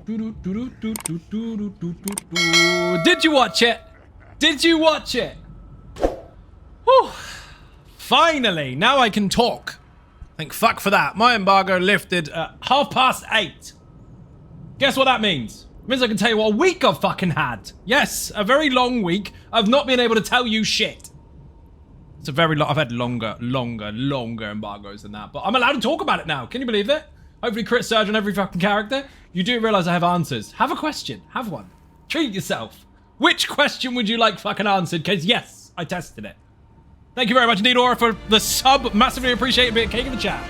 Did you watch it? Did you watch it? Whew. Finally, now I can talk. Thank fuck for that. My embargo lifted at 8:30. Guess what that means? It means I can tell you what a week I've fucking had. Yes, a very long week. I've not been able to tell you shit. It's a very long, I've had longer embargoes than that, but I'm allowed to talk about it now. Can you believe it? Hopefully crit surge on every fucking character. You do realize I have answers. Have a question. Have one. Treat yourself. Which question would you like fucking answered? Because yes, I tested it. Thank you very much indeed, Aura, for the sub. Massively appreciate a bit of cake in the chat.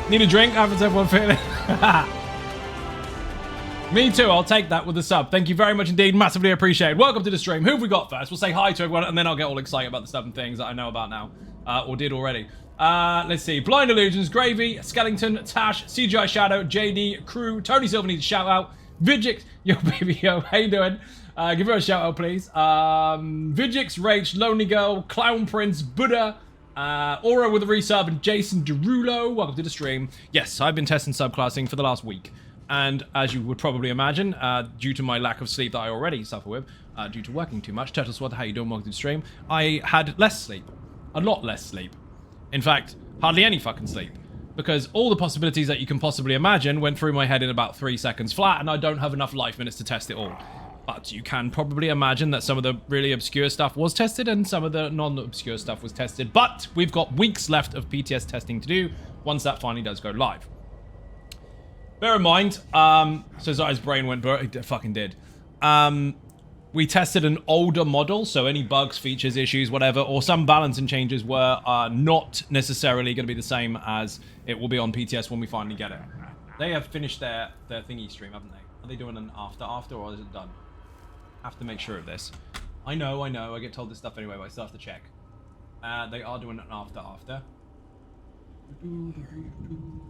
Need a drink? Haven't everyone feeling? Me too, I'll take that with the sub. Thank you very much indeed, massively appreciated. Welcome to the stream. Who have we got first? We'll say hi to everyone and then I'll get all excited about the stuff and things that I know about now. Or did already. Let's see. Blind Illusions, Gravy, Skellington, Tash, CGI Shadow, JD, Crew, Tony Silver needs a shout out. Vidjix, yo baby yo, how you doing? Give her a shout out please. Vidjix, Rage, Lonely Girl, Clown Prince, Buddha, Aura with a resub, and Jason Derulo. Welcome to the stream. Yes, I've been testing subclassing for the last week. And as you would probably imagine, due to my lack of sleep that I already suffer with, due to working too much, Turtle Swat, how you doing? Welcome to the stream. I had less sleep. A lot less sleep. In fact, hardly any fucking sleep. Because all the possibilities that you can possibly imagine went through my head in about 3 seconds flat, and I don't have enough life minutes to test it all. But you can probably imagine that some of the really obscure stuff was tested, and some of the non-obscure stuff was tested. But we've got weeks left of PTS testing to do, once that finally does go live. Bear in mind, so Zai's brain went, it fucking did. We tested an older model, so any bugs, features, issues, whatever, or some balancing changes were not necessarily going to be the same as it will be on PTS when we finally get it. They have finished their thingy stream, haven't they? Are they doing an after, or is it done? Have to make sure of this. I know, I get told this stuff anyway, but I still have to check. They are doing an after.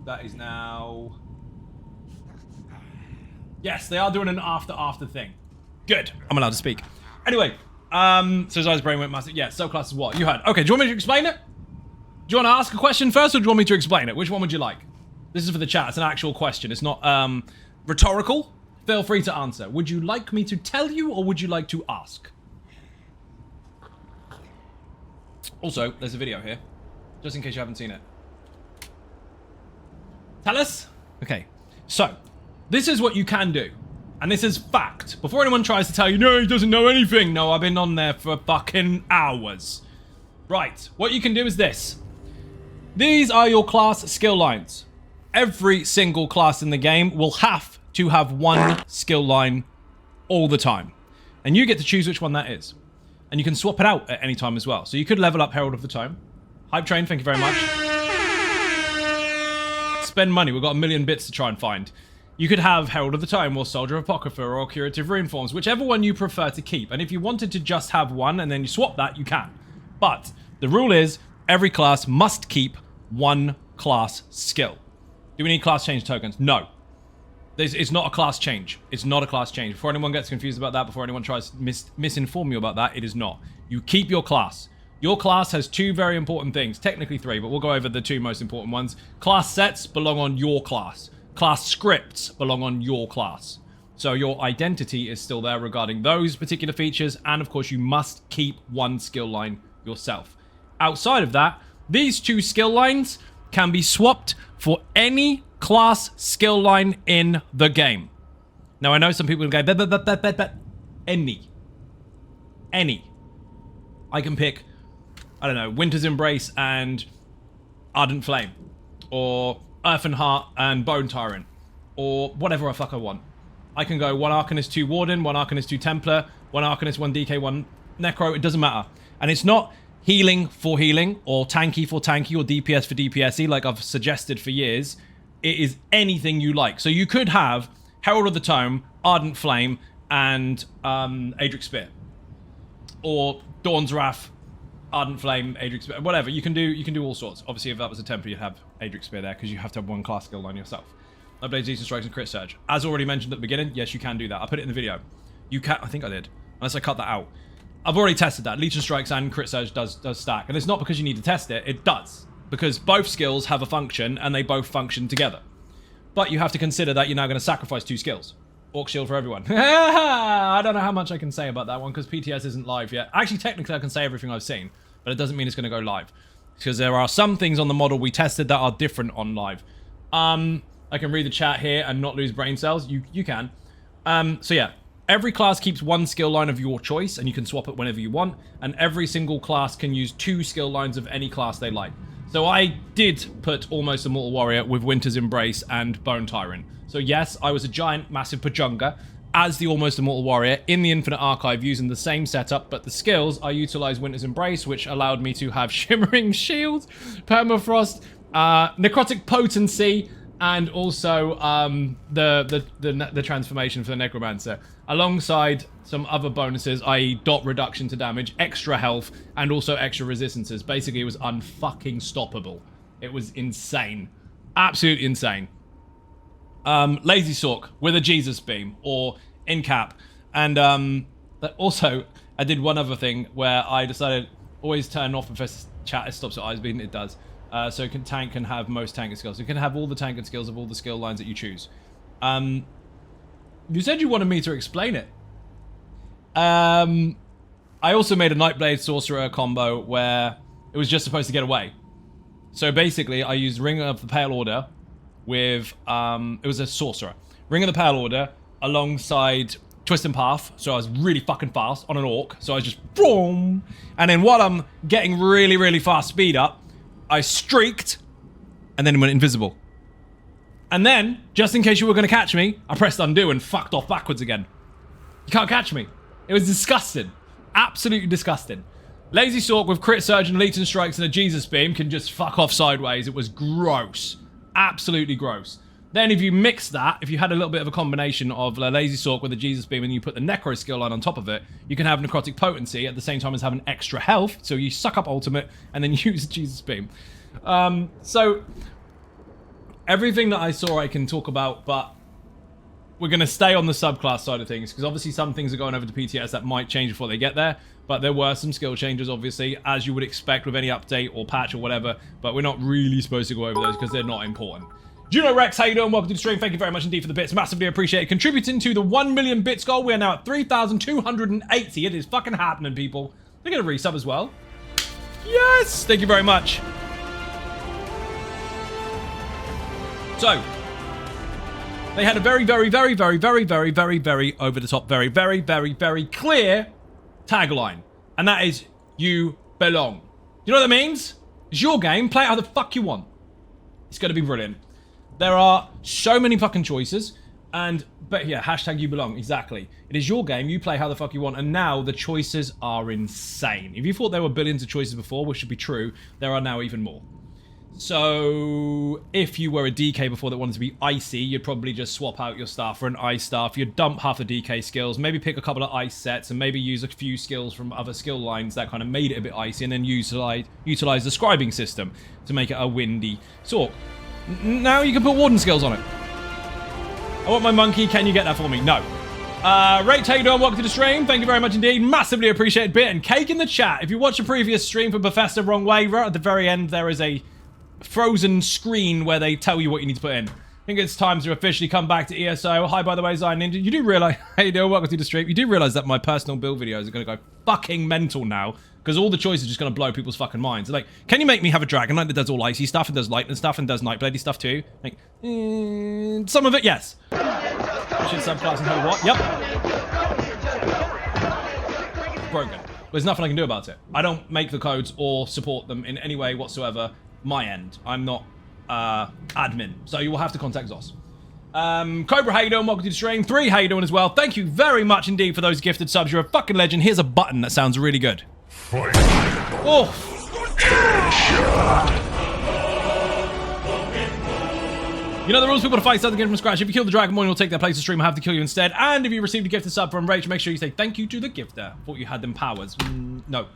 That is now... Yes, they are doing an after thing. Good. I'm allowed to speak. Anyway, so Zai's brain went massive. Yeah, subclass is what? You heard. Okay, do you want me to explain it? Do you want to ask a question first, or do you want me to explain it? Which one would you like? This is for the chat. It's an actual question. It's not rhetorical. Feel free to answer. Would you like me to tell you, or would you like to ask? Also, there's a video here, just in case you haven't seen it. Tell us? Okay, so... This is what you can do. And this is fact. Before anyone tries to tell you, no, he doesn't know anything. No, I've been on there for fucking hours. Right. What you can do is this. These are your class skill lines. Every single class in the game will have to have one skill line all the time. And you get to choose which one that is. And you can swap it out at any time as well. So you could level up Herald of the Tome. Hype Train, thank you very much. Spend money. We've got 1 million bits to try and find. You could have Herald of the Time, or Soldier of Apocrypha, or Curative Rune Forms, whichever one you prefer to keep. And if you wanted to just have one and then you swap that, you can. But the rule is, every class must keep one class skill. Do we need class change tokens? No. It's not a class change. It's not a class change. Before anyone gets confused about that, before anyone tries to misinform you about that, it is not. You keep your class. Your class has 2 very important things. Technically 3, but we'll go over the 2 most important ones. Class sets belong on your class. Class scripts belong on your class. So your identity is still there regarding those particular features, and of course you must keep one skill line yourself. Outside of that, these 2 skill lines can be swapped for any class skill line in the game. Now I know some people will go, but any. I can pick, I don't know, Winter's Embrace and Ardent Flame, or Earth and Heart and Bone Tyrant, or whatever the fuck I want. I can go 1 Arcanist, 2 Warden, 1 Arcanist, 2 Templar, 1 Arcanist, 1 DK, 1 Necro. It doesn't matter. And it's not healing for healing, or tanky for tanky, or DPS for DPSy, like I've suggested for years. It is anything you like. So you could have Herald of the Tome, Ardent Flame, and Adric Spear, or Dawn's Wrath, Ardent Flame, Adric Spear, whatever. You can do all sorts. Obviously, if that was a Templar, you'd have Adric Spear there, because you have to have 1 class skill line yourself. Update Decent Strikes and Crit Surge. As already mentioned at the beginning, yes, you can do that. I put it in the video. You can, I think I did, unless I cut that out. I've already tested that. Legion Strikes and Crit Surge does stack. And it's not because you need to test it, it does. Because both skills have a function, and they both function together. But you have to consider that you're now going to sacrifice 2 skills. Orc shield for everyone. I don't know how much I can say about that one because PTS isn't live yet. Actually, technically, I can say everything I've seen, but it doesn't mean it's going to go live. Because there are some things on the model we tested that are different on live. I can read the chat here and not lose brain cells. You can. So yeah, every class keeps 1 skill line of your choice, and you can swap it whenever you want. And every single class can use 2 skill lines of any class they like. So I did put Almost Immortal Warrior with Winter's Embrace and Bone Tyrant. So yes, I was a giant, massive Pajunga as the Almost Immortal Warrior in the Infinite Archive using the same setup, but the skills, I utilized Winter's Embrace, which allowed me to have Shimmering Shield, Permafrost, Necrotic Potency, and also the transformation for the Necromancer, alongside some other bonuses, i.e. dot reduction to damage, extra health, and also extra resistances. Basically, it was unfucking stoppable. It was insane. Absolutely insane. Lazy Sork with a Jesus Beam, or in cap. And also, I did one other thing where I decided always turn off if chat it stops your eyes bleeding. It does. So tank can have most tanking skills. You can have all the tanking skills of all the skill lines that you choose. You said you wanted me to explain it. I also made a Nightblade Sorcerer combo where it was just supposed to get away. So basically, I used Ring of the Pale Order with, it was a Sorcerer. Ring of the Pale Order alongside Twist and Path, so I was really fucking fast on an Orc. So I was just boom, and then while I'm getting really, really fast speed up, I streaked, and then went invisible. And then, just in case you were going to catch me, I pressed undo and fucked off backwards again. You can't catch me. It was disgusting. Absolutely disgusting. Lazy Sork with Crit Surge and Legion Strikes and a Jesus Beam can just fuck off sideways. It was gross. Absolutely gross. Then if you mix that, if you had a little bit of a combination of Lazy Sork with a Jesus Beam and you put the Necro skill line on top of it, you can have Necrotic Potency at the same time as having extra health, so you suck up ultimate and then use Jesus Beam. So, everything that I saw I can talk about, but we're going to stay on the subclass side of things, because obviously some things are going over to PTS that might change before they get there, but there were some skill changes, obviously, as you would expect with any update or patch or whatever, but we're not really supposed to go over those because they're not important. Juno Rex, how you doing? Welcome to the stream. Thank you very much indeed for the bits. Massively appreciate it. Contributing to the 1 million bits goal. We are now at 3,280. It is fucking happening, people. They're going to resub as well. Yes! Thank you very much. So, they had a very, very, very, very, very, very, very, very over the top, very, very, very, very clear tagline. And that is, you belong. You know what that means? It's your game. Play it how the fuck you want. It's going to be brilliant. There are so many fucking choices, but yeah, hashtag you belong, exactly. It is your game, you play how the fuck you want, and now the choices are insane. If you thought there were billions of choices before, which should be true, there are now even more. So, if you were a DK before that wanted to be icy, you'd probably just swap out your staff for an ice staff, you'd dump half the DK skills, maybe pick a couple of ice sets, and maybe use a few skills from other skill lines that kind of made it a bit icy, and then utilize the scribing system to make it a windy Sork. Now you can put Warden skills on it. I want my monkey. Can you get that for me? No. Rate, how you doing? Welcome to the stream. Thank you very much indeed. Massively appreciated. Bit and cake in the chat. If you watch a previous stream for Bethesda Wrong Way, right at the very end, there is a frozen screen where they tell you what you need to put in. I think it's time to officially come back to ESO. Hi, by the way, Zion Ninja. You do realize, how you doing? Welcome to the stream. You do realize that my personal build videos are going to go fucking mental now, because all the choices are just going to blow people's fucking minds. They're like, can you make me have a Dragon Knight that does all icy stuff and does lightning stuff and does Nightbladey stuff too? Like, some of it, yes. Should subclassing how what? Yep. Broken. There's nothing I can do about it. I don't make the codes or support them in any way whatsoever. My end. I'm not admin. So you will have to contact Zos. Cobra, how you doing? Welcome to the stream. 3, how you doing as well? Thank you very much indeed for those gifted subs. You're a fucking legend. Here's a button that sounds really good. Oh. You know the rules, people to fight start the game from scratch. If you kill the Dragonborn, you'll take their place to stream. I have to kill you instead. And if you received a gifted sub from Rach, make sure you say thank you to the gifter. Thought you had them powers. No.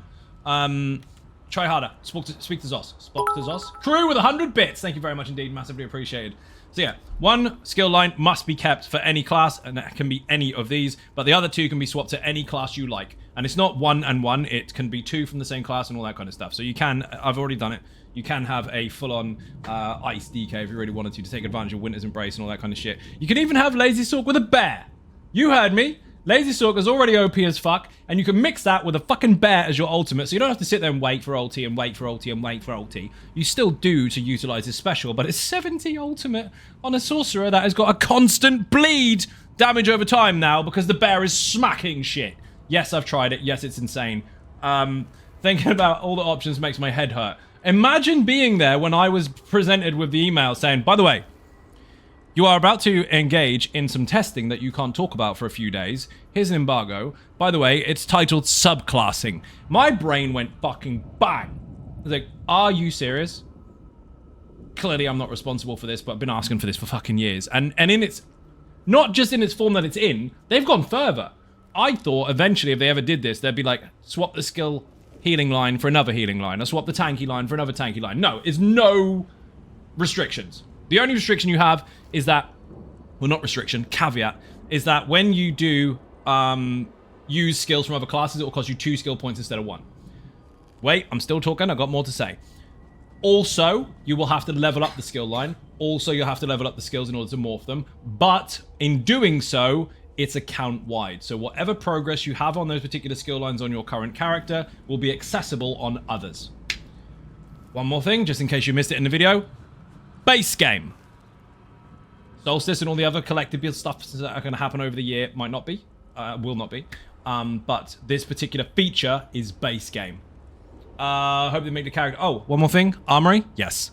Try harder. Speak to Zos. Spoke to Zos. Crew with 100 bits. Thank you very much indeed. Massively appreciated. So yeah, 1 skill line must be kept for any class, and that can be any of these, but the other 2 can be swapped to any class you like. And it's not 1 and 1, it can be 2 from the same class and all that kind of stuff. So you can, I've already done it, you can have a full-on ice DK if you really wanted to take advantage of Winter's Embrace and all that kind of shit. You can even have Lazy Sork with a bear. You heard me. Lazy Sork is already OP as fuck, and you can mix that with a fucking bear as your ultimate, so you don't have to sit there and wait for ulti and wait for ulti and wait for ulti. You still do to utilize his special, but it's 70 ultimate on a sorcerer that has got a constant bleed damage over time now because the bear is smacking shit. Yes, I've tried it. Yes, it's insane. Thinking about all the options makes my head hurt. Imagine being there when I was presented with the email saying, by the way, you are about to engage in some testing that you can't talk about for a few days. Here's an embargo. By the way, it's titled Subclassing. My brain went fucking bang. I was like, are you serious? Clearly, I'm not responsible for this, but I've been asking for this for fucking years. And in its, not just in its form that it's in, they've gone further. I thought eventually if they ever did this, they'd be like, swap the skill healing line for another healing line, or swap the tanky line for another tanky line. No, it's no restrictions. The only restriction you have is that, well, not restriction, caveat, is that when you do use skills from other classes, it will cost you 2 skill points instead of 1. Wait, I'm still talking, I've got more to say. Also, you will have to level up the skill line. Also, you'll have to level up the skills in order to morph them. But in doing so, it's account-wide. So whatever progress you have on those particular skill lines on your current character will be accessible on others. One more thing, just in case you missed it in the video. Base game. Solstice and all the other collectible stuff that are going to happen over the year might not be, will not be. But this particular feature is base game. Hope they make the character... Oh, one more thing. Armory? Yes.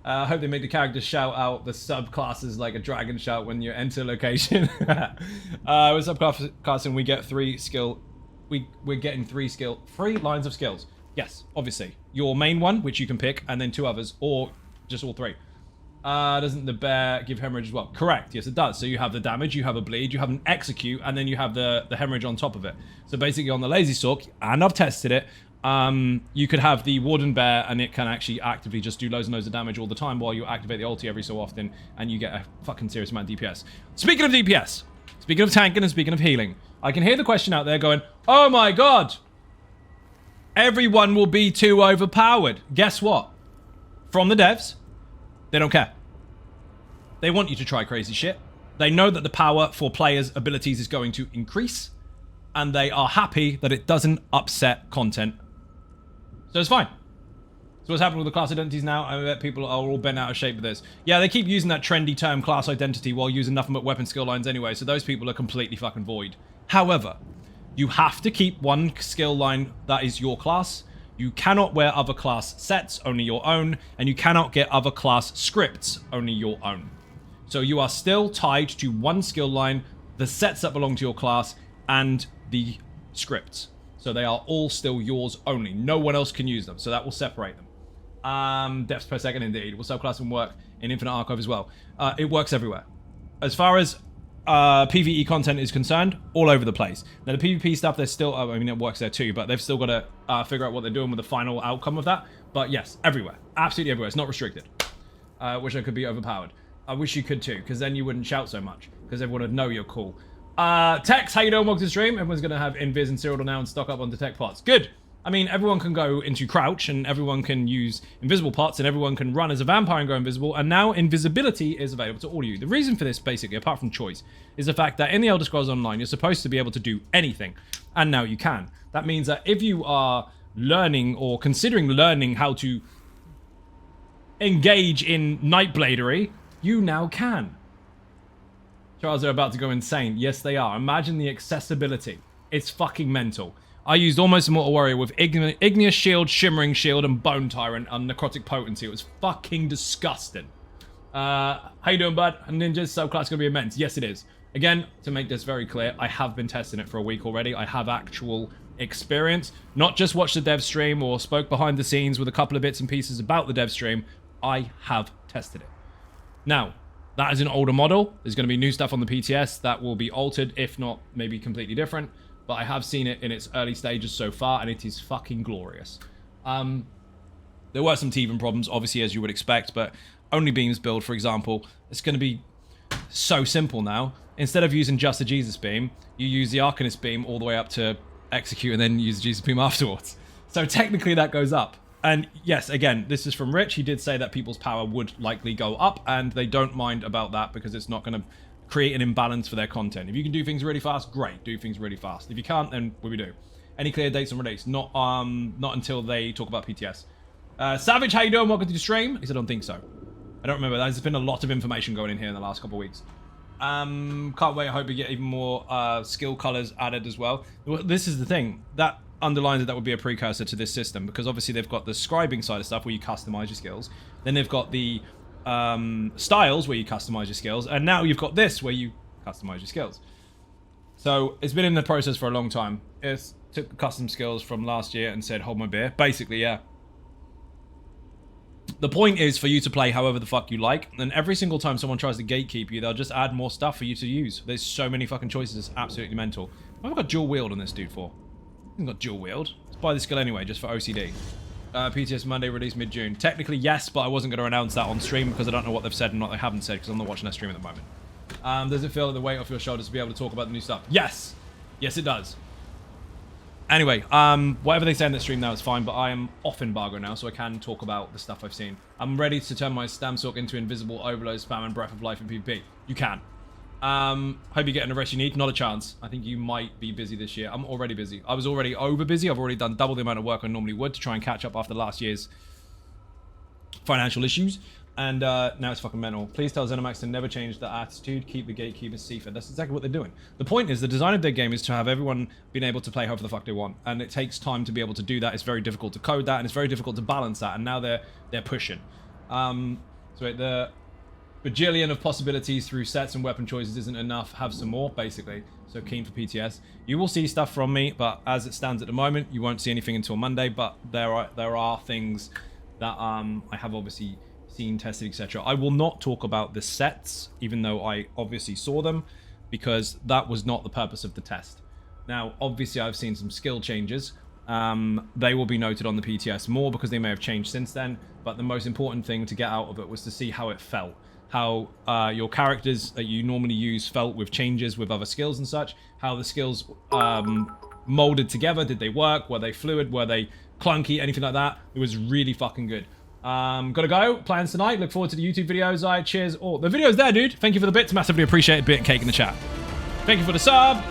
Hope they make the characters shout out the subclasses like a dragon shout when you enter location. With subclassing, we get 3 skill... We're getting 3 lines of skills. Yes, obviously. Your main one, which you can pick, and then 2 others, or just all 3. Doesn't the bear give hemorrhage as well? Correct, yes it does. So you have the damage, you have a bleed, you have an execute, and then you have the hemorrhage on top of it. So basically on the Lazy Sork, and I've tested it, you could have the Warden Bear, and it can actually actively just do loads and loads of damage all the time while you activate the ulti every so often, and you get a fucking serious amount of DPS. Speaking of DPS, speaking of tanking, and speaking of healing, I can hear the question out there going, oh my god, everyone will be too overpowered. Guess what? From the devs, they don't care. They want you to try crazy shit. They know that the power for players' abilities is going to increase, and they are happy that it doesn't upset content. So it's fine. So what's happening with the class identities now? I bet people are all bent out of shape with this. Yeah, they keep using that trendy term class identity while using nothing but weapon skill lines anyway, so those people are completely fucking void. However, you have to keep one skill line that is your class. You cannot wear other class sets, only your own, and you cannot get other class scripts, only your own. So you are still tied to one skill line, the sets that belong to your class, and the scripts. So they are all still yours only. No one else can use them, so that will separate them. Depths per second, indeed. Will subclassing work in Infinite Archive as well? It works everywhere. As far as PVE content is concerned, all over the place. Now the PvP stuff, there's still, I mean it works there too, but they've still got to figure out what they're doing with the final outcome of that. But yes, everywhere, absolutely everywhere. It's not restricted. Wish I could be overpowered. I wish you could too, because then you wouldn't shout so much, because everyone would know you're cool. Tex, how you doing? Welcome to the stream. Everyone's gonna have Invis and Cyril now and stock up on detect pots. Good. I mean, everyone can go into crouch, and everyone can use invisible pots, and everyone can run as a vampire and go invisible, and now invisibility is available to all of you. The reason for this, basically, apart from choice, is the fact that in the Elder Scrolls Online, you're supposed to be able to do anything, and now you can. That means that if you are learning or considering learning how to engage in Nightbladery, you now can. Charles, they're about to go insane. Yes, they are. Imagine the accessibility. It's fucking mental. I used Almost Immortal Warrior with Igneous Shield, Shimmering Shield, and Bone Tyrant on Necrotic Potency. It was fucking disgusting. How you doing, bud? Ninja's subclass is going to be immense. Yes, it is. Again, to make this very clear, I have been testing it for a week already. I have actual experience. Not just watched the dev stream or spoke behind the scenes with a couple of bits and pieces about the dev stream. I have tested it. Now, that is an older model. There's going to be new stuff on the PTS that will be altered, if not maybe completely different. But I have seen it in its early stages so far, and it is fucking glorious. There were some teething problems, obviously, as you would expect, but Only Beams build, for example, it's going to be so simple now. Instead of using just a Jesus beam, you use the Arcanist beam all the way up to execute and then use the Jesus beam afterwards. So technically that goes up. And yes, again, this is from Rich. He did say that people's power would likely go up, and they don't mind about that because it's not going to create an imbalance for their content. If you can do things really fast, great, do things really fast. If you can't, then what do we do? Any clear dates on release? Not until they talk about PTS. Savage, how you doing? Welcome to the stream. He said, I don't think so. I don't remember. There's been a lot of information going in here in the last couple of weeks. Can't wait. I hope we get even more skill colors added as well. This is the thing. That underlines that would be a precursor to this system, because obviously they've got the scribing side of stuff where you customize your skills. Then they've got the styles where you customize your skills. And now you've got this where you customize your skills. So it's been in the process for a long time. It took custom skills from last year and said, hold my beer. Basically, yeah. The point is for you to play however the fuck you like, and every single time someone tries to gatekeep you, they'll just add more stuff for you to use. There's so many fucking choices, it's absolutely mental. What have I got dual wield on this dude for? I haven't got dual wield. Let's buy the skill anyway, just for OCD. PTS Monday release mid-June. Technically, yes, but I wasn't going to announce that on stream because I don't know what they've said and what they haven't said because I'm not watching their stream at the moment. Does it feel like the weight off your shoulders to be able to talk about the new stuff? Yes! Yes, it does. Anyway, whatever they say in the stream now is fine, but I am off embargo now, so I can talk about the stuff I've seen. I'm ready to turn my Stamsork into Invisible Overload, Spam, and Breath of Life in PvP. You can. Hope you're getting the rest you need. Not a chance. I think you might be busy this year. I'm already busy. I was already over busy. I've already done double the amount of work I normally would to try and catch up after last year's financial issues. And now it's fucking mental. Please tell ZeniMax to never change the attitude. Keep the gatekeepers safer. That's exactly what they're doing. The point is, the design of their game is to have everyone being able to play however the fuck they want. And it takes time to be able to do that. It's very difficult to code that, and it's very difficult to balance that. And now they're pushing. So the bajillion of possibilities through sets and weapon choices isn't enough. Have some more, basically. So keen for PTS. You will see stuff from me, but as it stands at the moment, you won't see anything until Monday. But there are things that I have obviously seen, tested, etc. I will not talk about the sets, even though I obviously saw them, because that was not the purpose of the test. Now, obviously, I've seen some skill changes. They will be noted on the PTS more because they may have changed since then. But the most important thing to get out of it was to see how it felt. How your characters that you normally use felt with changes with other skills and such. How the skills molded together. Did they work? Were they fluid? Were they clunky? Anything like that? It was really fucking good. Gotta go. Plans tonight. Look forward to the YouTube videos. Cheers. Oh, the video's there, dude. Thank you for the bits. Massively appreciate Bit and Cake in the chat. Thank you for the sub.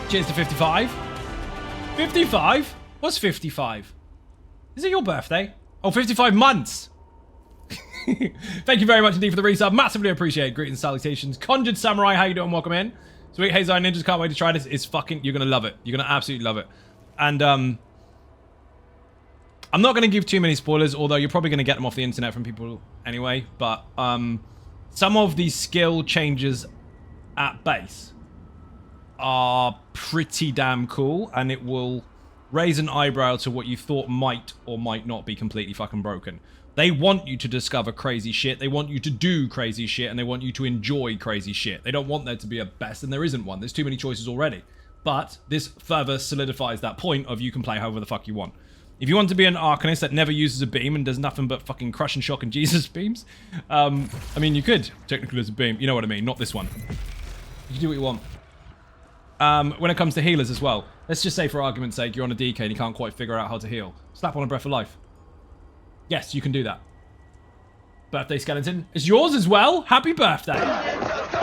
Cheers to 55. 55? What's 55? Is it your birthday? Oh, 55 months. Thank you very much indeed for the resub. Massively appreciate. Greetings, salutations. Conjured Samurai, how you doing? Welcome in. Sweet Hazy Ninjas, can't wait to try this. It's fucking, you're gonna love it. You're gonna absolutely love it. And I'm not going to give too many spoilers, although you're probably going to get them off the internet from people anyway. But some of these skill changes at base are pretty damn cool, and it will raise an eyebrow to what you thought might or might not be completely fucking broken. They want you to discover crazy shit, they want you to do crazy shit, and they want you to enjoy crazy shit. They don't want there to be a best, and there isn't one. There's too many choices already. But this further solidifies that point of you can play however the fuck you want. If you want to be an Arcanist that never uses a beam and does nothing but fucking crush and shock and Jesus beams, I mean, you could technically use a beam. You know what I mean? Not this one. You can do what you want. When it comes to healers as well, let's just say for argument's sake, you're on a DK and you can't quite figure out how to heal. Slap on a Breath of Life. Yes, you can do that. Birthday skeleton. It's yours as well? Happy birthday.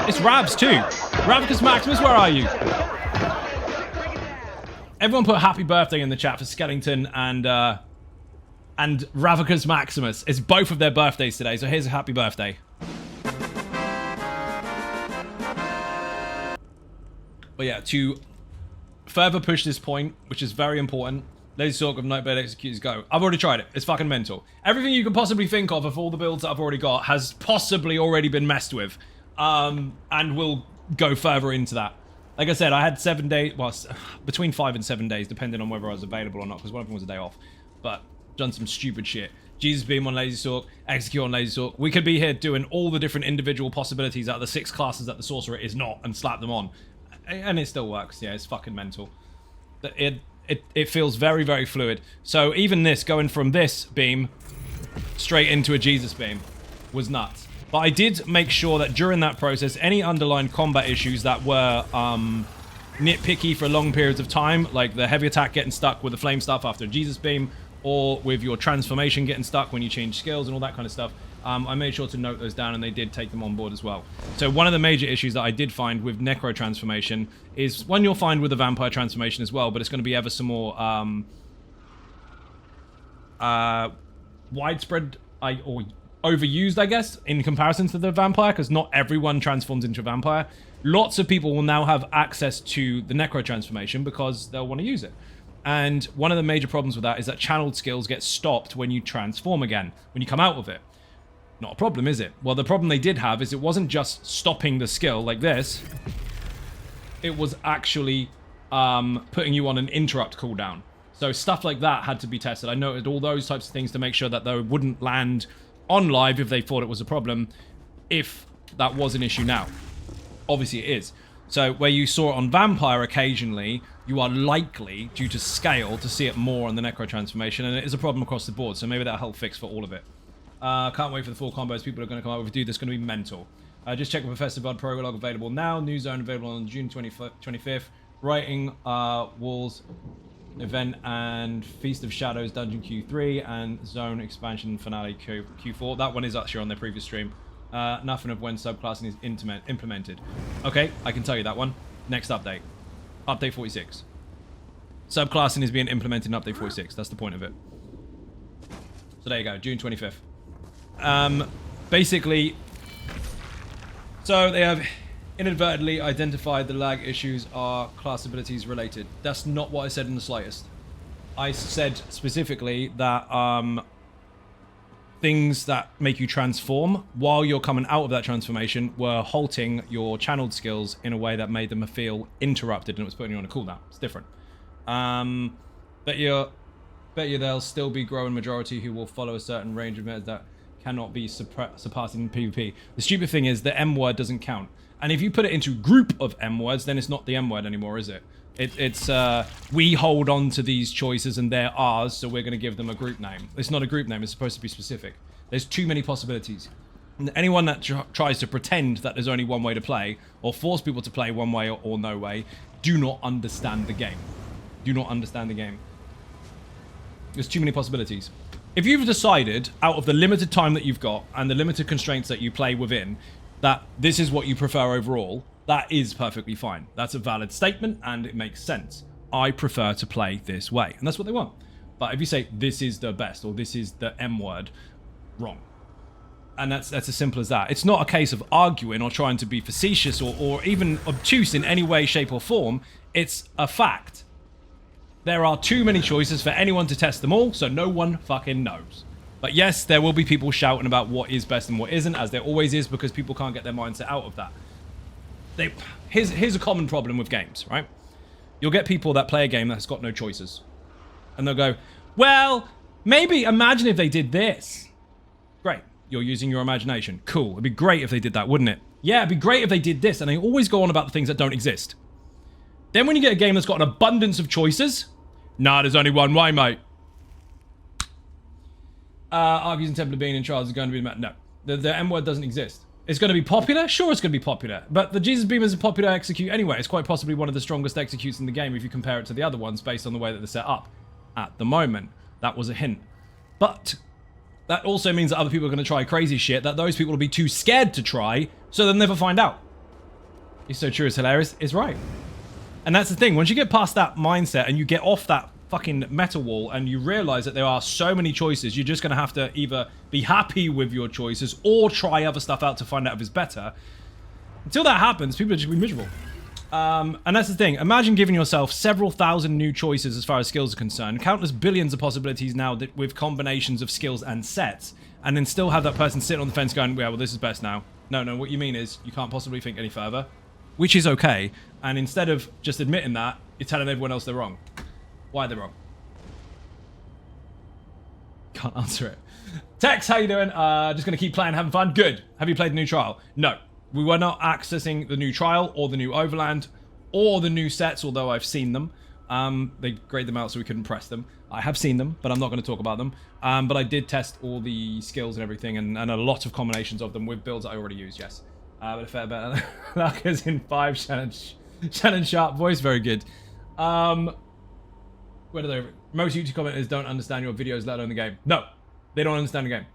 It's Rav's too. Ravicus Maximus, where are you? Everyone put happy birthday in the chat for Skellington and Ravicus Maximus. It's both of their birthdays today, so here's a happy birthday. But yeah, to further push this point, which is very important, Lazy Sork of Nightblade Executors go. I've already tried it. It's fucking mental. Everything you can possibly think of all the builds that I've already got has possibly already been messed with. And we'll go further into that. Like I said, I had 7 days, well, between 5 and 7 days, depending on whether I was available or not, because one of them was a day off. But done some stupid shit. Jesus Beam on Lazy Sork, Execute on Lazy Sork. We could be here doing all the different individual possibilities out of the 6 classes that the Sorcerer is not, and slap them on. And it still works. Yeah, it's fucking mental. It feels very, very fluid. So even this, going from this beam straight into a Jesus Beam, was nuts. But I did make sure that during that process, any underlying combat issues that were nitpicky for long periods of time, like the heavy attack getting stuck with the flame stuff after a Jesus beam, or with your transformation getting stuck when you change skills and all that kind of stuff. I made sure to note those down, and they did take them on board as well. So one of the major issues that I did find with Necro transformation is one you'll find with the Vampire transformation as well, but it's going to be ever some more widespread or overused, I guess, in comparison to the Vampire, because not everyone transforms into a Vampire. Lots of people will now have access to the Necro transformation because they'll want to use it. And one of the major problems with that is that channeled skills get stopped when you transform again, when you come out of it. Not a problem, is it? Well, the problem they did have is it wasn't just stopping the skill like this. It was actually putting you on an interrupt cooldown. So stuff like that had to be tested. I noted all those types of things to make sure that they wouldn't land on live if they thought it was a problem, if that was an issue now. Obviously it is. So where you saw it on Vampire occasionally, you are likely, due to scale, to see it more on the Necro transformation, and it is a problem across the board, so maybe that'll help fix for all of it. Can't wait for the full combos people are going to come out with. Dude, that's going to be mental. Just check the Professor Bud prologue available now. New zone available on June 25th. Writing Walls event and Feast of Shadows Dungeon Q3 and Zone Expansion Finale Q4. That one is actually on their previous stream. Nothing of when subclassing is implemented. Okay, I can tell you that one. Next update. Update 46. Subclassing is being implemented in Update 46. That's the point of it. So there you go, June 25th. Basically, so they have inadvertently identified the lag issues are class abilities related. That's not what I said in the slightest. I said specifically that things that make you transform while you're coming out of that transformation were halting your channeled skills in a way that made them feel interrupted, and it was putting you on a cooldown. It's different. Bet you there'll still be growing majority who will follow a certain range of methods that cannot be surpassed in PvP. The stupid thing is the M word doesn't count. And if you put it into group of M words, then it's not the M word anymore, is it? It's we hold on to these choices and they're ours, so we're going to give them a group name. It's not a group name. It's supposed to be specific. There's too many possibilities. And anyone that tries to pretend that there's only one way to play or force people to play one way or no way do not understand the game. Do not understand the game. There's too many possibilities. If you've decided, out of the limited time that you've got and the limited constraints that you play within, that this is what you prefer overall, that is perfectly fine. That's a valid statement and it makes sense. I prefer to play this way. And that's what they want. But if you say, this is the best or this is the M word, wrong. And that's as simple as that. It's not a case of arguing or trying to be facetious or even obtuse in any way, shape or form. It's a fact. There are too many choices for anyone to test them all, so no one fucking knows. But yes, there will be people shouting about what is best and what isn't, as there always is, because people can't get their mindset out of that. Here's a common problem with games, right? You'll get people that play a game that's got no choices. And they'll go, well, maybe imagine if they did this. Great. You're using your imagination. Cool. It'd be great if they did that, wouldn't it? Yeah, it'd be great if they did this. And they always go on about the things that don't exist. Then when you get a game that's got an abundance of choices, nah, there's only one way, mate. Argues in Temple of Being in Trials is going to be... No, the M word doesn't exist. It's going to be popular? Sure, it's going to be popular. But the Jesus Beam is a popular execute anyway. It's quite possibly one of the strongest executes in the game if you compare it to the other ones based on the way that they're set up at the moment. That was a hint. But that also means that other people are going to try crazy shit that those people will be too scared to try, so they'll never find out. It's so true, it's hilarious. It's right. And that's the thing. Once you get past that mindset and you get off that fucking meta wall and you realize that there are so many choices, you're just going to have to either be happy with your choices or try other stuff out to find out if it's better. Until that happens, people are just going to be miserable. And that's the thing. Imagine giving yourself several thousand new choices as far as skills are concerned, countless billions of possibilities now that with combinations of skills and sets, and then still have that person sitting on the fence going, yeah, well, this is best now. No, what you mean is you can't possibly think any further, which is okay. And instead of just admitting that, you're telling everyone else they're wrong. Why they're wrong? Can't answer it. Tex, how you doing? Just going to keep playing, having fun. Good. Have you played the new trial? No. We were not accessing the new trial or the new overland or the new sets, although I've seen them. They grayed them out so we couldn't press them. I have seen them, but I'm not going to talk about them. But I did test all the skills and everything and a lot of combinations of them with builds that I already use, yes. But a fair bit of luck is in 5 challenge. Shannon Sharp voice, very good. Where do they? Most YouTube commenters don't understand your videos, let alone the game. No, they don't understand the game.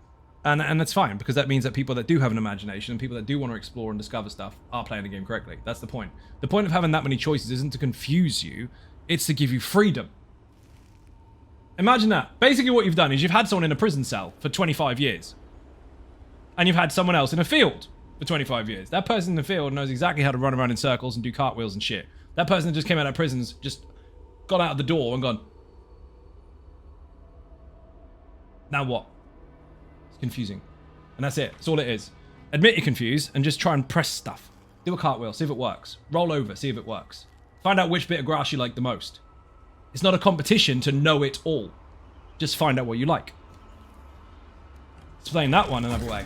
And that's fine, because that means that people that do have an imagination and people that do want to explore and discover stuff are playing the game correctly. That's the point. The point of having that many choices isn't to confuse you, it's to give you freedom. Imagine that. Basically what you've done is you've had someone in a prison cell for 25 years. And you've had someone else in a field for 25 years. That person in the field knows exactly how to run around in circles and do cartwheels and shit. That person that just came out of prison's just got out of the door and gone, now what? It's confusing. And that's it. That's all it is. Admit you're confused and just try and press stuff. Do a cartwheel, see if it works. Roll over, see if it works. Find out which bit of grass you like the most. It's not a competition to know it all. Just find out what you like. Explain that one another way.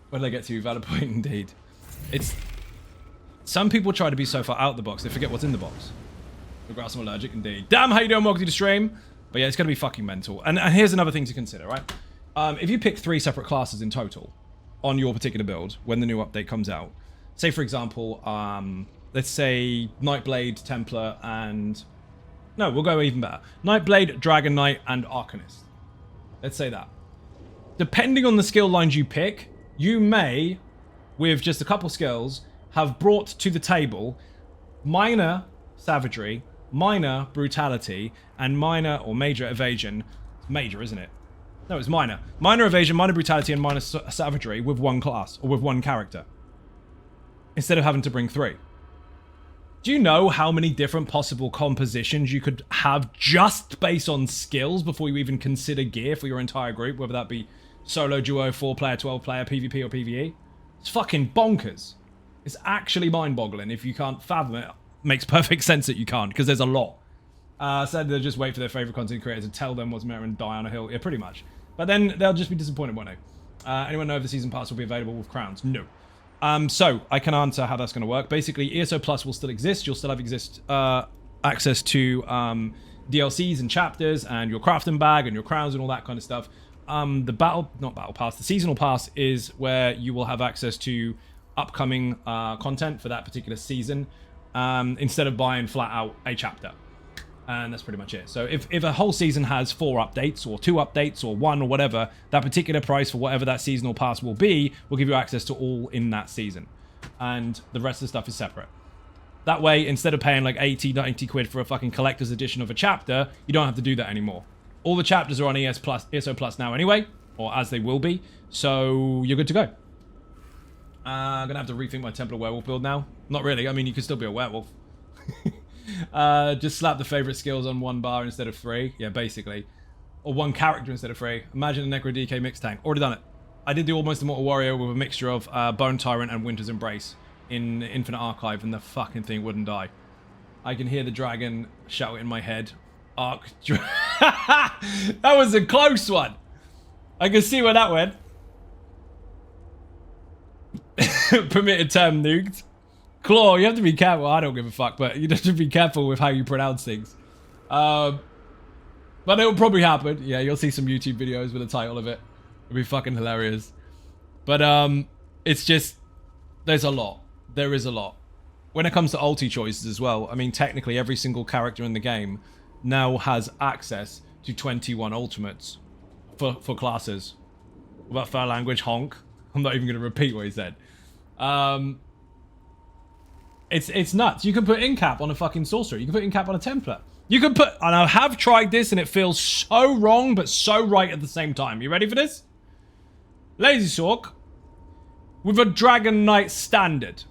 Where did I get to? Valid point indeed. It's... Some people try to be so far out the box, they forget what's in the box. The grass, I'm allergic indeed. Damn, how you doing? Welcome to the stream. But yeah, it's going to be fucking mental. And here's another thing to consider, right? If you pick 3 separate classes in total on your particular build when the new update comes out, say for example, let's say Nightblade, Templar, and... No, we'll go even better. Nightblade, Dragon Knight, and Arcanist. Let's say that. Depending on the skill lines you pick, you may, with just a couple skills, have brought to the table minor savagery, minor brutality, and minor or major evasion. It's major, isn't it? No, it's minor. Minor evasion, minor brutality, and minor savagery with one class, or with one character. Instead of having to bring 3. Do you know how many different possible compositions you could have just based on skills before you even consider gear for your entire group, whether that be solo, duo, 4-player, 12-player, PvP, or PvE? It's fucking bonkers. It's actually mind-boggling. If you can't fathom it, makes perfect sense that you can't, because there's a lot. Said they'll just wait for their favorite content creators to tell them what's meta and die on a hill. Yeah, pretty much. But then they'll just be disappointed, won't they? Anyone know if the season pass will be available with crowns? No. So I can answer how that's going to work. Basically, ESO Plus will still exist. You'll still have access to DLCs and chapters and your crafting bag and your crowns and all that kind of stuff. The seasonal pass is where you will have access to upcoming content for that particular season instead of buying flat out a chapter. And that's pretty much it. So if a whole season has 4 updates or 2 updates or 1 or whatever, that particular price for whatever that seasonal pass will be will give you access to all in that season. And the rest of the stuff is separate. That way, instead of paying like 80, 90 quid for a fucking collector's edition of a chapter, you don't have to do that anymore. All the chapters are on ESO Plus now anyway, or as they will be, so you're good to go. I'm gonna have to rethink my Templar Werewolf build now. Not really, I mean, you can still be a werewolf. Just slap the favorite skills on 1 bar instead of 3. Yeah, basically. Or 1 character instead of 3. Imagine a Necro DK mix tank. Already done it. I did the Almost Immortal Warrior with a mixture of Bone Tyrant and Winter's Embrace in Infinite Archive, and the fucking thing wouldn't die. I can hear the dragon shout in my head. That was a close one. I can see where that went. Permitted term nuked. Claw, you have to be careful. I don't give a fuck, but you have to be careful with how you pronounce things. But it'll probably happen. Yeah, you'll see some YouTube videos with the title of it. It'll be fucking hilarious. But it's just, there's a lot. There is a lot. When it comes to ulti choices as well, I mean, technically every single character in the game now has access to 21 ultimates for classes. What about foul language? Honk. I'm not even going to repeat what he said. It's nuts. You can put incap on a fucking sorcerer. You can put incap on a Templar. You can put... And I have tried this and it feels so wrong but so right at the same time. You ready for this? Lazy Sork with a Dragon Knight standard.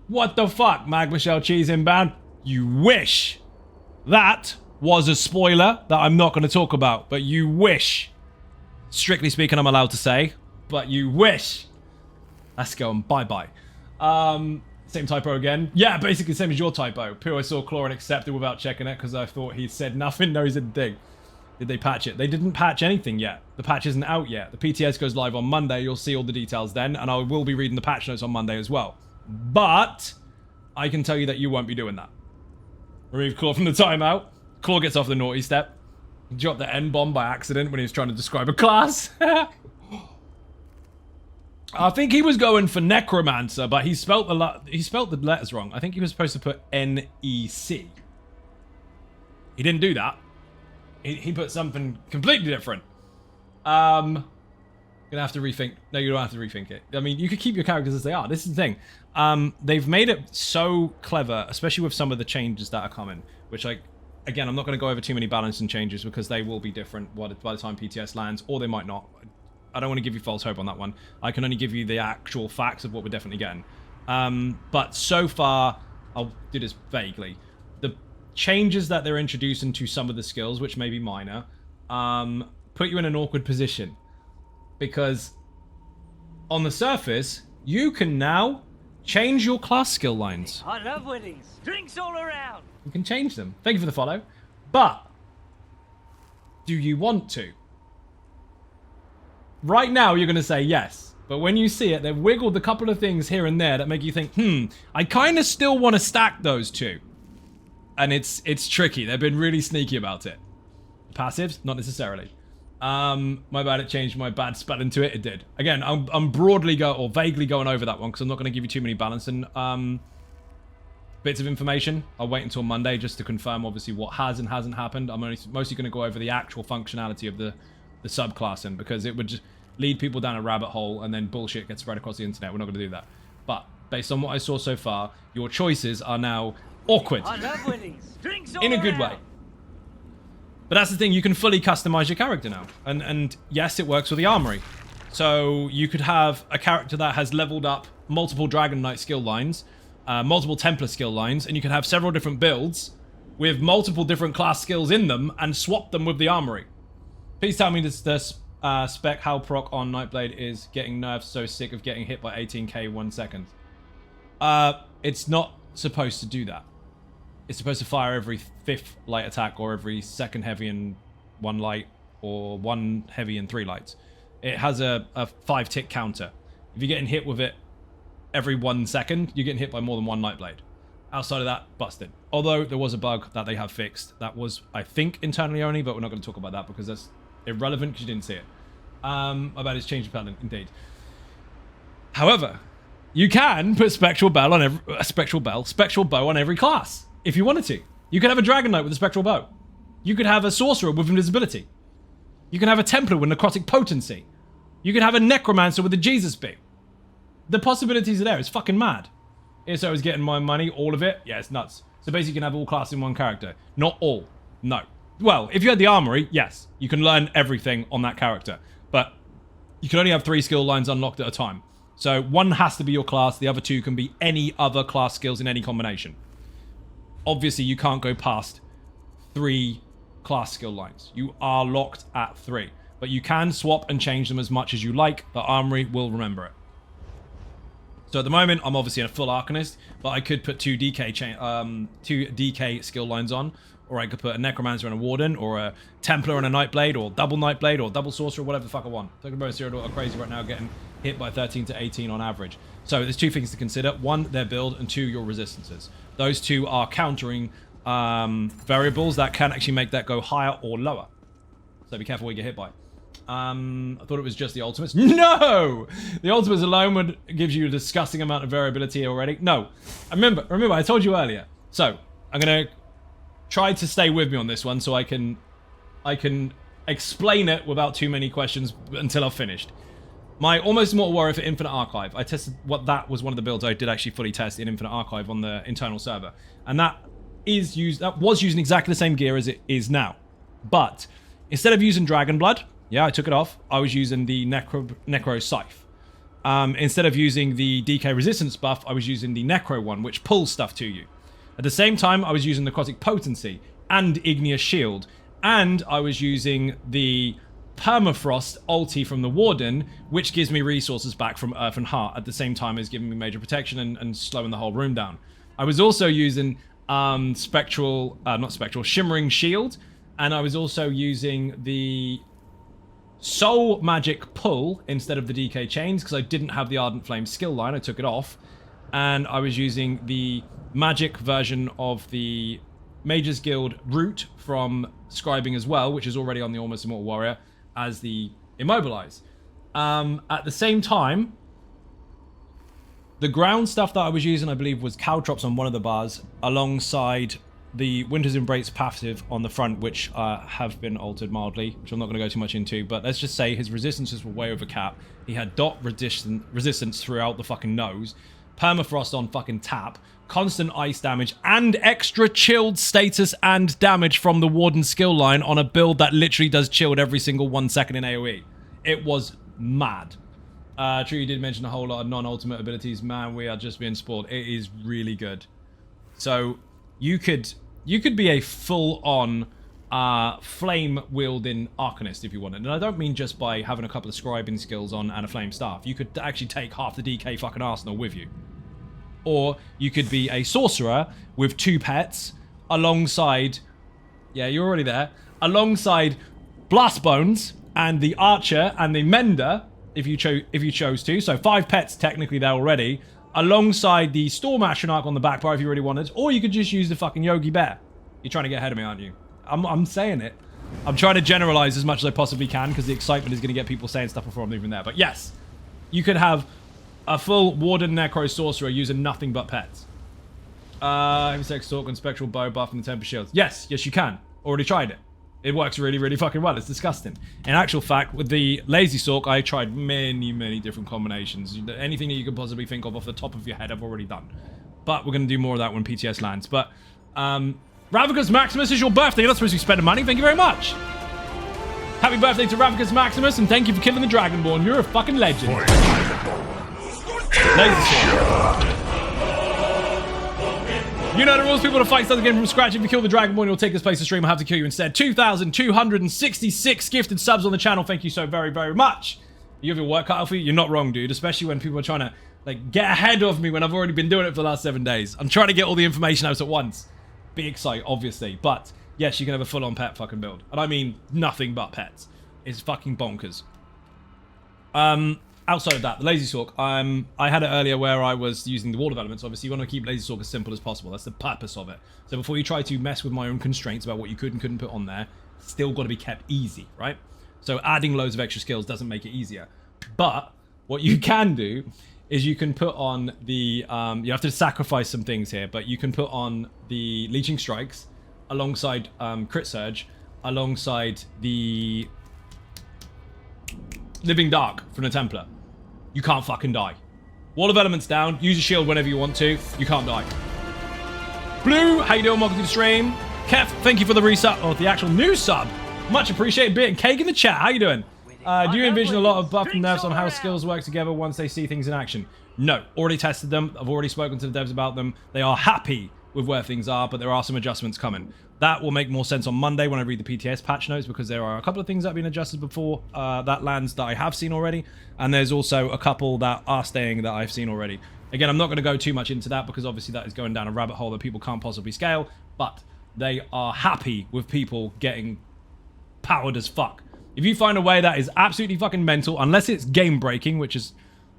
What the fuck? Mag Michelle Cheese inbound. You wish. That was a spoiler that I'm not going to talk about. But you wish. Strictly speaking, I'm allowed to say. But you wish. Let's go and bye-bye. Same typo again. Yeah, basically the same as your typo. Pure, I saw Claw and accepted without checking it because I thought he said nothing. No, he didn't dig. Did they patch it? They didn't patch anything yet. The patch isn't out yet. The PTS goes live on Monday. You'll see all the details then. And I will be reading the patch notes on Monday as well. But I can tell you that you won't be doing that. Remove Claw from the timeout. Claw gets off the naughty step. He dropped the N-bomb by accident when he was trying to describe a class. I think he was going for necromancer, but he spelt the letters wrong. I think he was supposed to put N-E-C. He didn't do that. He put something completely different. Gonna have to rethink. No, you don't have to rethink it. I mean, you could keep your characters as they are. This is the thing. They've made it so clever, especially with some of the changes that are coming, which, like, again, I'm not going to go over too many balancing changes because they will be different by the time PTS lands, or they might not. I don't want to give you false hope on that one. I can only give you the actual facts of what we're definitely getting. But so far, I'll do this vaguely. The changes that they're introducing to some of the skills, which may be minor, put you in an awkward position. Because on the surface, you can now change your class skill lines. I love weddings. Drinks all around. You can change them. Thank you for the follow. But do you want to? Right now, you're going to say yes. But when you see it, they've wiggled a couple of things here and there that make you think, I kind of still want to stack those two. And it's tricky. They've been really sneaky about it. Passives? Not necessarily. My bad, it changed my bad spelling to it. It did. Again, I'm broadly vaguely going over that one because I'm not going to give you too many balancing bits of information. I'll wait until Monday just to confirm, obviously, what has and hasn't happened. I'm mostly going to go over the actual functionality of the subclassing because it would just lead people down a rabbit hole and then bullshit gets spread across the internet. We're not going to do that. But based on what I saw so far, your choices are now awkward. I love weddings. Drinks all in a good around. way. But that's the thing, you can fully customize your character now. And yes, it works with the armory. So you could have a character that has leveled up multiple Dragon Knight skill lines, multiple Templar skill lines, and you can have several different builds with multiple different class skills in them and swap them with the armory. Please tell me the spec how proc on Nightblade is getting nerfed so sick of getting hit by 18k 1 second. It's not supposed to do that. It's supposed to fire every 5th light attack or every 2nd heavy and 1 light or 1 heavy and 3 lights. It has a 5-tick counter. If you're getting hit with it every 1 second, you're getting hit by more than 1 Nightblade. Outside of that, busted. Although there was a bug that they have fixed. That was, I think, internally only, but we're not going to talk about that because that's irrelevant because you didn't see it. My bad, it's changed the pattern, indeed. However, you can put spectral bow on every class. If you wanted to. You could have a Dragon Knight with a Spectral Bow. You could have a Sorcerer with Invisibility. You can have a Templar with Necrotic Potency. You could have a Necromancer with a Jesus Beam. The possibilities are there. It's fucking mad. ESO is getting my money, all of it. Yeah, it's nuts. So basically you can have all classes in one character. Not all. No. Well, if you had the Armory, yes. You can learn everything on that character. But you can only have 3 skill lines unlocked at a time. So one has to be your class. The other 2 can be any other class skills in any combination. Obviously, you can't go past 3 class skill lines. You are locked at 3. But you can swap and change them as much as you like. The Armory will remember it. So at the moment, I'm obviously a full Arcanist, but I could put 2 DK skill lines on. Or I could put a Necromancer and a Warden, or a Templar and a Nightblade, or double Nightblade, or double Sorcerer, whatever the fuck I want. Talking about Cyrodiil are crazy right now, getting hit by 13 to 18 on average. So there's 2 things to consider. 1, their build, and 2, your resistances. Those 2 are countering variables that can actually make that go higher or lower. So be careful what you get hit by. I thought it was just the ultimates. No! The ultimates alone would give you a disgusting amount of variability already. No. Remember, I told you earlier. So, I'm going to try to stay with me on this one so I can explain it without too many questions until I've finished. My Almost Immortal Warrior for Infinite Archive. I tested that was one of the builds I did actually fully test in Infinite Archive on the internal server. And that was using exactly the same gear as it is now. But instead of using Dragon Blood, yeah, I took it off. I was using the Necro Scythe. Instead of using the DK Resistance buff, I was using the Necro one, which pulls stuff to you. At the same time, I was using Necrotic Potency and Igneous Shield. And I was using the Permafrost ulti from the Warden, which gives me resources back from Earth and Heart at the same time as giving me major protection and slowing the whole room down. I was also using Shimmering Shield, and I was also using the Soul Magic Pull instead of the DK Chains because I didn't have the Ardent Flame skill line. I took it off, and I was using the magic version of the Mages Guild Root from Scribing as well, which is already on the Almost Immortal Warrior, as the Immobilize. At the same time, The ground stuff that I was using, I believe, was caltrops on one of the bars, alongside the Winter's Embrace passive on the front, which have been altered mildly, which I'm not going to go too much into, but let's just say his resistances were way over cap. He had dot resistance throughout the fucking nose, permafrost on fucking tap, constant ice damage, and extra chilled status and damage from the Warden skill line on a build that literally does chilled every single 1 second in AoE. It was mad. True, you did mention a whole lot of non-ultimate abilities. Man, we are just being spoiled. It is really good. So you could be a full-on flame-wielding Arcanist if you wanted. And I don't mean just by having a couple of scribing skills on and a flame staff. You could actually take half the DK fucking arsenal with you. Or you could be a sorcerer with 2 pets alongside... Yeah, you're already there. Alongside Blast Bones and the Archer and the Mender, if you chose to. So 5 pets technically there already. Alongside the Storm Astronarch on the back bar if you really wanted. Or you could just use the fucking Yogi Bear. You're trying to get ahead of me, aren't you? I'm saying it. I'm trying to generalize as much as I possibly can because the excitement is going to get people saying stuff before I'm even there. But yes, you could have a full Warden Necro Sorcerer using nothing but pets. Insect Stalk and Spectral Bow buff and the Temper Shields. Yes, you can. Already tried it. It works really, really fucking well. It's disgusting. In actual fact, with the Lazy Sork, I tried many, many different combinations. Anything that you could possibly think of off the top of your head, I've already done. But we're going to do more of that when PTS lands. But, Ravicus Maximus, is your birthday. You're not supposed to be spending money. Thank you very much. Happy birthday to Ravicus Maximus, and thank you for killing the Dragonborn. You're a fucking legend. Lazy Sork. You know the rules. People to fight start the game from scratch. If you kill the Dragonborn, you'll take his place to stream. I'll have to kill you instead. 2,266 gifted subs on the channel. Thank you so very, very much. You have your work cut out for you. You're not wrong, dude. Especially when people are trying to like get ahead of me when I've already been doing it for the last 7 days. I'm trying to get all the information out at once. Big site, obviously. But yes, you can have a full-on pet fucking build. And I mean nothing but pets. It's fucking bonkers. Outside of that, the Lazy Sork, I had it earlier where I was using the wall developments. Obviously, you want to keep Lazy Sork as simple as possible. That's the purpose of it. So before you try to mess with my own constraints about what you could and couldn't put on there, still got to be kept easy, right? So adding loads of extra skills doesn't make it easier. But what you can do is you can put on the... you have to sacrifice some things here, but you can put on the Leeching Strikes alongside Crit Surge, alongside the Living Dark from the Templar. You can't fucking die. Wall of Elements down. Use a shield whenever you want to. You can't die. Blue, how you doing? Welcome to the stream. Kev, thank you for the resub. Oh, the actual new sub. Much appreciated. Bit and Cake in the chat. How you doing? Do you envision a lot of buff and nerfs on how skills work together once they see things in action? No. Already tested them. I've already spoken to the devs about them. They are happy with where things are, but there are some adjustments coming. That will make more sense on Monday when I read the PTS patch notes, because there are a couple of things that have been adjusted before that lands that I have seen already, and there's also a couple that are staying that I've seen already. Again, I'm not going to go too much into that because obviously that is going down a rabbit hole that people can't possibly scale, but they are happy with people getting powered as fuck. If you find a way that is absolutely fucking mental, unless it's game breaking, which is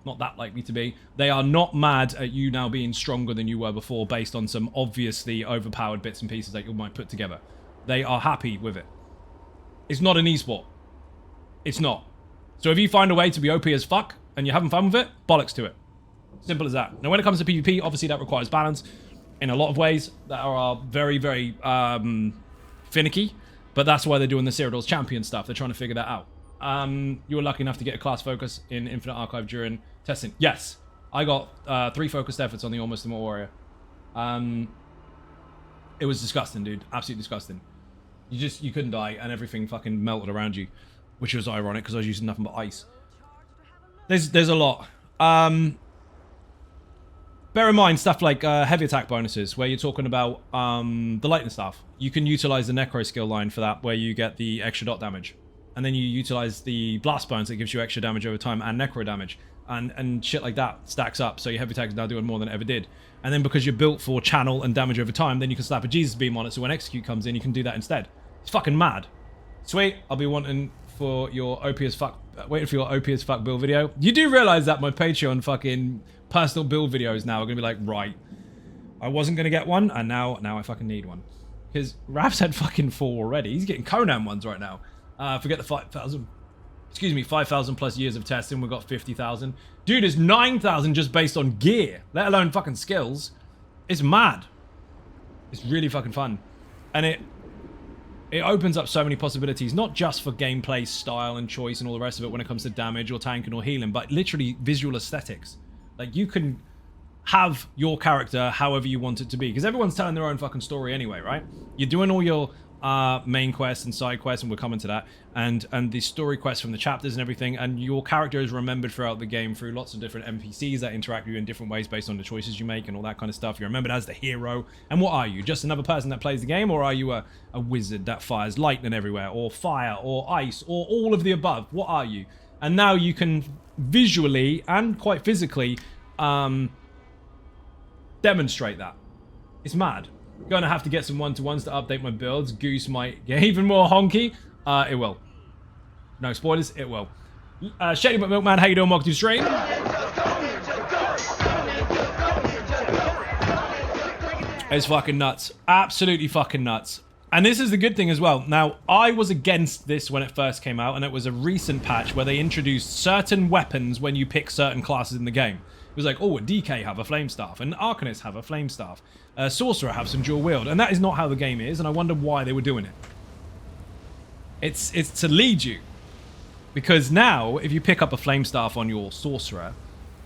not that likely to be, they are not mad at you now being stronger than you were before based on some obviously overpowered bits and pieces that you might put together. They are happy with it. It's not an esport. It's not. So if you find a way to be OP as fuck and you're having fun with it, bollocks to it. Simple as that. Now when it comes to PvP, obviously that requires balance in a lot of ways that are very, very finicky, but that's why they're doing the Cyrodiil's champion stuff. They're trying to figure that out. You were lucky enough to get a class focus in Infinite Archive during testing. Yes, I got 3 focused efforts on the Almost Immortal Warrior. It was disgusting, dude. Absolutely disgusting. You couldn't die, and everything fucking melted around you, which was ironic because I was using nothing but ice. There's a lot. Bear in mind stuff like heavy attack bonuses, where you're talking about the lightning staff. You can utilize the Necro skill line for that, where you get the extra dot damage. And then you utilize the blast bones that gives you extra damage over time and necro damage. And shit like that stacks up, so your heavy attack is now doing more than it ever did. And then because you're built for channel and damage over time, then you can slap a Jesus beam on it, so when execute comes in, you can do that instead. It's fucking mad. Sweet, I'll be waiting for your OP as fuck build video. You do realize that my Patreon fucking personal build videos now are gonna be like, right, I wasn't gonna get one, and now I fucking need one. Because Raf's had fucking 4 already. He's getting Conan ones right now. Forget the 5,000 Excuse me, 5,000 plus years of testing. We've got 50,000. Dude, it's 9,000 just based on gear, let alone fucking skills. It's mad. It's really fucking fun. And it opens up so many possibilities, not just for gameplay style and choice and all the rest of it when it comes to damage or tanking or healing, but literally visual aesthetics. Like, you can have your character however you want it to be, because everyone's telling their own fucking story anyway, right? You're doing all your main quests and side quests, and we're coming to that, and the story quests from the chapters and everything, and your character is remembered throughout the game through lots of different NPCs that interact with you in different ways based on the choices you make and all that kind of stuff. You're remembered as the hero. And what are you? Just another person that plays the game, or are you a wizard that fires lightning everywhere, or fire, or ice, or all of the above? What are you? And now you can visually and quite physically demonstrate that. It's mad. Gonna have to get some one-to-ones to update my builds. Goose might get even more honky. It will. No spoilers, it will. Shady but Milkman, how you doing? Welcome to the stream. It's fucking nuts. Absolutely fucking nuts. And this is the good thing as well. Now, I was against this when it first came out, and it was a recent patch where they introduced certain weapons when you pick certain classes in the game. It was like, oh, a DK have a flame staff, and Arcanist have a flame staff, Sorcerer have some dual wield, and that is not how the game is, and I wonder why they were doing it. It's to lead you, because now if you pick up a flame staff on your Sorcerer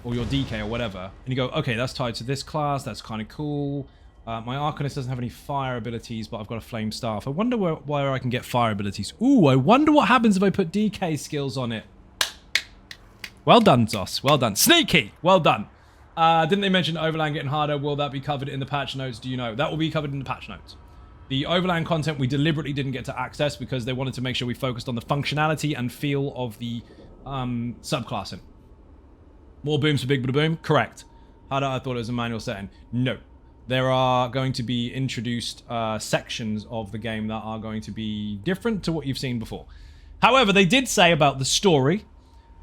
or your DK or whatever, and you go, okay, that's tied to this class, that's kind of cool. My Arcanist doesn't have any fire abilities, but I've got a flame staff. I wonder where I can get fire abilities. Ooh, I wonder what happens if I put DK skills on it. Well done, Zos. Well done. Sneaky. Well done. Didn't they mention Overland getting harder? Will that be covered in the patch notes? Do you know? That will be covered in the patch notes. The Overland content we deliberately didn't get to access because they wanted to make sure we focused on the functionality and feel of the subclassing. More booms for Big Bada Boom? Correct. Harder, I thought it was a manual setting. No. There are going to be introduced sections of the game that are going to be different to what you've seen before. However, they did say about the story.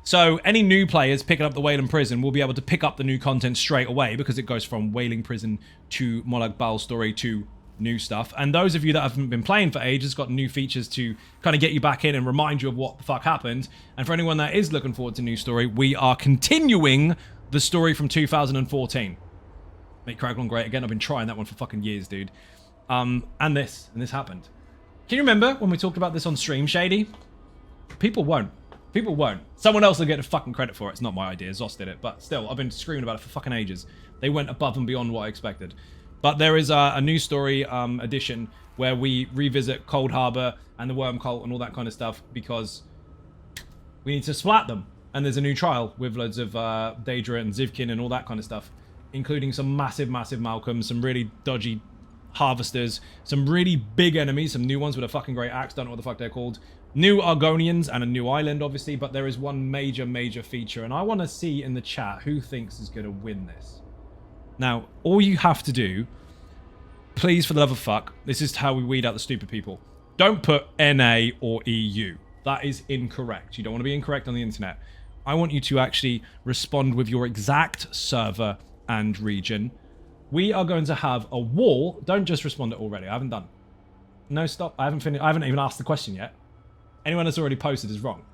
So any new players picking up the Wailing Prison will be able to pick up the new content straight away because it goes from Wailing Prison to Molag Bal story to new stuff. And those of you that haven't been playing for ages got new features to kind of get you back in and remind you of what the fuck happened. And for anyone that is looking forward to new story, we are continuing the story from 2014. Make Craglon great again. I've been trying that one for fucking years, dude. And this happened. Can you remember when we talked about this on stream, Shady? People won't. People won't. Someone else will get the fucking credit for it. It's not my idea. Zos did it. But still, I've been screaming about it for fucking ages. They went above and beyond what I expected. But there is a new story edition where we revisit Cold Harbor and the Worm Cult and all that kind of stuff because we need to splat them. And there's a new trial with loads of Daedra and Zivkin and all that kind of stuff, including some massive, massive Malcolms, some really dodgy Harvesters, some really big enemies, some new ones with a fucking great axe, don't know what the fuck they're called. New Argonians and a new island, obviously, but there is one major, major feature, and I want to see in the chat who thinks is going to win this. Now, all you have to do, please, for the love of fuck, this is how we weed out the stupid people. Don't put NA or EU. That is incorrect. You don't want to be incorrect on the internet. I want you to actually respond with your exact server and region. We are going to have a wall. Don't just respond it already. I haven't done. No, stop. I haven't finished. I haven't even asked the question yet. Anyone that's already posted is wrong.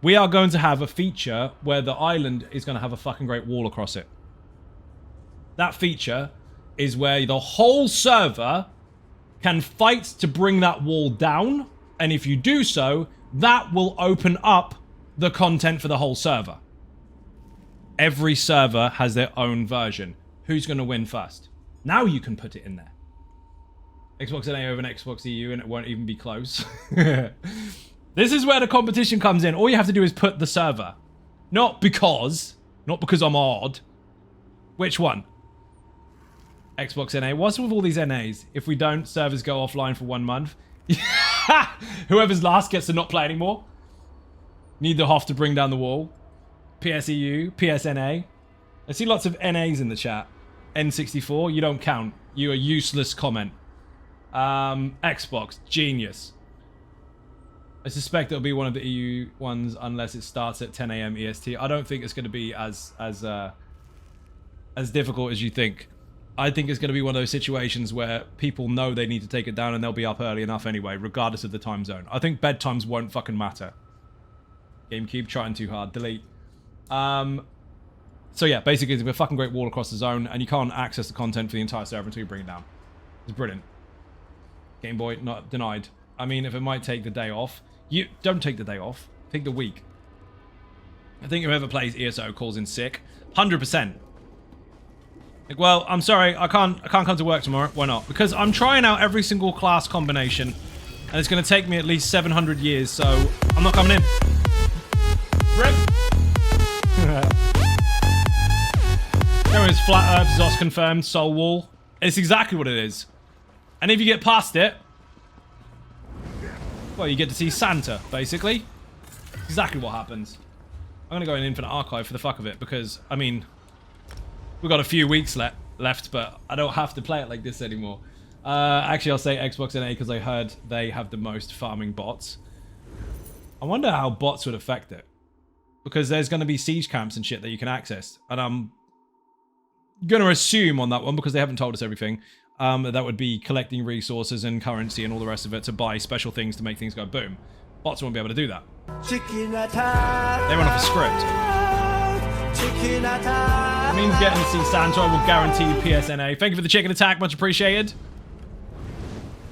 We are going to have a feature where the island is going to have a fucking great wall across it. That feature is where the whole server can fight to bring that wall down. And if you do so, that will open up the content for the whole server. Every server has their own version. Who's going to win first? Now you can put it in there. Xbox NA over an Xbox EU and it won't even be close. This is where the competition comes in. All you have to do is put the server. Not because I'm odd. Which one? Xbox NA. What's with all these NAs? If we don't, servers go offline for 1 month. Whoever's last gets to not play anymore. Need the Hoff to bring down the wall. PSEU, PSNA. I see lots of NAs in the chat. N64, you don't count. You a useless comment. Xbox, genius. I suspect it'll be one of the EU ones unless it starts at 10 AM EST. I don't think it's going to be as difficult as you think. I think it's going to be one of those situations where people know they need to take it down and they'll be up early enough anyway, regardless of the time zone. I think bedtimes won't fucking matter. GameCube, trying too hard. Delete. So yeah, basically, it's a fucking great wall across the zone, and you can't access the content for the entire server until you bring it down. It's brilliant. Game Boy, not denied. I mean, if it might take the day off, you don't take the day off. Take the week. I think whoever plays ESO calls in sick. 100%. Like, well, I'm sorry, I can't come to work tomorrow. Why not? Because I'm trying out every single class combination, and it's going to take me at least 700 years, so I'm not coming in. Rip. There is Flat Earth, Zos confirmed, Soul Wall. It's exactly what it is. And if you get past it, well, you get to see Santa, basically. Exactly what happens. I'm going to go in Infinite Archive for the fuck of it, because, I mean, we've got a few weeks left, but I don't have to play it like this anymore. Actually, I'll say Xbox NA because I heard they have the most farming bots. I wonder how bots would affect it. Because there's going to be siege camps and shit that you can access. And I'm going to assume on that one, because they haven't told us everything, that would be collecting resources and currency and all the rest of it to buy special things to make things go boom. Bots won't be able to do that. They run off a script. It means getting to see Santa. I will guarantee you PSNA. Thank you for the chicken attack. Much appreciated.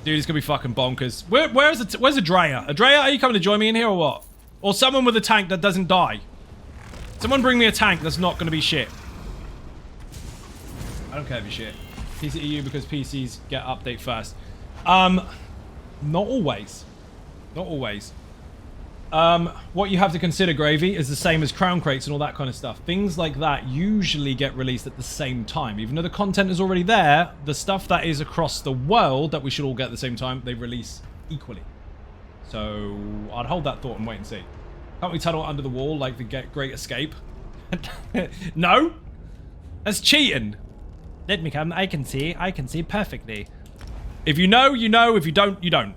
Dude, it's going to be fucking bonkers. Where's Adrea? Adrea, are you coming to join me in here or what? Or someone with a tank that doesn't die. Someone bring me a tank that's not going to be shit. I don't care if you're shit. PCEU because PCs get update first. Not always. Not always. What you have to consider, Gravy, is the same as crown crates and all that kind of stuff. Things like that usually get released at the same time. Even though the content is already there, the stuff that is across the world that we should all get at the same time, they release equally. So I'd hold that thought and wait and see. Can't we tunnel under the wall like the Great Escape? No? That's cheating. Let me come. I can see perfectly. If you know, you know. If you don't, you don't.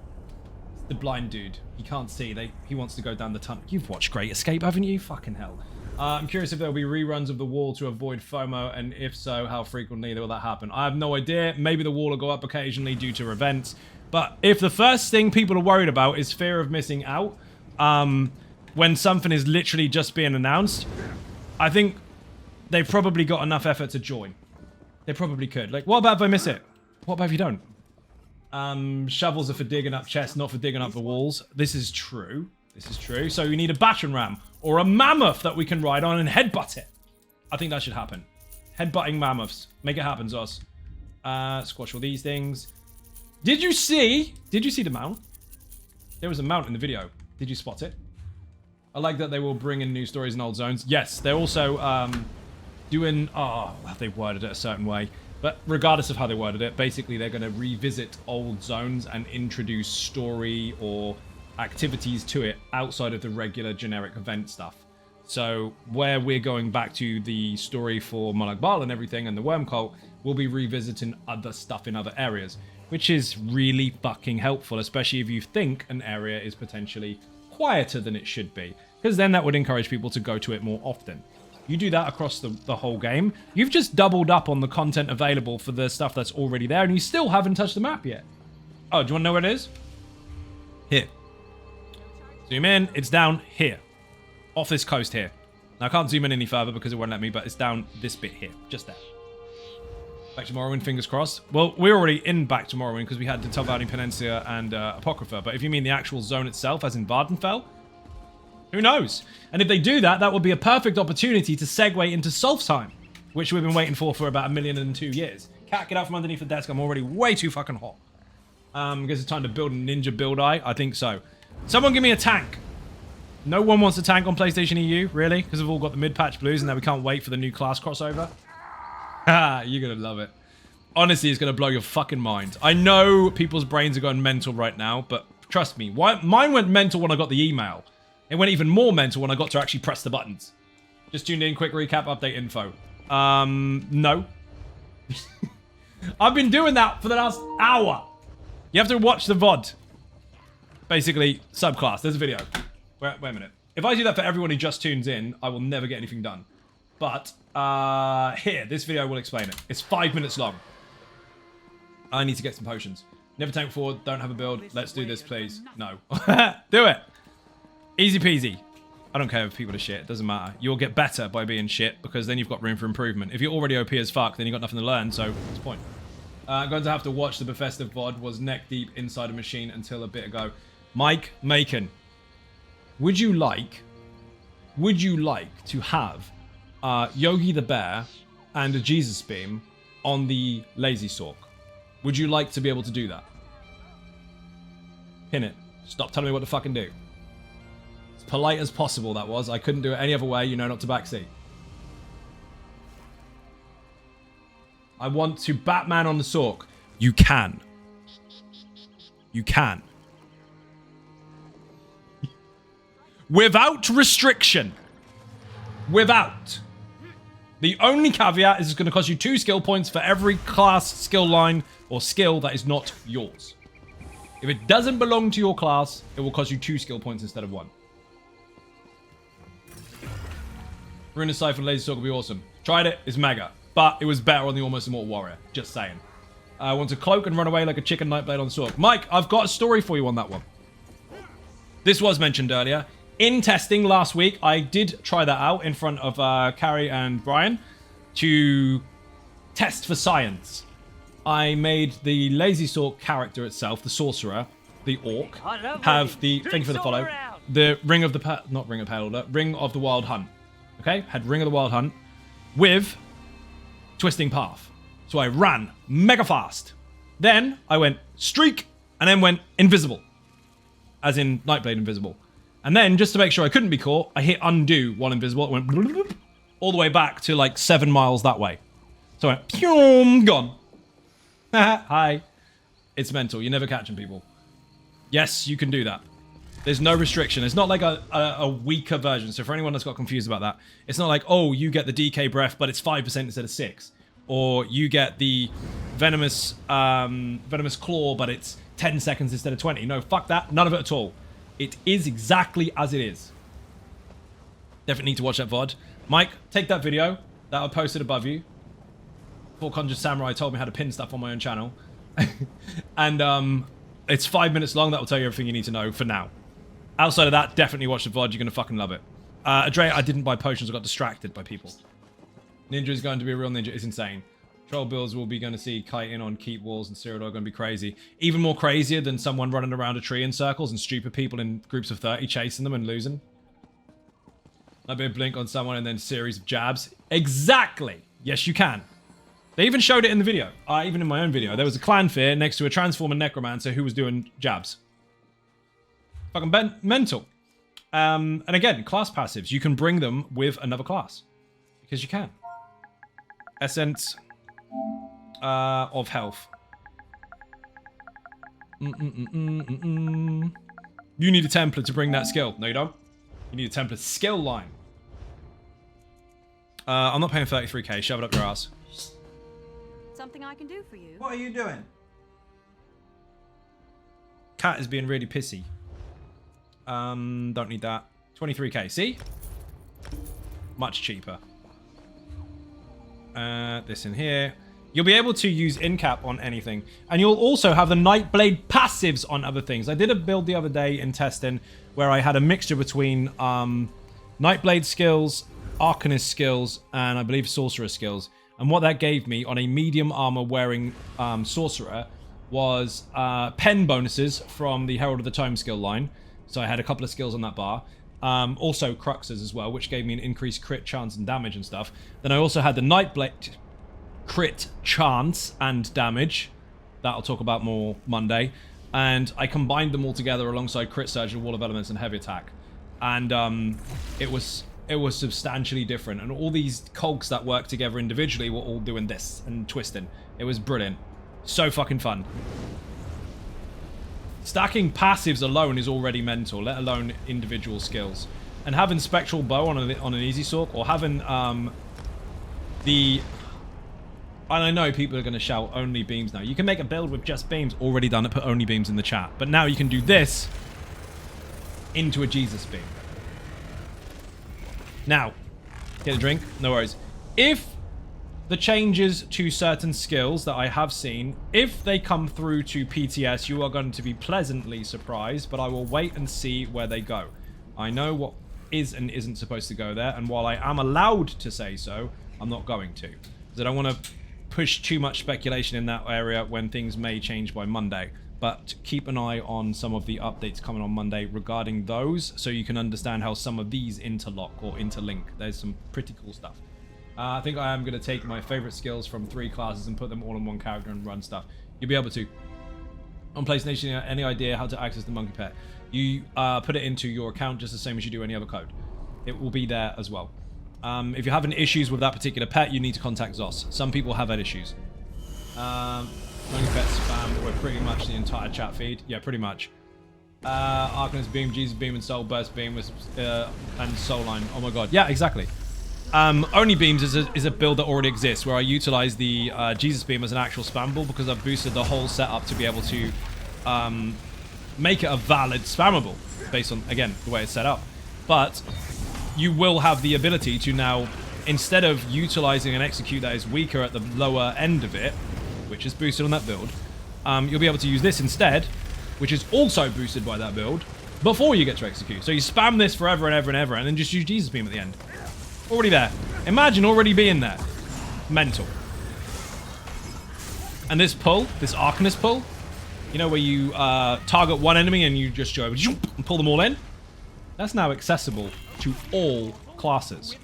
It's the blind dude. He can't see. He wants to go down the tunnel. You've watched Great Escape, haven't you? Fucking hell. I'm curious if there'll be reruns of the wall to avoid FOMO, and if so, how frequently will that happen? I have no idea. Maybe the wall will go up occasionally due to events. But if the first thing people are worried about is fear of missing out, when something is literally just being announced, I think they've probably got enough effort to join. They probably could. Like, what about if I miss it? What about if you don't? Shovels are for digging up chests, not for digging up the walls. This is true. This is true. So we need a battering ram or a mammoth that we can ride on and headbutt it. I think that should happen. Headbutting mammoths. Make it happen, Zos. Squash all these things. Did you see the mount? There was a mount in the video. Did you spot it? I like that they will bring in new stories and old zones. Yes, they're also doing... Oh, they worded it a certain way. But regardless of how they worded it, basically they're going to revisit old zones and introduce story or activities to it outside of the regular generic event stuff. So where we're going back to the story for Monarch Bal and everything and the Worm Cult, we'll be revisiting other stuff in other areas, which is really fucking helpful, especially if you think an area is potentially quieter than it should be, because then that would encourage people to go to it more often. You do that across the whole game, you've just doubled up on the content available for the stuff that's already there, and you still haven't touched the map yet. Oh, do you want to know where it is? Here. Zoom in, it's down here. Off this coast here. Now, I can't zoom in any further because it won't let me, but it's down this bit here. Just there. Back to Morrowind, fingers crossed. Well, we're already in Back to Morrowind because we had the Telvanni Peninsula and Apocrypha, but if you mean the actual zone itself, as in Vardenfell, who knows? And if they do that, that would be a perfect opportunity to segue into Solstheim, which we've been waiting for about 1,000,002 years. Cat, get out from underneath the desk. I'm already way too fucking hot. Guess it's time to build a ninja build eye. I think so. Someone give me a tank. No one wants a tank on PlayStation EU, really? Because we've all got the mid-patch blues and now we can't wait for the new class crossover. Ha, you're going to love it. Honestly, it's going to blow your fucking mind. I know people's brains are going mental right now, but trust me, mine went mental when I got the email. It went even more mental when I got to actually press the buttons. Just tuned in, quick recap, update info. No. I've been doing that for the last hour. You have to watch the VOD. Basically, subclass. There's a video. Wait a minute. If I do that for everyone who just tunes in, I will never get anything done. But, here, this video will explain it. It's 5 minutes long. I need to get some potions. Never tank forward, don't have a build. Let's do this, please. No. Do it. Easy peasy. I don't care if people are shit. It doesn't matter. You'll get better by being shit because then you've got room for improvement. If you're already OP as fuck, then you've got nothing to learn, so what's the point? I'm going to have to watch the Bethesda VOD. Was neck deep inside a machine until a bit ago. Mike Macon, would you like to have Yogi the Bear and a Jesus Beam on the Lazy Sork? Would you like to be able to do that? Pin it. Stop telling me what to fucking do. As polite as possible, that was. I couldn't do it any other way. You know not to backseat. I want to Batman on the Sork. You can. You can. Without restriction. Without. The only caveat is it's going to cost you 2 skill points for every class, skill line, or skill that is not yours. If it doesn't belong to your class, it will cost you 2 skill points instead of 1. Rune Cypher Lazy Sork would be awesome. Tried it, it's mega. But it was better on the Almost Immortal Warrior. Just saying. I want to cloak and run away like a chicken Nightblade on the Sork. Mike, I've got a story for you on that one. This was mentioned earlier. In testing last week, I did try that out in front of Carrie and Brian to test for science. I made the Lazy Sork character itself, the sorcerer, the orc, have the, thank you for the follow, the Ring of the, not Ring of Pale Order, Ring of the Wild Hunt. Okay, had Ring of the Wild Hunt with Twisting Path. So I ran mega fast. Then I went streak and then went invisible. As in Nightblade invisible. And then, just to make sure I couldn't be caught, I hit undo while invisible. It went bloop, bloop, all the way back to like 7 miles that way. So I went, pew, gone. Hi. It's mental. You're never catching people. Yes, you can do that. There's no restriction. It's not like a weaker version. So for anyone that's got confused about that, it's not like, oh, you get the DK breath, but it's 5% instead of 6. Or you get the venomous claw, but it's 10 seconds instead of 20. No, fuck that. None of it at all. It is exactly as it is. Definitely need to watch that VOD. Mike, take that video that I posted above you. Four Conjured Samurai told me how to pin stuff on my own channel. And it's 5 minutes long. That will tell you everything you need to know for now. Outside of that, definitely watch the VOD. You're going to fucking love it. Adrea, I didn't buy potions. I got distracted by people. Ninja is going to be a real ninja. It's insane. Troll bills will be going to see kiting on keep walls and Cyril are going to be crazy. Even more crazier than someone running around a tree in circles and stupid people in groups of 30 chasing them and losing. A bit of blink on someone and then series of jabs. Exactly. Yes, you can. They even showed it in the video. Even in my own video. There was a clan fear next to a transformer necromancer who was doing jabs. Fucking mental. And again, class passives. You can bring them with another class. Because you can. Essence of health. You need a template to bring that skill. No, you don't. You need a template skill line. I'm not paying 33k. Shove it up your ass. Something I can do for you. What are you doing? Cat is being really pissy. Don't need that. 23k. See? Much cheaper. This in here. You'll be able to use in-cap on anything. And you'll also have the Nightblade passives on other things. I did a build the other day in testing where I had a mixture between Nightblade skills, Arcanist skills, and I believe Sorcerer skills. And what that gave me on a medium armor wearing Sorcerer was pen bonuses from the Herald of the Tome skill line. So I had a couple of skills on that bar. Also Cruxes as well, which gave me an increased crit chance and damage and stuff. Then I also had the Nightblade crit chance and damage. That I'll talk about more Monday. And I combined them all together alongside crit surge and wall of elements and heavy attack. And it was substantially different. And all these cogs that work together individually were all doing this and twisting. It was brilliant. So fucking fun. Stacking passives alone is already mental, let alone individual skills. And having Spectral Bow on an Easy Sork, or having the... And I know people are going to shout only beams now. You can make a build with just beams. Already done it, put only beams in the chat. But now you can do this into a Jesus beam. Now, get a drink. No worries. If the changes to certain skills that I have seen, if they come through to PTS, you are going to be pleasantly surprised, but I will wait and see where they go. I know what is and isn't supposed to go there. And while I am allowed to say so, I'm not going to. Because I don't want to push too much speculation in that area when things may change by Monday. But keep an eye on some of the updates coming on Monday regarding those, so you can understand how some of these interlock or interlink. There's some pretty cool stuff. I think I am going to take my favorite skills from 3 classes and put them all in one character and run stuff. You'll be able to. On PlayStation, any idea how to access the monkey pet? You put it into your account just the same as you do any other code. It will be there as well. If you're having issues with that particular pet, you need to contact Zos. Some people have had issues. Monkey pet spam with pretty much the entire chat feed. Yeah, pretty much. Arcanist Beam, Jesus Beam, and Soul Burst Beam and Soul Line. Oh my god. Yeah, exactly. Only Beams is a build that already exists, where I utilize the Jesus Beam as an actual spammable because I've boosted the whole setup to be able to make it a valid spammable based on, again, the way it's set up. But you will have the ability to now, instead of utilizing an execute that is weaker at the lower end of it, which is boosted on that build, you'll be able to use this instead, which is also boosted by that build, before you get to execute. So you spam this forever and ever and ever, and then just use Jesus Beam at the end. Already there. Imagine already being there. Mental. And this pull, this Arcanist pull, you know, where you target one enemy and you just go and pull them all in? That's now accessible to all classes,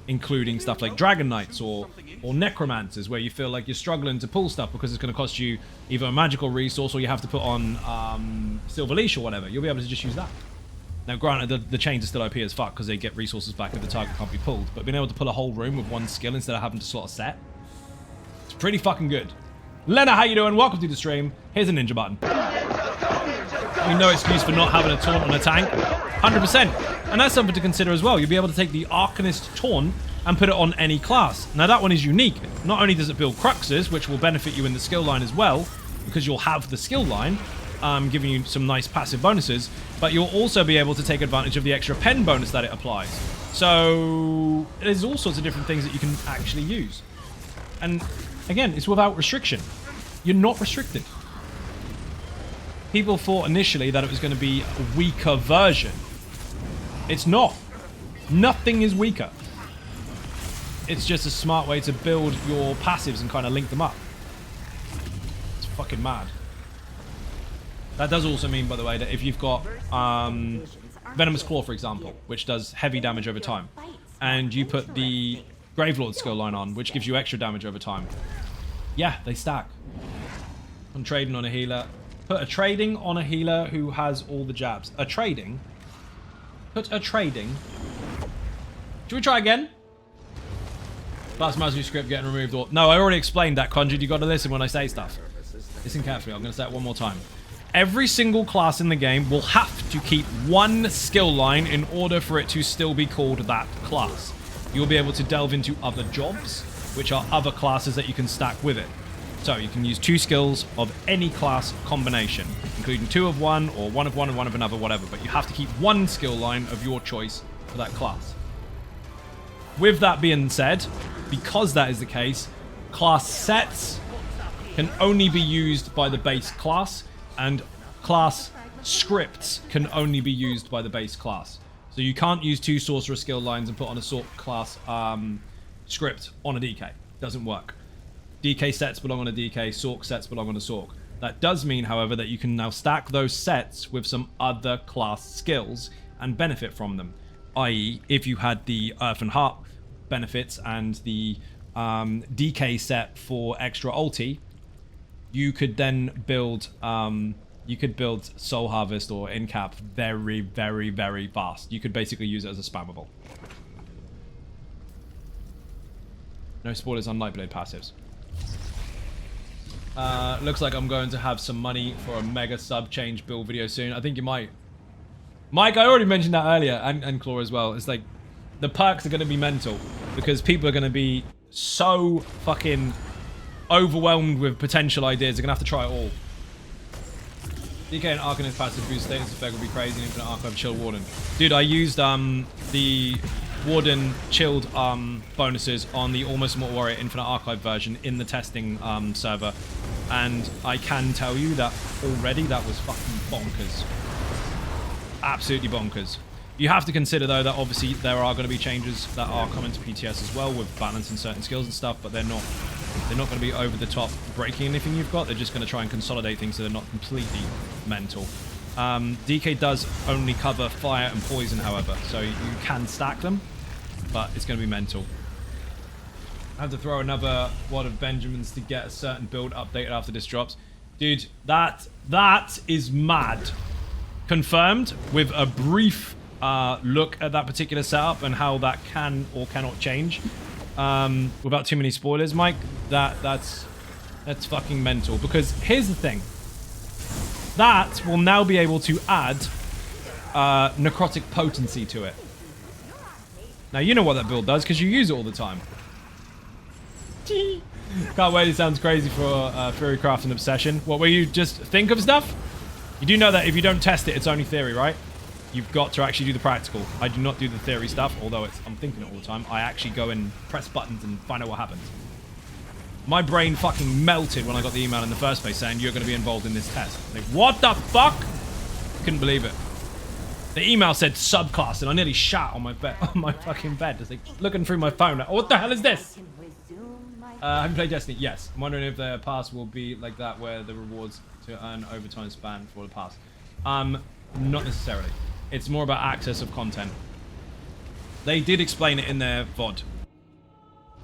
including stuff like Dragon Knights or Necromancers, where you feel like you're struggling to pull stuff because it's going to cost you either a magical resource or you have to put on Silver Leash or whatever. You'll be able to just use that. Now, granted, the chains are still OP as fuck because they get resources back if the target can't be pulled, but being able to pull a whole room with one skill instead of having to slot a set, it's pretty fucking good. Lena, how you doing? Welcome to the stream. Here's a ninja button. I mean, no excuse for not having a taunt on a tank. 100%. And that's something to consider as well. You'll be able to take the Arcanist taunt and put it on any class. Now, that one is unique. Not only does it build Cruxes, which will benefit you in the skill line as well, because you'll have the skill line, giving you some nice passive bonuses, but you'll also be able to take advantage of the extra pen bonus that it applies. So there's all sorts of different things that you can actually use. And again, it's without restriction. You're not restricted. People thought initially that it was going to be a weaker version. It's not. Nothing is weaker. It's just a smart way to build your passives and kind of link them up. It's fucking mad. That does also mean, by the way, that if you've got Venomous Claw, for example, which does heavy damage over time, and you put the Gravelord skill line on, which gives you extra damage over time, yeah, they stack. I'm trading on a healer. Put a trading on a healer who has all the jabs. A trading? Put a trading. Should we try again? Last Mazu script getting removed. Or no, I already explained that, Conjured. You got to listen when I say stuff. Listen carefully. I'm going to say it one more time. Every single class in the game will have to keep one skill line in order for it to still be called that class. You'll be able to delve into other jobs, which are other classes that you can stack with it. So you can use 2 skills of any class combination, including 2 of one or 1 of one and 1 of another, whatever. But you have to keep one skill line of your choice for that class. With that being said, because that is the case, class sets can only be used by the base class, and class scripts can only be used by the base class. So you can't use 2 sorcerer skill lines and put on a Sorc class script on a DK. Doesn't work. DK sets belong on a DK, Sorc sets belong on a Sorc. That does mean, however, that you can now stack those sets with some other class skills and benefit from them. I.e., if you had the Earth and Heart benefits and the DK set for extra ulti, you could then build Soul Harvest or Incap very, very, very fast. You could basically use it as a spammable. No spoilers on Nightblade passives. Looks like I'm going to have some money for a mega sub change build video soon. I think you might. Mike, I already mentioned that earlier, and Claw as well. It's like, the perks are going to be mental, because people are going to be so fucking overwhelmed with potential ideas. They're going to have to try it all. DK and Arcanist passive boost status effect would be crazy. Infinite Archive Chill Warden. Dude, I used the Warden chilled bonuses on the Almost Immortal Warrior Infinite Archive version in the testing server, and I can tell you that already that was fucking bonkers. Absolutely bonkers. You have to consider, though, that obviously there are going to be changes that are coming to PTS as well with balancing certain skills and stuff, but they're not going to be over the top breaking anything you've got. They're just going to try and consolidate things so they're not completely mental. DK does only cover fire and poison, however, so you can stack them, but it's going to be mental. I have to throw another wad of Benjamins to get a certain build updated after this drops. Dude, that is mad. Confirmed with a brief look at that particular setup and how that can or cannot change. Without too many spoilers, Mike, that's fucking mental. Because here's the thing. That will now be able to add necrotic potency to it. Now, you know what that build does because you use it all the time. Can't wait, it sounds crazy for Furycraft and Obsession. What, where you just think of stuff? You do know that if you don't test it, it's only theory, right? You've got to actually do the practical. I do not do the theory stuff, although I'm thinking it all the time. I actually go and press buttons and find out what happens. My brain fucking melted when I got the email in the first place saying you're going to be involved in this test. Like, what the fuck? Couldn't believe it. The email said subclass, and I nearly shat on my bed, on my fucking bed. Just like looking through my phone. Like, what the hell is this? Have you played Destiny? Yes. I'm wondering if the pass will be like that, where the rewards to earn overtime span for the pass. Not necessarily. It's more about access of content. They did explain it in their VOD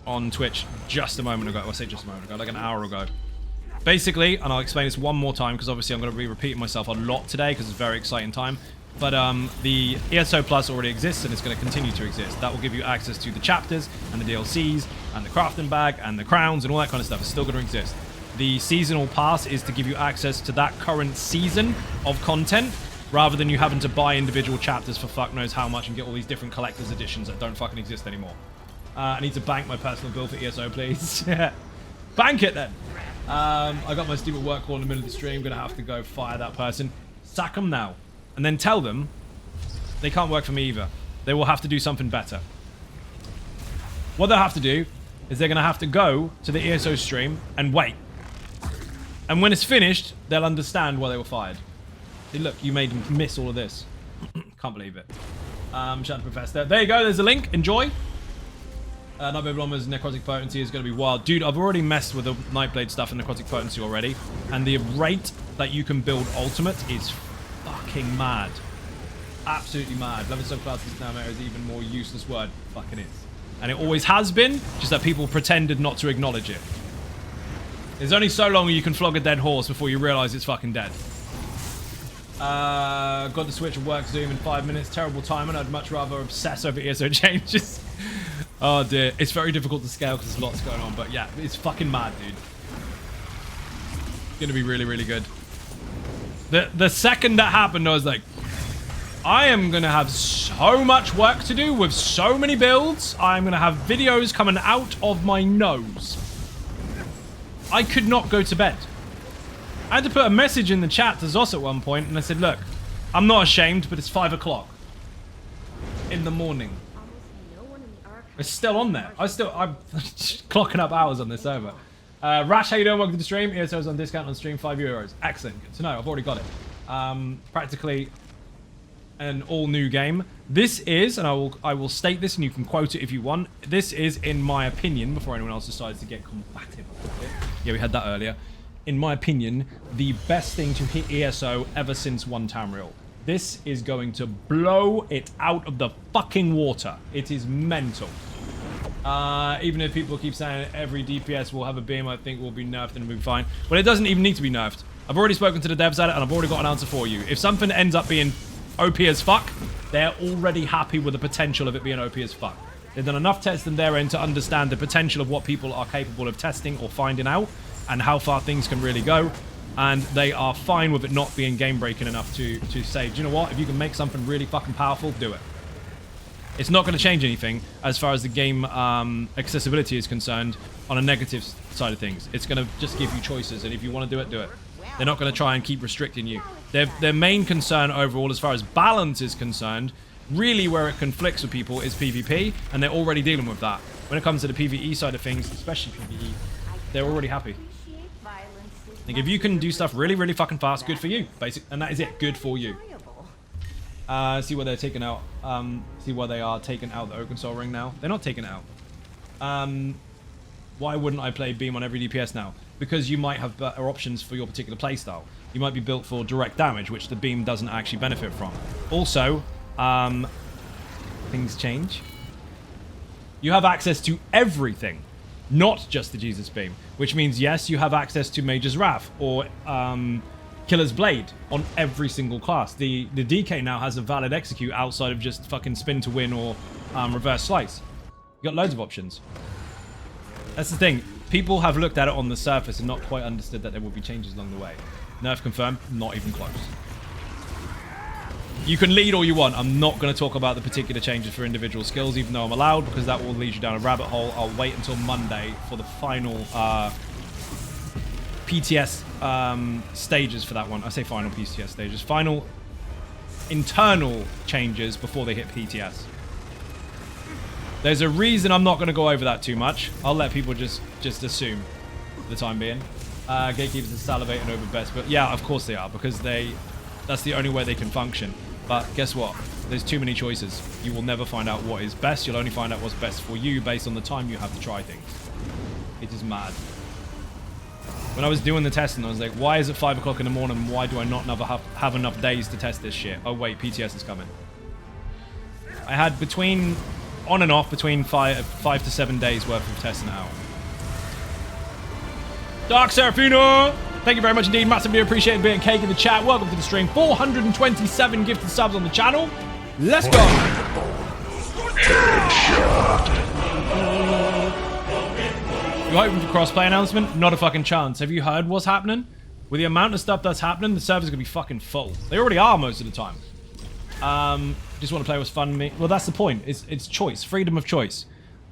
on Twitch just a moment ago. I say just a moment ago, like an hour ago. Basically, and I'll explain this one more time because obviously I'm going to be repeating myself a lot today because it's a very exciting time. But the ESO Plus already exists and it's going to continue to exist. That will give you access to the chapters and the DLCs and the crafting bag and the crowns and all that kind of stuff. It's still going to exist. The seasonal pass is to give you access to that current season of content, rather than you having to buy individual chapters for fuck knows how much and get all these different collector's editions that don't fucking exist anymore. I need to bank my personal bill for ESO, please. Bank it, then. I got my stupid work call in the middle of the stream. Gonna have to go fire that person. Sack them now. And then tell them they can't work for me either. They will have to do something better. What they'll have to do is they're gonna have to go to the ESO stream and wait. And when it's finished, they'll understand why they were fired. See, look, you made them miss all of this. Can't believe it. Shout out to Professor. There you go. There's a link. Enjoy. Nightblade Blomber's necrotic potency is going to be wild. Dude, I've already messed with the Nightblade stuff and necrotic potency already. And the rate that you can build ultimate is fucking mad. Absolutely mad. Level subclasses now is even more useless word. Fucking is. And it always has been, just that people pretended not to acknowledge it. There's only so long you can flog a dead horse before you realize it's fucking dead. Got to switch and work Zoom in 5 minutes. Terrible timing. I'd much rather obsess over ESO changes. Oh dear. It's very difficult to scale because there's lots going on. But yeah, it's fucking mad, dude. It's going to be really, really good. The second that happened, I was like, I am going to have so much work to do with so many builds. I'm going to have videos coming out of my nose. I could not go to bed. I had to put a message in the chat to Zos at one point, and I said, look, I'm not ashamed, but it's 5 o'clock in the morning. It's still on there. I'm clocking up hours on this server. Rash, how you doing? Welcome to the stream. ESO's on discount on stream, €5. Excellent. Good to know. I've already got it. Practically an all-new game. This is, and I will state this, and you can quote it if you want. This is, in my opinion, before anyone else decides to get combative with it. Yeah, we had that earlier. In my opinion, the best thing to hit ESO ever since One Tamriel. This is going to blow it out of the fucking water. It is mental. Even if people keep saying every DPS will have a beam, I think will be nerfed and it'll be fine. Well, it doesn't even need to be nerfed. I've already spoken to the devs at it, and I've already got an answer for you. If something ends up being OP as fuck, they're already happy with the potential of it being OP as fuck. They've done enough testing their end to understand the potential of what people are capable of testing or finding out, and how far things can really go, and they are fine with it not being game-breaking enough to say, do you know what, if you can make something really fucking powerful, do it. It's not going to change anything as far as the game accessibility is concerned on a negative side of things. It's going to just give you choices, and if you want to do it, do it. They're not going to try and keep restricting you. Their main concern overall, as far as balance is concerned, really where it conflicts with people is PvP, and they're already dealing with that. When it comes to the PvE side of things, especially PvE, they're already happy. Like, if you can do stuff really, really fucking fast, good for you. Basic, and that is it. Good for you. See where they're taken out. See where they are taken out the Oaken Soul Ring now. They're not taken out. Why wouldn't I play Beam on every DPS now? Because you might have better options for your particular playstyle. You might be built for direct damage, which the Beam doesn't actually benefit from. Also, things change. You have access to everything, not just the Jesus Beam, which means, yes, you have access to Mage's Wrath or Killer's Blade on every single class. The DK now has a valid execute outside of just fucking spin to win or reverse slice. You got loads of options. That's the thing. People have looked at it on the surface and not quite understood that there will be changes along the way. Nerf confirmed, not even close. You can lead all you want. I'm not going to talk about the particular changes for individual skills, even though I'm allowed, because that will lead you down a rabbit hole. I'll wait until Monday for the final PTS stages for that one. I say final PTS stages. Final internal changes before they hit PTS. There's a reason I'm not going to go over that too much. I'll let people just assume for the time being. Gatekeepers are salivating over best, but yeah, of course they are, because that's the only way they can function. But guess what? There's too many choices. You will never find out what is best. You'll only find out what's best for you based on the time you have to try things. It is mad. When I was doing the testing, I was like, why is it 5 o'clock in the morning? Why do I not have enough days to test this shit? Oh wait, PTS is coming. I had on and off between 5 to 7 days worth of testing it out. Dark Serafino, thank you very much indeed. Massively appreciated being cake in the chat. Welcome to the stream. 427 gifted subs on the channel. Let's go. You hoping for crossplay announcement? Not a fucking chance. Have you heard what's happening? With the amount of stuff that's happening, the server's gonna be fucking full. They already are most of the time. Just want to play what's fun to me. Well, that's the point. It's choice, freedom of choice.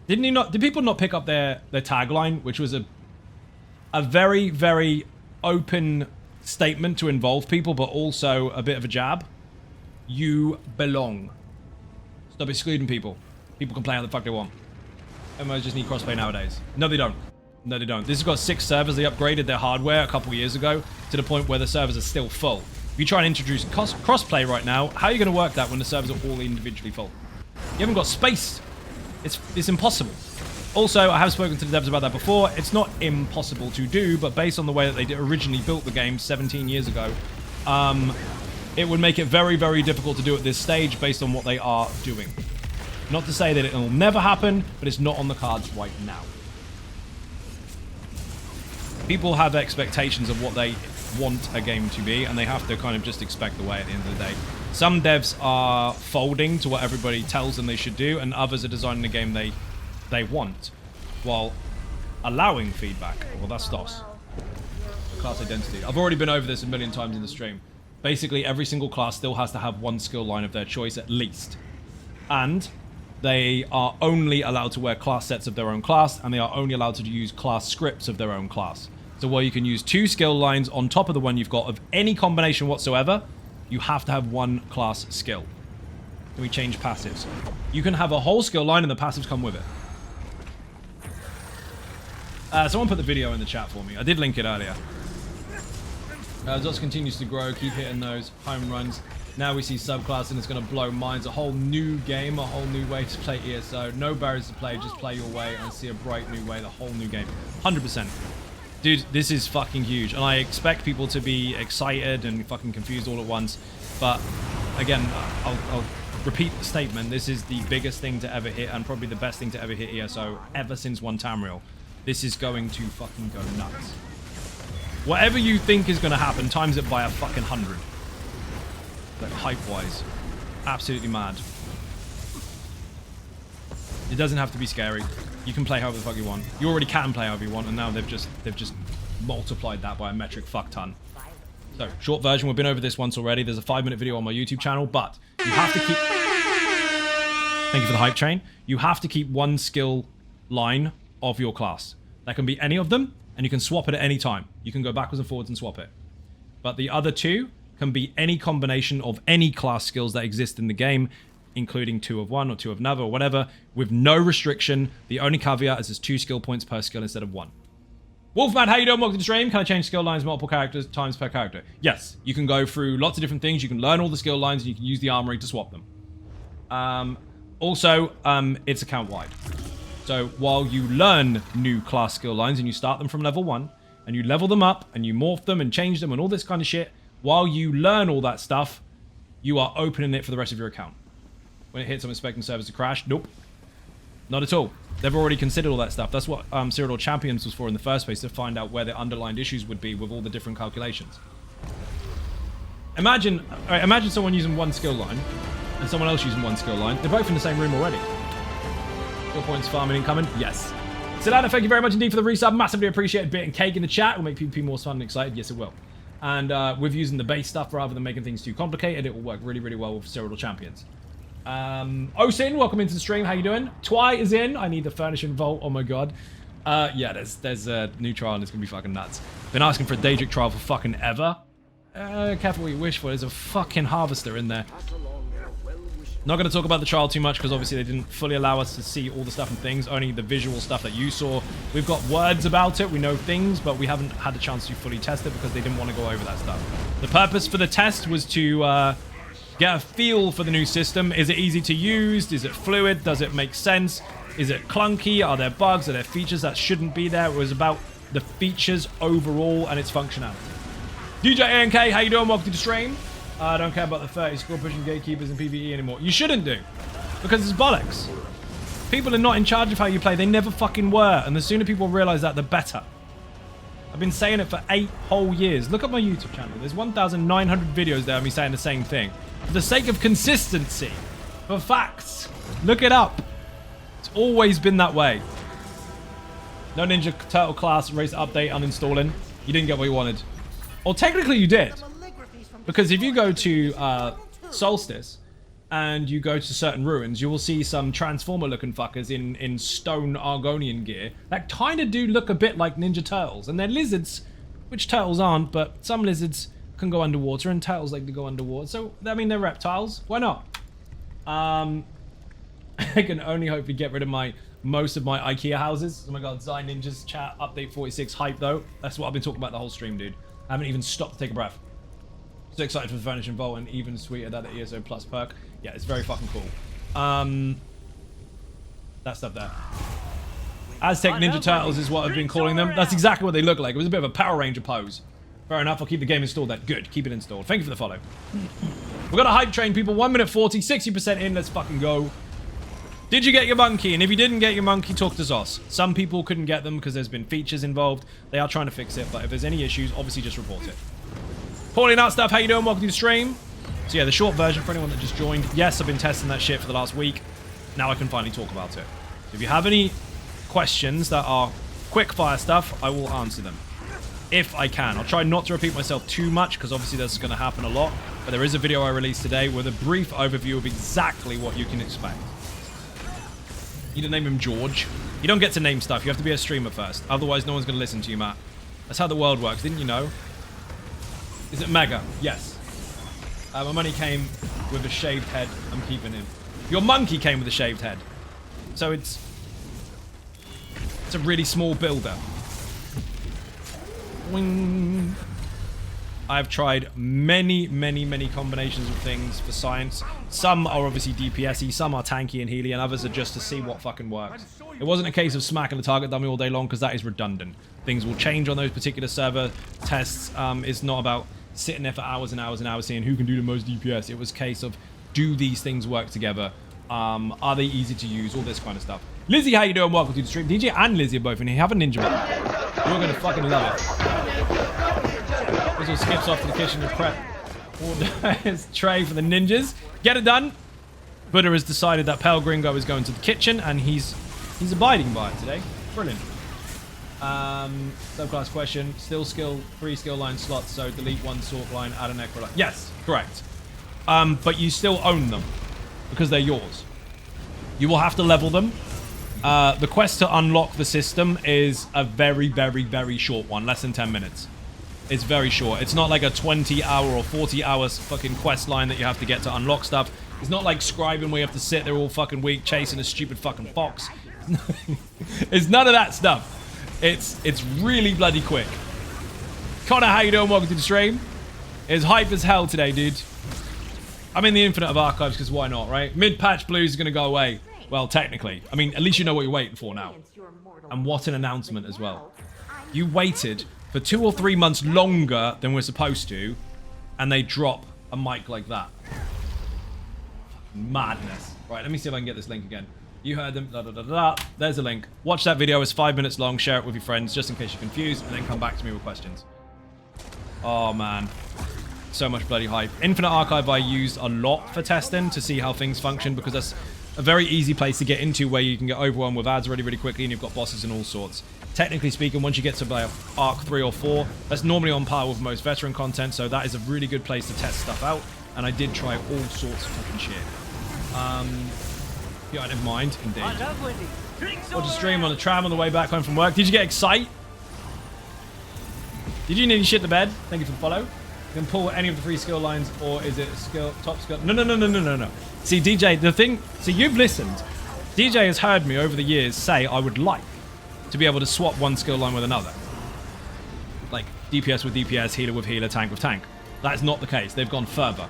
Did people not pick up their tagline, which was a very, very open statement to involve people, but also a bit of a jab? You belong. Stop excluding people. People can play how the fuck they want. MMOs just need crossplay nowadays. No, they don't. No, they don't. This has got 6 servers. They upgraded their hardware a couple years ago to the point where the servers are still full. If you try and introduce crossplay right now, how are you going to work that when the servers are all individually full? You haven't got space. It's impossible. Also, I have spoken to the devs about that before. It's not impossible to do, but based on the way that they originally built the game 17 years ago, it would make it very, very difficult to do at this stage based on what they are doing. Not to say that it will never happen, but it's not on the cards right now. People have expectations of what they want a game to be, and they have to kind of just expect the way at the end of the day. Some devs are folding to what everybody tells them they should do, and others are designing the game they want while allowing feedback. Well, that's DOS. Class identity. I've already been over this a million times in the stream. Basically, every single class still has to have one skill line of their choice at least. And they are only allowed to wear class sets of their own class, and they are only allowed to use class scripts of their own class. So while you can use 2 skill lines on top of the one you've got of any combination whatsoever, you have to have 1 class skill. Can we change passives? You can have a whole skill line and the passives come with it. Someone put the video in the chat for me. I did link it earlier. Zots continues to grow. Keep hitting those home runs. Now we see Subclassing. It's going to blow minds. A whole new game. A whole new way to play ESO. No barriers to play. Just play your way and see a bright new way. The whole new game. 100%. Dude, this is fucking huge. And I expect people to be excited and fucking confused all at once. But again, I'll repeat the statement. This is the biggest thing to ever hit and probably the best thing to ever hit ESO ever since One Tamriel. This is going to fucking go nuts. Whatever you think is going to happen, times it by a fucking 100. Like, hype-wise. Absolutely mad. It doesn't have to be scary. You can play however the fuck you want. You already can play however you want, and now they've just multiplied that by a metric fuck ton. So, short version, we've been over this once already. There's a 5-minute video on my YouTube channel, but you have to keep... Thank you for the hype train. You have to keep 1 skill line of your class. That can be any of them, and you can swap it at any time. You can go backwards and forwards and swap it. But the other 2 can be any combination of any class skills that exist in the game, including 2 of one or 2 of another or whatever, with no restriction. The only caveat is there's 2 skill points per skill instead of 1. Wolfman, how you doing? Welcome to the stream. Can I change skill lines multiple characters times per character? Yes, you can go through lots of different things. You can learn all the skill lines and you can use the armory to swap them. Also, it's account-wide. So while you learn new class skill lines and you start them from level 1 and you level them up and you morph them and change them and all this kind of shit, while you learn all that stuff, you are opening it for the rest of your account. When it hits, I'm expecting servers to crash. Nope. Not at all. They've already considered all that stuff. That's what Cyrodiil Champions was for in the first place, to find out where the underlying issues would be with all the different calculations. Imagine someone using one skill line and someone else using one skill line. They're both in the same room already. Skill points farming incoming? Yes. Solana, thank you very much indeed for the resub. Massively appreciated. Bit and cake in the chat will make PvP more fun and excited. Yes, it will. And with using the base stuff rather than making things too complicated, it will work really, really well with Cyrodiil Champions. Osin, welcome into the stream. How you doing? Twy is in. I need the furnishing vault. Oh my god. Yeah, there's a new trial and it's gonna be fucking nuts. Been asking for a Daedric trial for fucking ever. Careful what you wish for. There's a fucking harvester in there. Not going to talk about the trial too much because obviously they didn't fully allow us to see all the stuff and things, only the visual stuff that you saw. We've got words about it, we know things, but we haven't had a chance to fully test it because they didn't want to go over that stuff. The purpose for the test was to get a feel for the new system. Is it easy to use? Is it fluid? Does it make sense? Is it clunky? Are there bugs? Are there features that shouldn't be there? It was about the features overall and its functionality. DJ ANK, how you doing? Welcome to the stream. I don't care about the 30 score pushing gatekeepers in PVE anymore. You shouldn't do, because it's bollocks. People are not in charge of how you play. They never fucking were, and the sooner people realize that, the better. I've been saying it for 8 whole years. Look at my YouTube channel. There's 1,900 videos there of me saying the same thing. For the sake of consistency, for facts, look it up. It's always been that way. No Ninja Turtle class race update uninstalling. You didn't get what you wanted. Or technically you did. Because if you go to Solstice and you go to certain ruins, you will see some Transformer-looking fuckers in stone Argonian gear that kind of do look a bit like Ninja Turtles. And they're lizards, which turtles aren't, but some lizards can go underwater and turtles like to go underwater. So, I mean, they're reptiles. Why not? I can only hope we get rid of most of my IKEA houses. Oh my god, Zy Ninjas chat, update 46 hype though. That's what I've been talking about the whole stream, dude. I haven't even stopped to take a breath. So excited for the Furnishing Vault and even sweeter that the ESO Plus perk. Yeah, it's very fucking cool. That stuff there. Aztec Ninja Turtles is what I've been calling them. That's exactly what they look like. It was a bit of a Power Ranger pose. Fair enough, I'll keep the game installed then. Good, keep it installed. Thank you for the follow. We've got a hype train, people. 1 minute 40, 60% in. Let's fucking go. Did you get your monkey? And if you didn't get your monkey, talk to Zos. Some people couldn't get them because there's been features involved. They are trying to fix it, but if there's any issues, obviously just report it. Pauline Out Stuff, how you doing? Welcome to the stream. So yeah, the short version for anyone that just joined. Yes, I've been testing that shit for the last week. Now I can finally talk about it. So if you have any questions that are quick fire stuff, I will answer them. If I can. I'll try not to repeat myself too much because obviously this is going to happen a lot. But there is a video I released today with a brief overview of exactly what you can expect. You need to name him George. You don't get to name stuff. You have to be a streamer first. Otherwise, no one's going to listen to you, Matt. That's how the world works. Didn't you know? Is it Mega? Yes. My money came with a shaved head. I'm keeping him. Your monkey came with a shaved head. So it's a really small builder. Wing. I've tried many combinations of things for science. Some are obviously DPS-y, some are tanky and healy, and others are just to see what fucking works. It wasn't a case of smacking the target dummy all day long because that is redundant. Things will change on those particular server tests. It's not about sitting there for hours and hours and hours seeing who can do the most DPS. It was a case of, do these things work together? Are they easy to use? All this kind of stuff. Lizzie, how you doing? Welcome to the stream. DJ and Lizzie are both in here. Have a ninja button. You're going to fucking love it. Also skips off to the kitchen to prep his tray for the ninjas. Get it done. Buddha has decided that Pale Gringo is going to the kitchen, and he's abiding by it today. Brilliant. Subclass question. Still 3 skill line slots, so delete 1 sort line, add an necro line. Yes, correct. But you still own them because they're yours. You will have to level them. The quest to unlock the system is a very short one, less than 10 minutes. It's very short. It's not like a 20-hour or 40-hour fucking quest line that you have to get to unlock stuff. It's not like scribing where you have to sit there all fucking week chasing a stupid fucking fox. It's none of that stuff. It's really bloody quick. Connor, how you doing? Welcome to the stream. It's hype as hell today, dude. I'm in the infinite of archives because why not, right? Mid-patch blues is going to go away. Well, technically. I mean, at least you know what you're waiting for now. And what an announcement as well. You waited for 2 or 3 months longer than we're supposed to, and they drop a mic like that. Madness. Right, let me see if I can get this link again. You heard them. Da, da, da, da. There's a link. Watch that video. It's 5 minutes long. Share it with your friends just in case you're confused, and then come back to me with questions. Oh, man. So much bloody hype. Infinite Archive I used a lot for testing to see how things function because that's a very easy place to get into where you can get overwhelmed with ads really quickly and you've got bosses and all sorts. Technically speaking, once you get to about Arc 3 or 4, that's normally on par with most veteran content, so that is a really good place to test stuff out, and I did try all sorts of fucking shit. Yeah, never mind, indeed. I love winning. Drinks all Watch a stream around. on the tram on the way back home from work. Did you get excited? Did you nearly shit the bed? Thank you for the follow. You can pull any of the 3 skill lines, or is it a skill, top skill? No. See, DJ, the thing, see, you've listened. DJ has heard me over the years say I would like to be able to swap one skill line with another. Like DPS with DPS, healer with healer, tank with tank. That's not the case. They've gone further.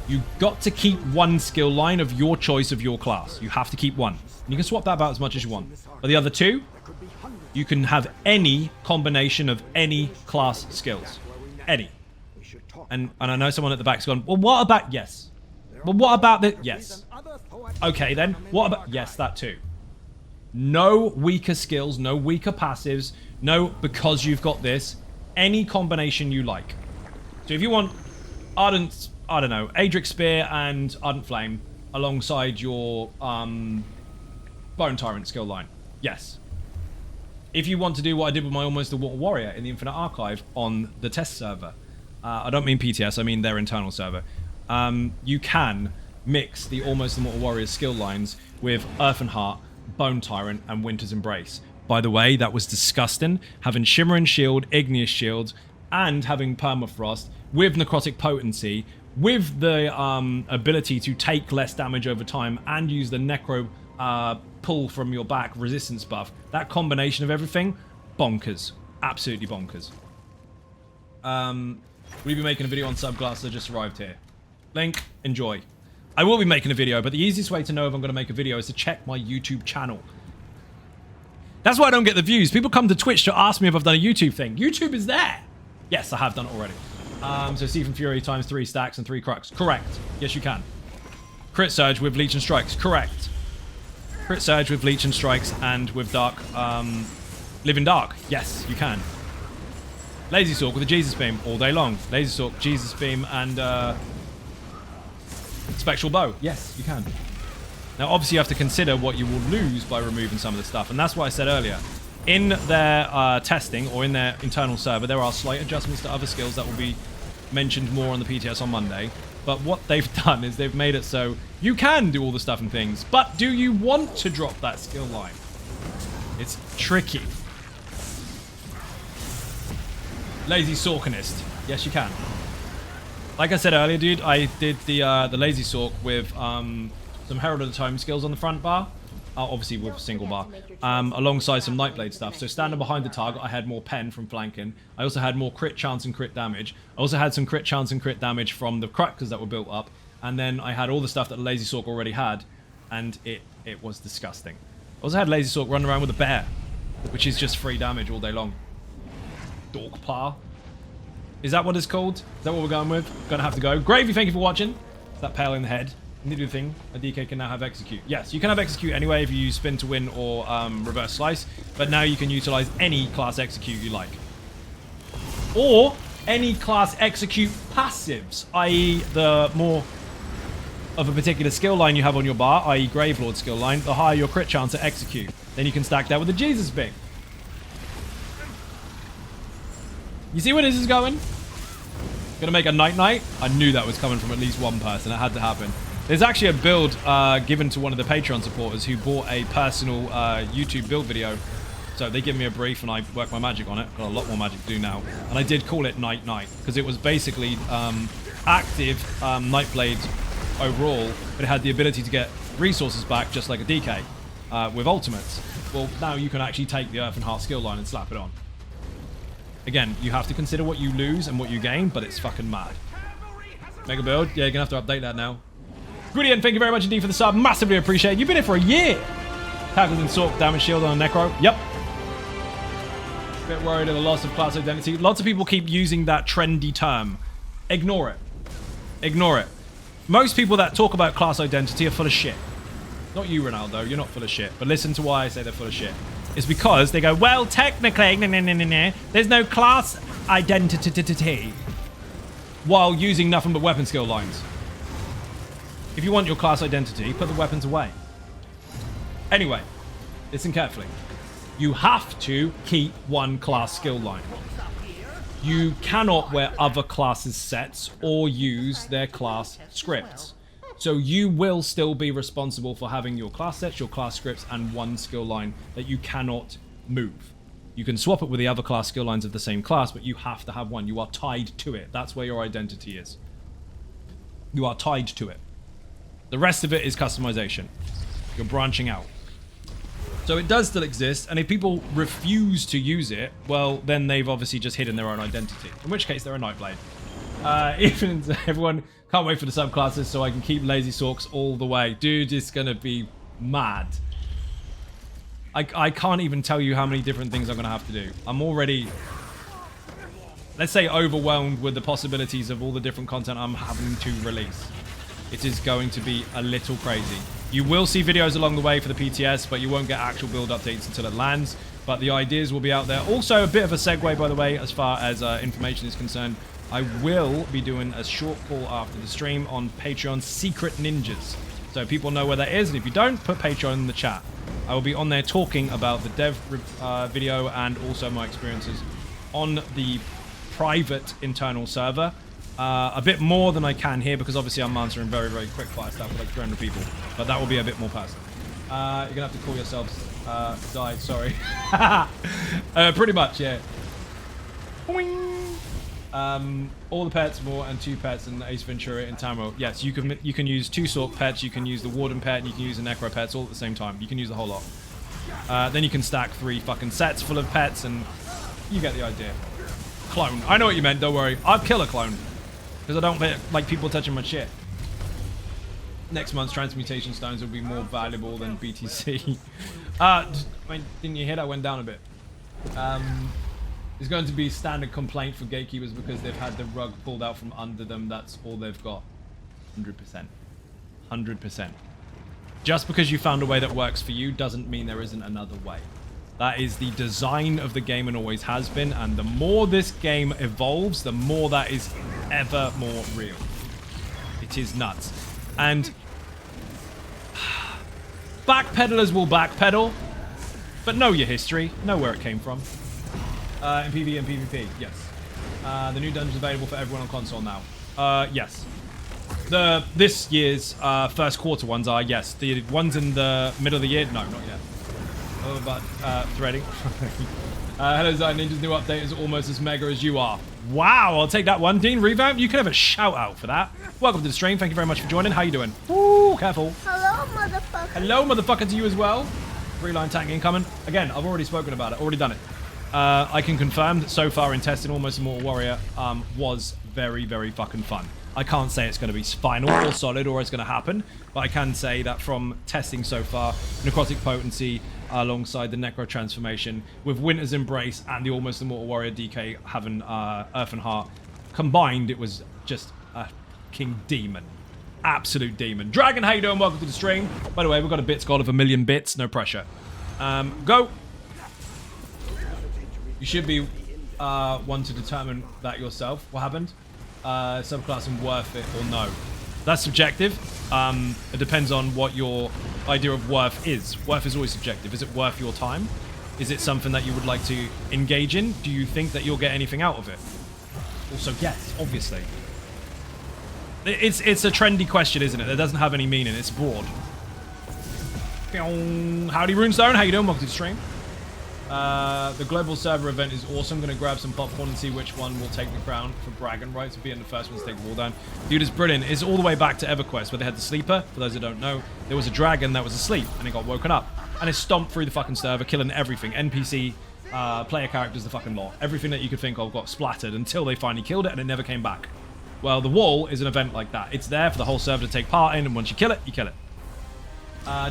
You've got to keep one skill line of your choice of your class. You have to keep one. And you can swap that about as much as you want. But the other 2, you can have any combination of any class skills. Any. And I know someone at the back's gone, well, what about... Yes. Well, what about the... Yes. Okay, then. What about... Yes, that too. No weaker skills, no weaker passives, no because you've got this. Any combination you like. So if you want Ardent... I don't know, Adric Spear and Ardent Flame alongside your Bone Tyrant skill line. Yes. If you want to do what I did with my Almost a Water Warrior in the Infinite Archive on the test server, I don't mean PTS, I mean their internal server, you can mix the Almost Immortal Warrior skill lines with Earthen Heart, Bone Tyrant, and Winter's Embrace. By the way, that was disgusting. Having Shimmer and Shield, Igneous Shield, and having Permafrost with Necrotic Potency, with the ability to take less damage over time and use the Necro pull from your back resistance buff. That combination of everything, bonkers. Absolutely bonkers. We'll be making a video on Subclass that just arrived here. Link, enjoy. I will be making a video, but the easiest way to know if I'm going to make a video is to check my YouTube channel. That's why I don't get the views. People come to Twitch to ask me if I've done a YouTube thing. YouTube is there. Yes, I have done it already. So Season Fury times 3 stacks and 3 crux. Correct. Yes, you can. Crit Surge with Leech and Strikes. Correct. Crit Surge with Leech and Strikes and with Dark... Living Dark. Yes, you can. Lazy Sork with a Jesus Beam all day long. Lazy Sork, Jesus Beam, and Spectral Bow. Yes, you can. Now, obviously, you have to consider what you will lose by removing some of the stuff, and that's what I said earlier. In their testing, or in their internal server, there are slight adjustments to other skills that will be mentioned more on the PTS on Monday. But what they've done is they've made it so you can do all the stuff and things, but do you want to drop that skill line? It's tricky. Lazy Sorkinist. Yes, you can. Like I said earlier, dude, I did the Lazy Sork with some Herald of the Tome skills on the front bar. Obviously with a single bar. Alongside some Nightblade stuff. So standing behind the target, I had more pen from flanking. I also had more crit chance and crit damage. I also had some crit chance and crit damage from the crackers that were built up. And then I had all the stuff that the Lazy Sork already had. And it was disgusting. I also had Lazy Sork running around with a bear, which is just free damage all day long. Dorkpar. Is that what it's called? Is that what we're going with? Gonna have to go. Gravy, thank you for watching. Is that pale in the head? Need to do the thing. A DK can now have Execute. Yes, you can have Execute anyway if you use Spin to Win or Reverse Slice. But now you can utilize any class Execute you like. Or any class Execute passives, i.e. the more of a particular skill line you have on your bar, i.e. Gravelord skill line, the higher your crit chance to Execute. Then you can stack that with the Jesus Beam. You see where this is going? Gonna make a night-night? I knew that was coming from at least one person. It had to happen. There's actually a build given to one of the Patreon supporters who bought a personal YouTube build video. So they give me a brief and I work my magic on it. Got a lot more magic to do now. And I did call it night-night because it was basically active Nightblade overall, but it had the ability to get resources back just like a DK. with ultimates. Well, now you can actually take the Earth and Heart skill line and slap it on. Again, you have to consider what you lose and what you gain, but it's fucking mad. Mega build. Yeah, you're going to have to update that now. Brilliant. Thank you very much indeed for the sub. Massively appreciate. You've been here for a year. Tackles and Sork, damage shield on a Necro. Yep. Bit worried of the loss of class identity. Lots of people keep using that trendy term. Ignore it. Ignore it. Most people that talk about class identity are full of shit. Not you, Ronaldo. You're not full of shit. But listen to why I say they're full of shit. It's because they go, well, technically, there's no class identity, while using nothing but weapon skill lines. If you want your class identity, put the weapons away. Anyway, listen carefully. You have to keep one class skill line. You cannot wear other classes' sets or use their class scripts. So you will still be responsible for having your class sets, your class scripts, and one skill line that you cannot move. You can swap it with the other class skill lines of the same class, but you have to have one. You are tied to it. That's where your identity is. You are tied to it. The rest of it is customization. You're branching out. So it does still exist, and if people refuse to use it, well, then they've obviously just hidden their own identity. In which case, they're a Nightblade. Even everyone can't wait for the subclasses so I can keep Lazy Sorks all the way. Dude, it's gonna be mad. I can't even tell you how many different things I'm gonna have to do. I'm already, let's say, overwhelmed with the possibilities of all the different content I'm having to release. It is going to be a little crazy. You will see videos along the way for the PTS, but you won't get actual build updates until it lands. But the ideas will be out there. Also, a bit of a segue, by the way, as far as information is concerned. I will be doing a short call after the stream on Patreon Secret Ninjas. So people know where that is, and if you don't, put Patreon in the chat. I will be on there talking about the dev video and also my experiences on the private internal server. A bit more than I can here because obviously I'm answering very, very quick fire stuff with like 300 people. But that will be a bit more personal. You're going to have to call yourselves died, sorry. Pretty much, yeah. All the pets more and 2 pets in Ace Ventura in Tamriel. Yes, you can use 2 Sork pets, you can use the Warden pet, and you can use the Necro pets all at the same time. You can use the whole lot. Then you can stack 3 fucking sets full of pets, and you get the idea. Clone. I know what you meant, don't worry. I'll kill a clone. Because I don't like people touching my shit. Next month's transmutation stones will be more valuable than BTC. Didn't you hear that went down a bit? There's going to be standard complaint for gatekeepers because they've had the rug pulled out from under them. That's all they've got. 100%. 100%. Just because you found a way that works for you doesn't mean there isn't another way. That is the design of the game and always has been. And the more this game evolves, the more that is ever more real. It is nuts. And backpedalers will backpedal, but know your history. Know where it came from. In PVE and PVP, yes. The new dungeon's available for everyone on console now. Yes. This year's first quarter ones are, yes. The ones in the middle of the year, no, not yet. Oh, but threading. Hello, Zion Ninja's new update is almost as mega as you are. Wow, I'll take that one. Dean Revamp, you can have a shout out for that. Welcome to the stream. Thank you very much for joining. How you doing? Ooh, careful. Hello, motherfucker. Hello, motherfucker, to you as well. 3-line tank incoming. Again, I've already spoken about it. Already done it. I can confirm that so far in testing Almost Immortal Warrior was very, very fucking fun. I can't say it's going to be final or solid or it's going to happen, but I can say that from testing so far, Necrotic Potency alongside the Necro Transformation with Winter's Embrace and the Almost Immortal Warrior DK having Earth and Heart combined, it was just a fucking demon. Absolute demon. Dragon, how you doing? Welcome to the stream. By the way, we've got a bits goal of 1,000,000 bits. No pressure. Go. You should be one to determine that yourself. What happened? Subclassing worth it or no? That's subjective. It depends on what your idea of worth is. Worth is always subjective. Is it worth your time? Is it something that you would like to engage in? Do you think that you'll get anything out of it? Also, yes, obviously. It's a trendy question, isn't it? It doesn't have any meaning. It's broad. Howdy, Runestone. How you doing? Welcome to the stream. The global server event is awesome. Gonna grab some popcorn and see which one will take the crown for bragging rights of being the first one to take the wall down. Dude, it's brilliant. It's all the way back to EverQuest where they had the sleeper. For those that don't know, there was a dragon that was asleep and it got woken up. and it stomped through the fucking server, killing everything. NPC, player characters, the fucking lot. Everything that you could think of got splattered until they finally killed it, and it never came back. Well, the wall is an event like that. It's there for the whole server to take part in, and once you kill it, you kill it.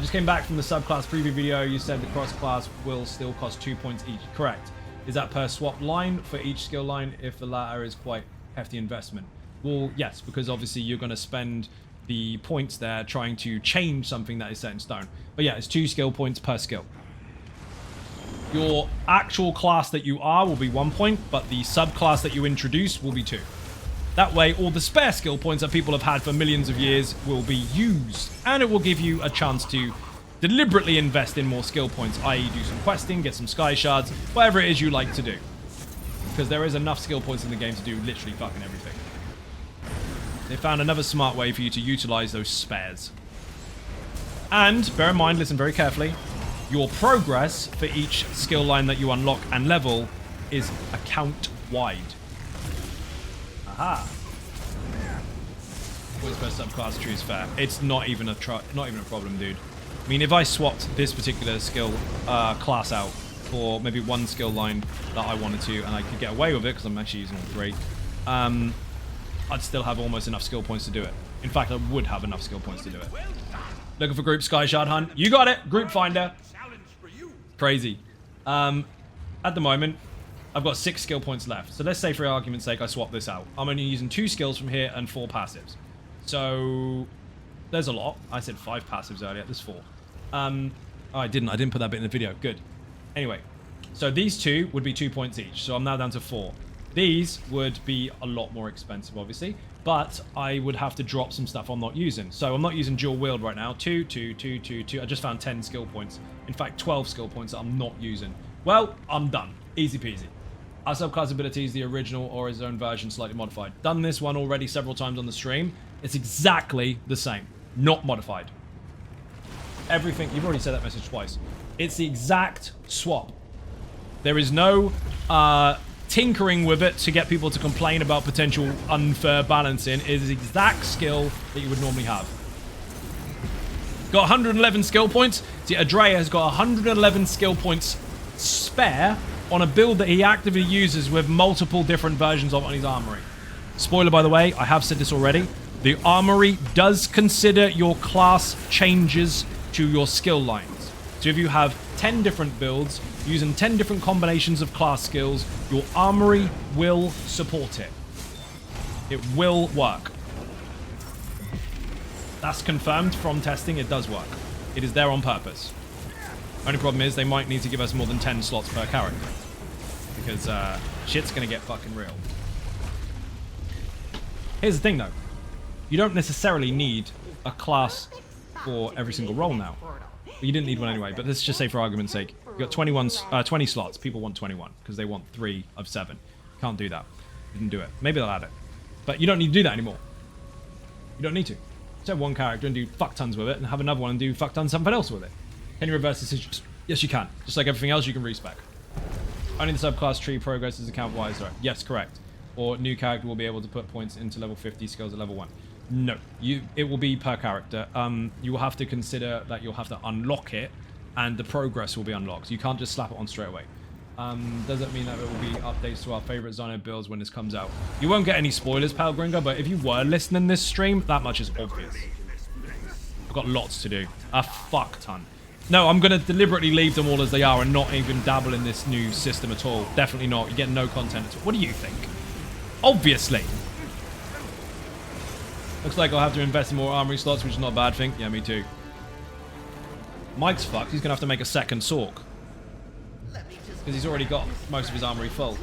Just came back from the subclass preview video. You said the cross class will still cost 2 points each. Correct. Is that per swap line for each skill line if the latter is quite hefty investment? Well, yes, because obviously you're going to spend the points there trying to change something that is set in stone. But yeah, it's 2 skill points per skill. Your actual class that you are will be 1 point, but the subclass that you introduce will be 2. That way, all the spare skill points that people have had for millions of years will be used, and it will give you a chance to deliberately invest in more skill points, i.e. do some questing, get some sky shards, whatever it is you like to do. Because there is enough skill points in the game to do literally fucking everything. They found another smart way for you to utilize those spares. And, bear in mind, listen very carefully, your progress for each skill line that you unlock and level is account-wide. Aha. Points per subclass true is fair. It's not even a problem, dude. I mean, if I swapped this particular skill class out for maybe 1 skill line that I wanted to, and I could get away with it because I'm actually using all 3, I'd still have almost enough skill points to do it. In fact, I would have enough skill points to do it. Looking for group sky shard hunt. You got it. Group finder. Crazy. At the moment, I've got 6 skill points left. So let's say, for argument's sake, I swap this out. I'm only using 2 skills from here and 4 passives. So there's a lot. I said 5 passives earlier. There's 4. Oh, I didn't put that bit in the video. Good. Anyway, so these 2 would be 2 points each. So I'm now down to 4. These would be a lot more expensive, obviously, but I would have to drop some stuff I'm not using. So I'm not using dual wield right now. 2, 2, 2, 2, 2. I just found 10 skill points. In fact, 12 skill points that I'm not using. Well, I'm done. Easy peasy. Are subclass abilities the original or is its own version slightly modified? Done this one already several times on the stream. It's exactly the same. Not modified. Everything. You've already said that message twice. It's the exact swap. There is no tinkering with it to get people to complain about potential unfair balancing. It is the exact skill that you would normally have. Got 111 skill points. See, Adrea has got 111 skill points spare on a build that he actively uses with multiple different versions of on his armory. Spoiler, by the way, I have said this already. The armory does consider your class changes to your skill lines. So if you have 10 different builds using 10 different combinations of class skills, your armory will support it. It will work. That's confirmed from testing. It does work. It is there on purpose. Only problem is they might need to give us more than 10 slots per character. Because shit's going to get fucking real. Here's the thing, though. You don't necessarily need a class for every single role now. You didn't need one anyway, but let's just say for argument's sake, you've got 20 slots. People want 21 because they want 3 of 7. Can't do that. Didn't do it. Maybe they'll add it. But you don't need to do that anymore. You don't need to. Just have one character and do fuck tons with it, and have another one and do fuck tons something else with it. Can you reverse decisions? Yes, you can. Just like everything else, you can respec. Only the subclass tree progresses account-wise, right? Yes, correct. Or new character will be able to put points into level 50 skills at level 1. No, it will be per character. You will have to consider that you'll have to unlock it, and the progress will be unlocked. You can't just slap it on straight away. Does that mean that there will be updates to our favorite Xynode builds when this comes out? You won't get any spoilers, Pal Gringo, but if you were listening this stream, that much is obvious. I've got lots to do. A fuck ton. No, I'm going to deliberately leave them all as they are and not even dabble in this new system at all. Definitely not. You get no content at all. What do you think? Obviously. Looks like I'll have to invest in more armory slots, which is not a bad thing. Yeah, me too. Mike's fucked. He's going to have to make a second Sork. Because he's already got most of his armory full.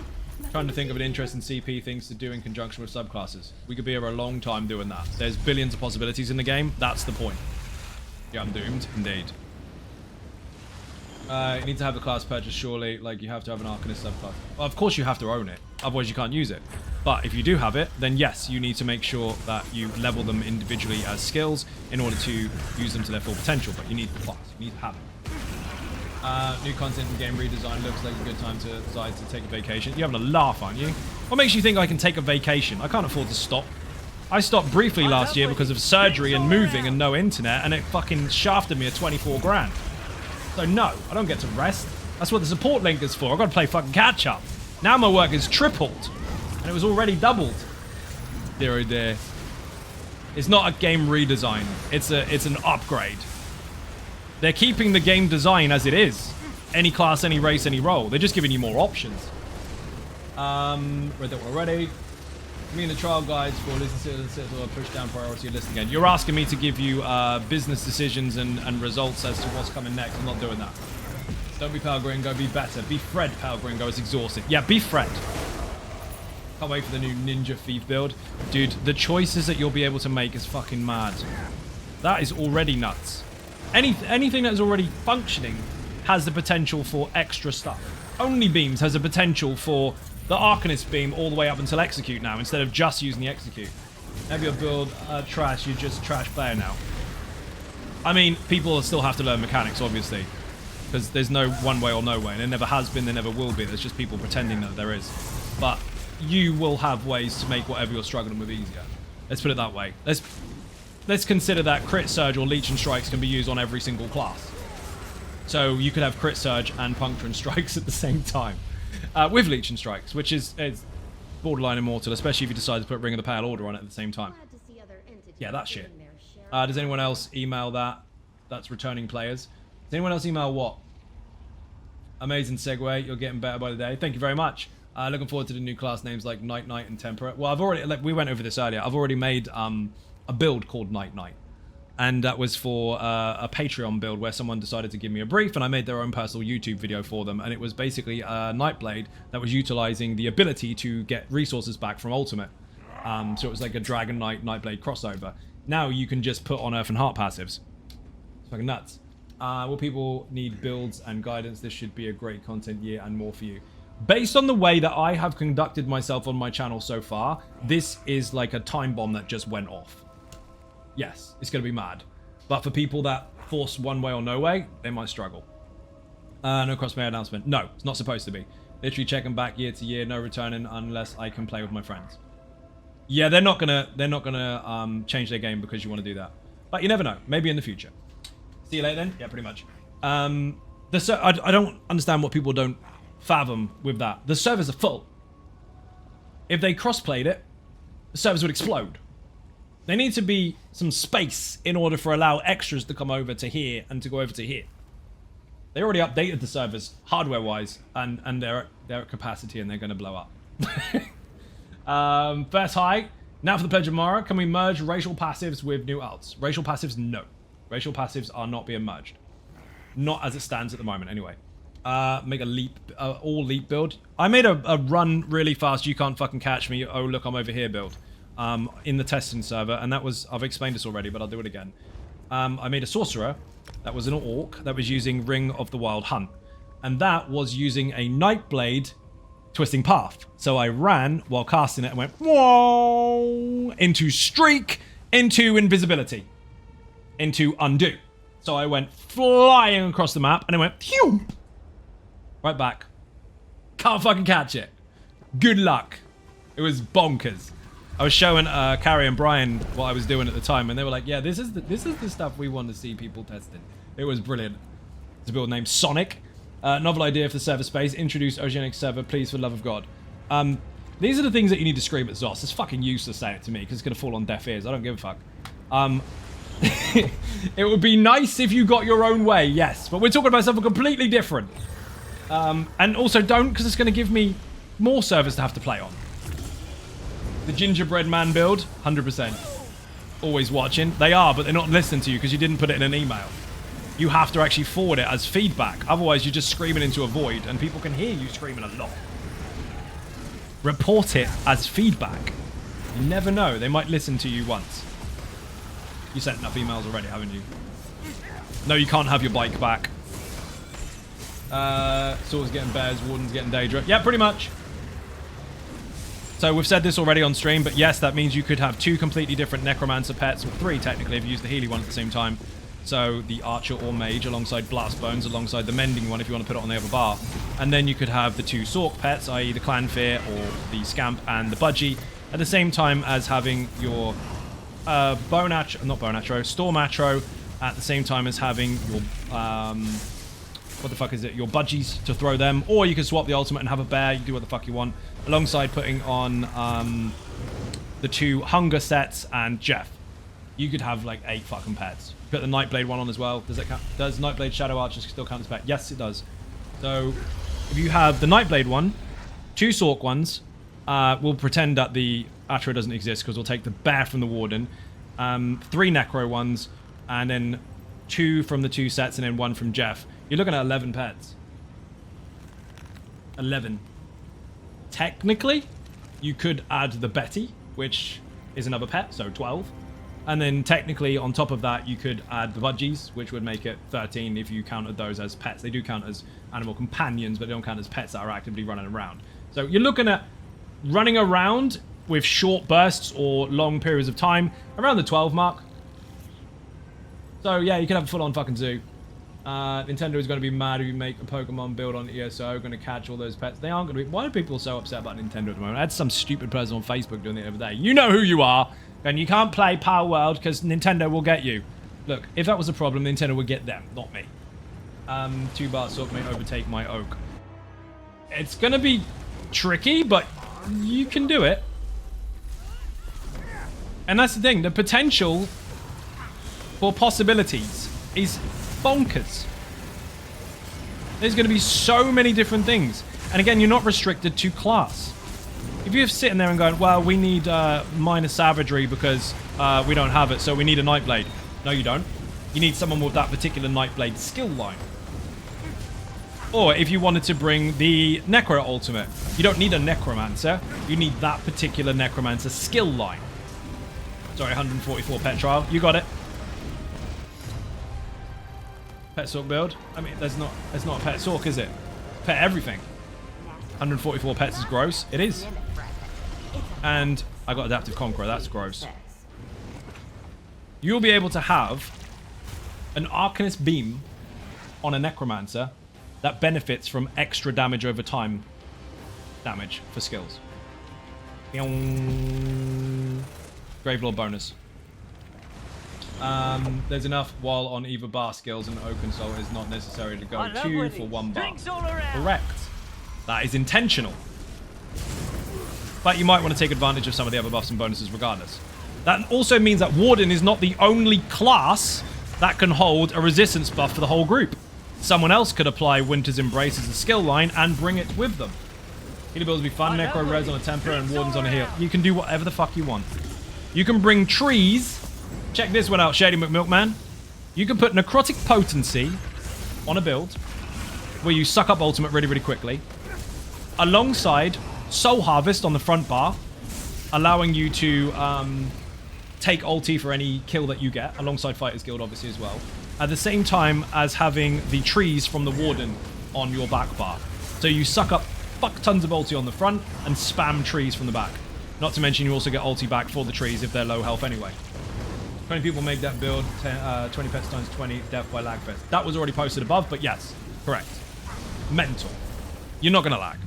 Trying to think of an interesting CP things to do in conjunction with subclasses. We could be here a long time doing that. There's billions of possibilities in the game. That's the point. Yeah, I'm doomed. Indeed. You need to have the class purchased, surely. Like, you have to have an Arcanist subclass. Well, of course you have to own it. Otherwise you can't use it. But if you do have it, then yes, you need to make sure that you level them individually as skills in order to use them to their full potential. But you need the class. You need to have it. New content and game redesign looks like a good time to decide to take a vacation. You're having a laugh, aren't you? What makes you think I can take a vacation? I can't afford to stop. I stopped briefly last year because of surgery and moving and no internet, and it fucking shafted me at 24 grand. So no, I don't get to rest. That's what the support link is for. I've got to play fucking catch up. Now my work is tripled. And it was already doubled. Dear oh dear. It's not a game redesign. It's an upgrade. They're keeping the game design as it is. Any class, any race, any role. They're just giving you more options. Read that already. Me and the trial guides for listen to push down priority list again. You're asking me to give you business decisions and results as to what's coming next. I'm not doing that. Don't be Pal Gringo, be better. Be Fred, Pal Gringo. It's exhausting. Yeah, be Fred. Can't wait for the new Ninja Thief build. Dude, the choices that you'll be able to make is fucking mad. That is already nuts. Anything that is already functioning has the potential for extra stuff. Only Beams has a potential for the Arcanist beam all the way up until execute now, instead of just using the execute. Have your build trash, you just trash player now. I mean, people still have to learn mechanics, obviously. Because there's no one way or no way. And there never has been, there never will be. There's just people pretending that there is. But you will have ways to make whatever you're struggling with easier. Let's put it that way. Let's consider that crit surge or leech and strikes can be used on every single class. So you could have crit surge and puncture and strikes at the same time. With Leech and Strikes, which is borderline immortal, especially if you decide to put Ring of the Pale Order on it at the same time. Yeah, that shit. Does anyone else email that? That's returning players. Does anyone else email what? Amazing segue. You're getting better by the day. Thank you very much. Looking forward to the new class names like Night Knight and Temperate. Well, I've already, we went over this earlier. I've already made a build called Night Knight. And that was for a Patreon build where someone decided to give me a brief, and I made their own personal YouTube video for them. And it was basically a Nightblade that was utilizing the ability to get resources back from Ultimate. So it was like a Dragon Knight Nightblade crossover. Now you can just put on Earth and Heart passives. It's fucking nuts. Will people need builds and guidance? This should be a great content year and more for you. Based on the way that I have conducted myself on my channel so far, this is like a time bomb that just went off. Yes, it's going to be mad. But for people that force one way or no way, they might struggle. No crossplay announcement. No, it's not supposed to be. Literally checking back year to year, no returning unless I can play with my friends. Yeah, they're not gonna change their game because you want to do that. But you never know. Maybe in the future. See you later then. Yeah, pretty much. I don't understand what people don't fathom with that. The servers are full. If they crossplayed it, the servers would explode. There needs to be some space in order for allow extras to come over to here and to go over to here. They already updated the servers hardware-wise, and they're at capacity and they're going to blow up. First high. Now for the Pledge of Mara. Can we merge racial passives with new alts? Racial passives, no. Racial passives are not being merged. Not as it stands at the moment, anyway. Make a leap, all leap build. I made a run really fast, you can't fucking catch me, oh look, I'm over here build. In the testing server, and that was, I've explained this already, but I'll do it again. I made a sorcerer that was an orc that was using Ring of the Wild Hunt, and that was using a Nightblade twisting path. So I ran while casting it and went whoa into streak, into invisibility, into undo. So I went flying across the map and it went phew, right back. Can't fucking catch it. Good luck. It was bonkers. I was showing Carrie and Brian what I was doing at the time, and they were like, "Yeah, this is the stuff we want to see people testing." It was brilliant. It's a build named Sonic. Novel idea for the server space. Introduce Oceanic server, please, for the love of God. These are the things that you need to scream at Zos. It's fucking useless saying it to me because it's gonna fall on deaf ears. I don't give a fuck. It would be nice if you got your own way, yes, but we're talking about something completely different. And also don't, because it's going to give me more servers to have to play on. The Gingerbread Man build, 100%. Always watching. They are, but they're not listening to you because you didn't put it in an email. You have to actually forward it as feedback. Otherwise, you're just screaming into a void, and people can hear you screaming a lot. Report it as feedback. You never know. They might listen to you once. You sent enough emails already, haven't you? No, you can't have your bike back. Swords getting bears, Warden's getting Daedra. Yeah, pretty much. So we've said this already on stream, but yes, that means you could have 2 completely different Necromancer pets, or 3 technically if you use the Healy one at the same time. So the Archer or Mage alongside Blast Bones, alongside the Mending one if you want to put it on the other bar. And then you could have the 2 Sork pets, i.e. the Clan Fear or the Scamp and the Budgie, at the same time as having your Storm Atro, at the same time as having your what the fuck is it, your budgies to throw them, or you can swap the ultimate and have a bear. You can do what the fuck you want, alongside putting on the 2 hunger sets and Jeff. You could have like 8 fucking pets. Put the Nightblade one on as well. Does it count? Does Nightblade Shadow Archer still count as pet? Yes, it does. So if you have the Nightblade one, 2 Sork ones, we'll pretend that the Atro doesn't exist because we'll take the bear from the Warden, 3 Necro ones, and then 2 from the 2 sets, and then 1 from Jeff. You're looking at 11 pets. 11. Technically, you could add the Betty, which is another pet, so 12. And then technically, on top of that, you could add the Budgies, which would make it 13 if you counted those as pets. They do count as animal companions, but they don't count as pets that are actively running around. So you're looking at running around with short bursts or long periods of time around the 12 mark. So yeah, you can have a full-on fucking zoo. Nintendo is going to be mad if you make a Pokemon build on ESO, going to catch all those pets. They aren't going to be. Why are people so upset about Nintendo at the moment? I had some stupid person on Facebook doing it the other day. You know who you are, and you can't play Power World because Nintendo will get you. Look, if that was a problem, Nintendo would get them, not me. 2 Bart Sork may overtake my Oak. It's going to be tricky, but you can do it. And that's the thing, the potential for possibilities is bonkers. There's going to be so many different things. And again, you're not restricted to class. If you're sitting there and going, well, we need minor savagery because we don't have it, so we need a Nightblade. No, you don't. You need someone with that particular Nightblade skill line. Or if you wanted to bring the Necro Ultimate, you don't need a Necromancer. You need that particular Necromancer skill line. Sorry, 144 pet trial. You got it. Pet Sork build. I mean, there's not a Pet Sork, is it? Pet everything. 144 pets is gross. It is. And I got Adaptive Conqueror. That's gross. You'll be able to have an Arcanist Beam on a Necromancer that benefits from extra damage over time. Damage for skills. Gravelord bonus. There's enough while on either bar skills, and Oaken Soul is not necessary to go 2 for 1 bar. Correct. That is intentional. But you might want to take advantage of some of the other buffs and bonuses regardless. That also means that Warden is not the only class that can hold a resistance buff for the whole group. Someone else could apply Winter's Embrace as a skill line and bring it with them. Healer builds will be fun, Necro Res on a temper and Warden's on a heal. You can do whatever the fuck you want. You can bring trees. Check this one out, Shady McMilkman. You can put Necrotic Potency on a build where you suck up ultimate really, really quickly, alongside Soul Harvest on the front bar, allowing you to take ulti for any kill that you get, alongside Fighters Guild obviously as well, at the same time as having the trees from the Warden on your back bar. So you suck up fuck tons of ulti on the front and spam trees from the back. Not to mention you also get ulti back for the trees if they're low health anyway. 20 people make that build, 20 pets times 20, death by lag fest. That was already posted above, but yes, correct. Mental. You're not going to lag.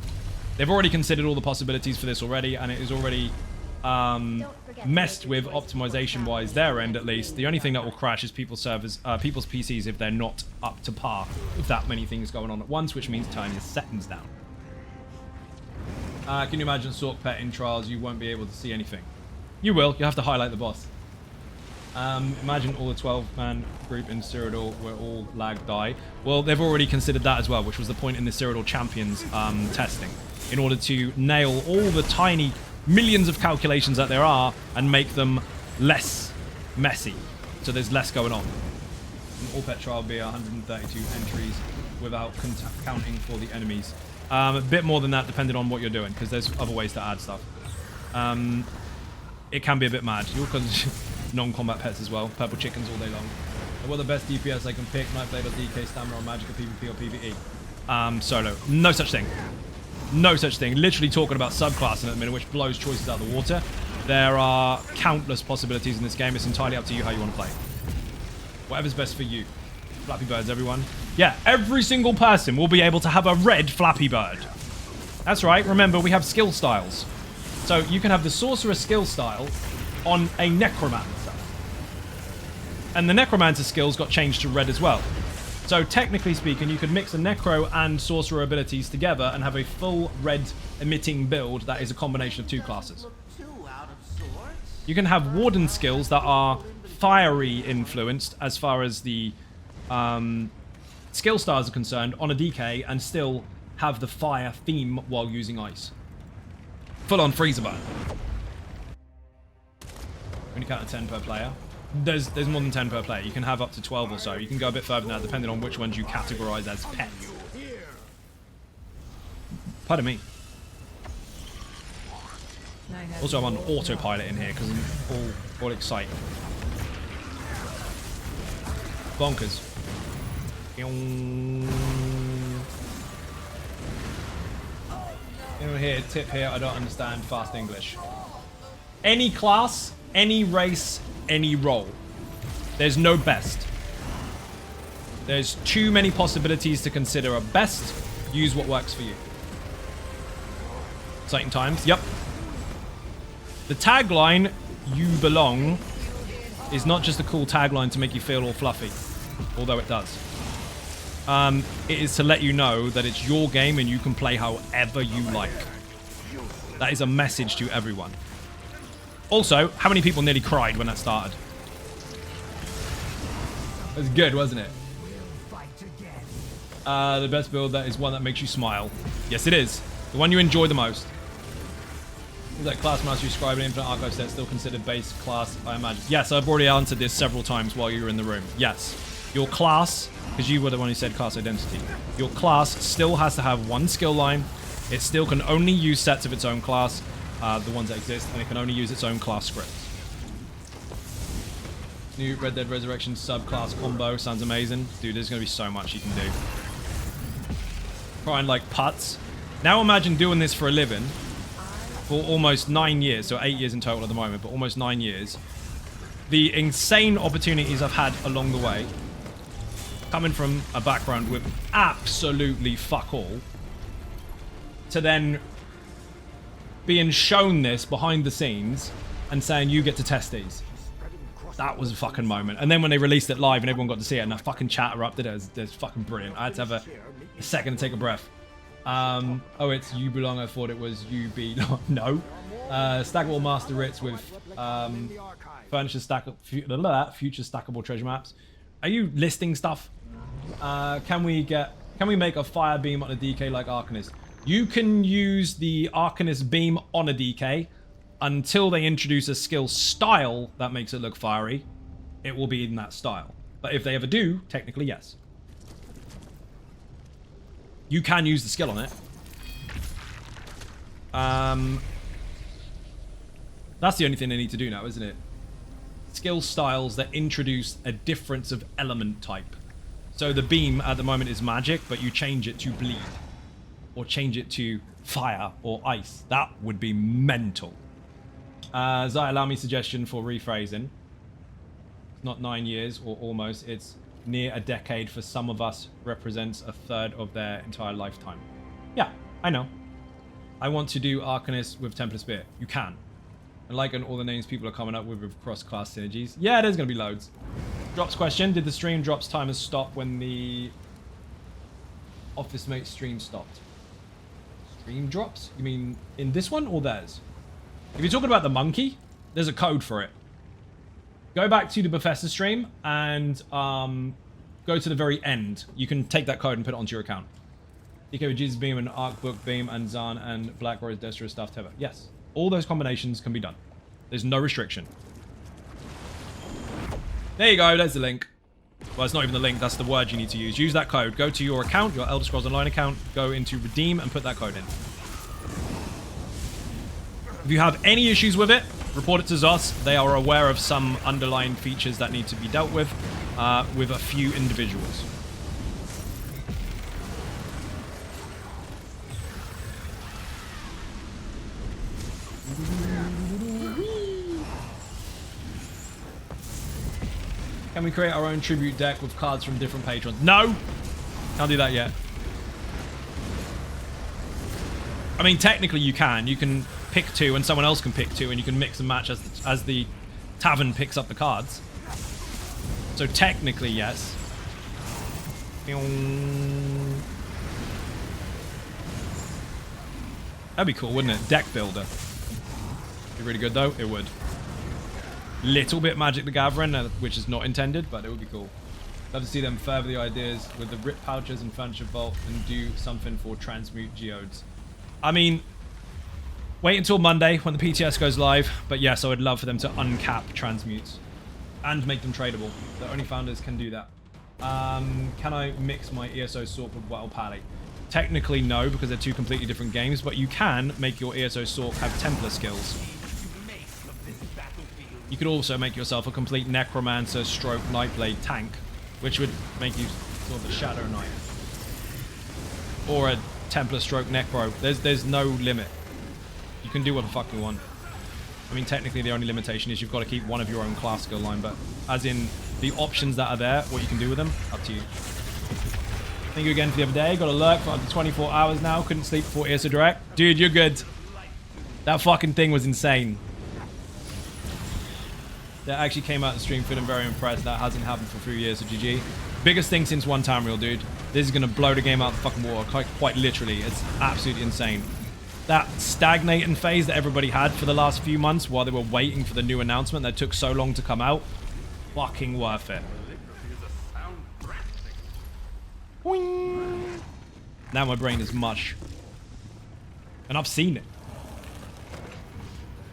They've already considered all the possibilities for this already, and it is already messed with optimization-wise, their end at least. The only thing that will crash is people's servers, people's PCs if they're not up to par with that many things going on at once, which means turning your settings down. Can you imagine Sork Pet in Trials? You won't be able to see anything. You will. You'll have to highlight the boss. Imagine all the 12-man group in Cyrodiil where all lag die. Well, they've already considered that as well, which was the point in the Cyrodiil Champions testing. In order to nail all the tiny millions of calculations that there are and make them less messy. So there's less going on. An all-pet trial will be 132 entries without counting for the enemies. A bit more than that depending on what you're doing, because there's other ways to add stuff. It can be a bit mad. You'll non-combat pets as well. Purple chickens all day long. What are the best DPS I can pick? Nightblade or DK, Stamina or Magic or PvP or PVE? Solo. No such thing. No such thing. Literally talking about subclassing at the minute, which blows choices out of the water. There are countless possibilities in this game. It's entirely up to you how you want to play. Whatever's best for you. Flappy Birds, everyone. Yeah, every single person will be able to have a red Flappy Bird. That's right. Remember, we have skill styles. So you can have the Sorcerer skill style on a Necromancer. And the Necromancer skills got changed to red as well. So technically speaking, you could mix a Necro and Sorcerer abilities together and have a full red emitting build that is a combination of two classes. You can have Warden skills that are fiery influenced as far as the skill stars are concerned on a DK and still have the fire theme while using ice. Full on freezer burn. When you count to 10 per player. There's more than 10 per player. You can have up to 12 or so. You can go a bit further than that depending on which ones you categorize as pets. Pardon me. Also, I'm on autopilot in here because I'm all excited. Bonkers. Here, tip here, I don't understand fast English. Any class, any race, any role. There's no best. There's too many possibilities to consider a best. Use what works for you. Exciting times, yep. The tagline, "You belong," is not just a cool tagline to make you feel all fluffy, although it does. It is to let you know that it's your game and you can play however you like. That is a message to everyone. Also, how many people nearly cried when that started? It was good, wasn't it? The best build, that is one that makes you smile. Yes, it is. The one you enjoy the most. Is that class master you scribe an infinite archive set still considered base class, I imagine? Yes, I've already answered this several times while you were in the room. Yes. Your class, because you were the one who said class identity, your class still has to have one skill line. It still can only use sets of its own class, the ones that exist, and it can only use its own class scripts. New Red Dead Resurrection subclass combo sounds amazing. Dude, there's going to be so much you can do. Trying like putts. Now imagine doing this for a living for almost 9 years, so 8 years in total at the moment, but almost 9 years. The insane opportunities I've had along the way, coming from a background with absolutely fuck all, to then being shown this behind the scenes and saying you get to test these. That was a fucking moment. And then when they released it live and everyone got to see it and that fucking chat erupted, it was fucking brilliant. I had to have a second to take a breath. Oh, it's You Belong. I thought it was You Be. No. Stackable Master Ritz with furniture future stackable treasure maps. Are you listing stuff? Can we make a fire beam on a DK like Arcanist? You can use the Arcanist beam on a DK until they introduce a skill style that makes it look fiery. It will be in that style. But if they ever do, technically yes. You can use the skill on it. That's the only thing they need to do now, isn't it? Skill styles that introduce a difference of element type. So the beam at the moment is magic, but you change it to bleed. Or change it to fire or ice. That would be mental. Zai, allow me a suggestion for rephrasing. It's not 9 years, or almost. It's near a decade. For some of us, represents a third of their entire lifetime. Yeah, I know. I want to do Arcanist with Templar Spear. You can. And liking all the names people are coming up with cross-class synergies. Yeah, there's going to be loads. Drops question. Did the stream drops timer stop when the Office Mate stream stopped? Stream drops? You mean in this one or theirs? If you're talking about the monkey, there's a code for it. Go back to the Bethesda stream and go to the very end. You can take that code and put it onto your account. DK with Jesus Beam and Arc Book Beam and Zahn and Black Rose Destra stuff. Tether. Yes. All those combinations can be done. There's no restriction. There you go. There's the link. Well, it's not even the link. That's the word you need to use. Use that code. Go to your account, your Elder Scrolls Online account. Go into Redeem and put that code in. If you have any issues with it, report it to ZOS. They are aware of some underlying features that need to be dealt with a few individuals. Can we create our own tribute deck with cards from different patrons? No! Can't do that yet. I mean, technically you can. You can pick two and someone else can pick two and you can mix and match as the tavern picks up the cards. So technically, yes. That'd be cool, wouldn't it? Deck builder. Be really good though. It would. Little bit Magic the Gathering, which is not intended, but it would be cool. Love to see them further the ideas with the rip pouches and furniture vault and do something for transmute geodes. I mean, wait until Monday when the PTS goes live, but yes, I would love for them to uncap transmutes and make them tradable. The only founders can do that. Can I mix my ESO Sork with Wattle Pally? Technically no, because they're two completely different games, but you can make your ESO Sork have Templar skills. You could also make yourself a complete Necromancer stroke Nightblade tank, which would make you sort of a Shadow Knight. Or a Templar stroke Necro. There's no limit. You can do what the fuck you want. I mean, technically the only limitation is you've got to keep one of your own class skill line, but as in the options that are there, what you can do with them, up to you. Thank you again for the other day. Got a lurk for under 24 hours now. Couldn't sleep before ESO Direct. Dude, you're good. That fucking thing was insane. That actually came out the stream, feeling very impressed. That hasn't happened for a few years, so GG. Biggest thing since one time reel, dude. This is going to blow the game out of the fucking water, quite literally. It's absolutely insane. That stagnating phase that everybody had for the last few months while they were waiting for the new announcement that took so long to come out, fucking worth it. Boing. Now my brain is mush. And I've seen it.